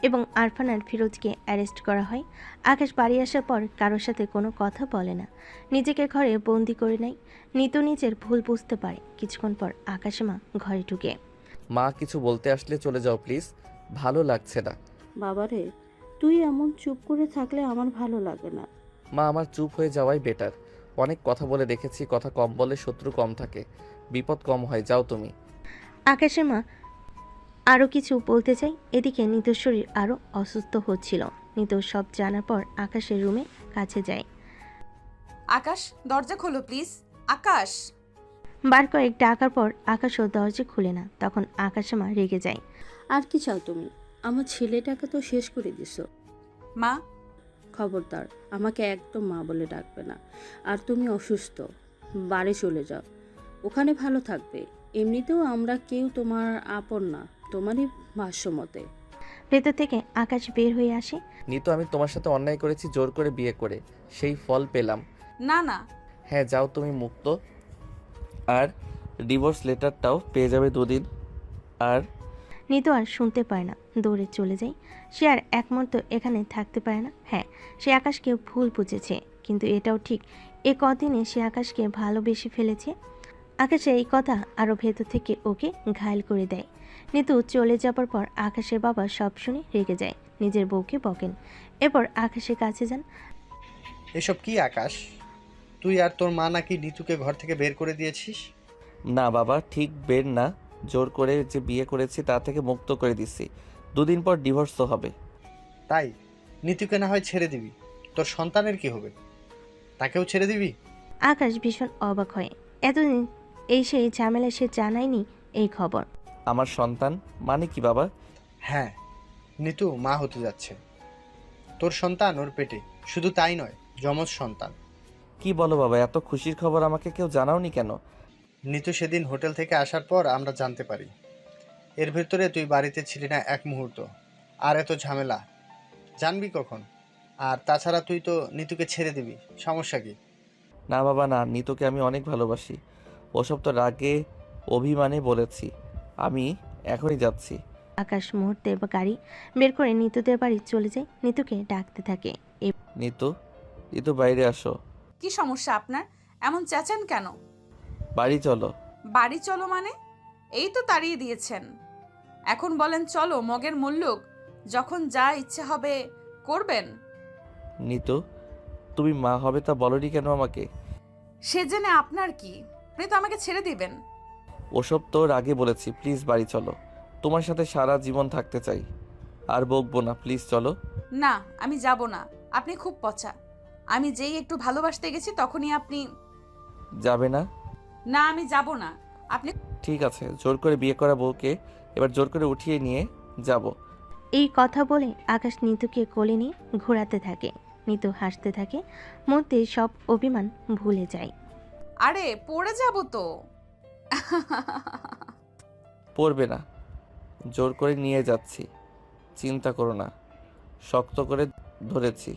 এবং আরফান আর ফিরোজকে অ্যারেস্ট করা হয়। আকাশ বাড়ি আসার পর কারোর সাথে কোনো কথা বলে না, নিজেকে ঘরে বন্দি করে নেয়। নিতু নিজের ভুল বুঝতে পারে। কিছুক্ষণ পর আকাশে মা ঘরে ঢুকে। মা, কিছু বলতে আসলে চলে যাও প্লিজ, ভালো লাগছে না। বাবারে, তুই এমন চুপ করে থাকলে আমার ভালো লাগে না। মা, আমার চুপ হয়ে যাওয়াই বেটার। অনেক কথা বলে দেখেছি, কথা কম বলে শত্রু কম থাকে, বিপদ কম হয়। যাও তুমি। আকাশের মা আরও কিছু বলতে চাই, এদিকে নিতুর শরীর আরও অসুস্থ হচ্ছিল। নিতু সব জানার পর আকাশের রুমে কাছে যায়। আকাশ, দরজা খোলো প্লিজ। আকাশ। বার কয়েক ডাকার পর আকাশও দরজা খুলে না। তখন আকাশের মা রেগে যায়। আর কি চাও তুমি? আমার ছেলেটাকে তো শেষ করে দিছো। মা, খবরদার আমাকে একদম মা বলে ডাকবে না। আর তুমি অসুস্থ, বাড়ি চলে যাও, ওখানে ভালো থাকবে। এমনিতেও আমরা কেউ তোমার আপন না, তোমারই ভাষ্য মতে। ভেতর থেকে আকাশ বের হয়ে আসে। নিতু, আমি তোমার সাথে অন্যায় করেছি, জোর করে বিয়ে করে, সেই ফল পেলাম। না না। হ্যাঁ, যাও তুমি মুক্ত। আর ডিভোর্স লেটারটাও পেয়ে যাবে দুদিন। আর নিতু আর শুনতে পায় না, দৌড়ে চলে যায়। সে আর এক মুহূর্ত এখানে থাকতে পারে না। হ্যাঁ, সে আকাশকে ভুল বুঝেছে, কিন্তু এটাও ঠিক এ কদিনে সে আকাশকে ভালোবেসে ফেলেছে। আকাশের এই কথা আরও ভেতর থেকে ওকে ঘায়েল করে দেয়। নিতু চলে যাবার পর আকাশের বাবা সব শুনে রেগে যায়, নিজের বউকে বকেন। এরপর আকাশের কাছে যান। এসব কি আকাশ? তুই আর তোর মা নাকি নিতুকে ঘর থেকে বের করে দিয়েছিস? না বাবা, ঠিক বের না, জোর করে যে বিয়ে করেছি তা থেকে মুক্ত করে দিচ্ছি। দুদিন পর ডিভোর্স তো হবে। তাই নিতুকে না হয় ছেড়ে দিবি, তোর সন্তানের কি হবে? তাকেও ছেড়ে দিবি? আকাশ ভীষণ অবাক হয়। এতদিন এই সেই ঝামেলা সে জানায়নি এই খবর। আমার সন্তান মানে কি বাবা? হ্যাঁ, নিতু মা হতে যাচ্ছে। তোর সন্তান ওর পেটে, শুধু তাই নয়, যমজ সন্তান। কি বলো বাবা, এত খুশির খবর আমাকে কেউ জানাওনি কেন? নিতু সেদিন হোটেল থেকে আসার পর আমরা জানতে পারি। এর ভেতরে তুই বাড়িতে ছিলি না এক মুহূর্ত। আর এত ঝামেলা জানবি কখন? আর তাছাড়া তুই তো নিতুকে ছেড়ে দিবি, সমস্যা কি? না বাবা না, নিতুকে আমি অনেক ভালোবাসি। ওসব তো রাগে অভিমানে বলেছি। আমি এখনই যাচ্ছি। আকাশ মুহূর্তে গাড়ি বের করে নিতুদের বাড়ি চলে যায়, নিতুকে ডাকতে থাকে। নিতু, নিতু বাইরে আসো। কি সমস্যা আপনার? এমন চেঁচান কেন? বাড়ি চলো। বাড়ি চলো মানে? এই তো তাড়িয়ে দিয়েছেন, এখন বলেন চলো মগের মুল্লুক, যখন যা ইচ্ছে হবে করবেন। নিতু, তুমি মা হবে তা বলনি কেন আমাকে? সে জেনে আপনার কি? আপনি তো আমাকে ছেড়ে দিবেন। ওসব তোর আগে বলেছি, প্লিজ বাড়ি চলো। তোমার সাথে সারা জীবন থাকতে চাই, আর বকবো না, প্লিজ চলো। না, আমি যাব না। আপনি খুব পচা, আমি যেই একটু ভালোবাসতে গেছি তখনই আপনি। যাবে না? না, আমি যাব না। আপনি। ঠিক আছে, জোর করে বিয়ে করা বউকে এবার জোর করে উঠিয়ে নিয়ে যাব। এই কথা বলে আকাশ নিতুকে কোলে নিয়ে ঘোরাতে থাকে। নিতু হাসতে থাকে, মধ্যে সব অভিমান ভুলে যায়। আরে পড়ে যাব তো। পড়বে না, জোর করে নিয়ে যাচ্ছি, চিন্তা করো না, শক্ত করে ধরেছি।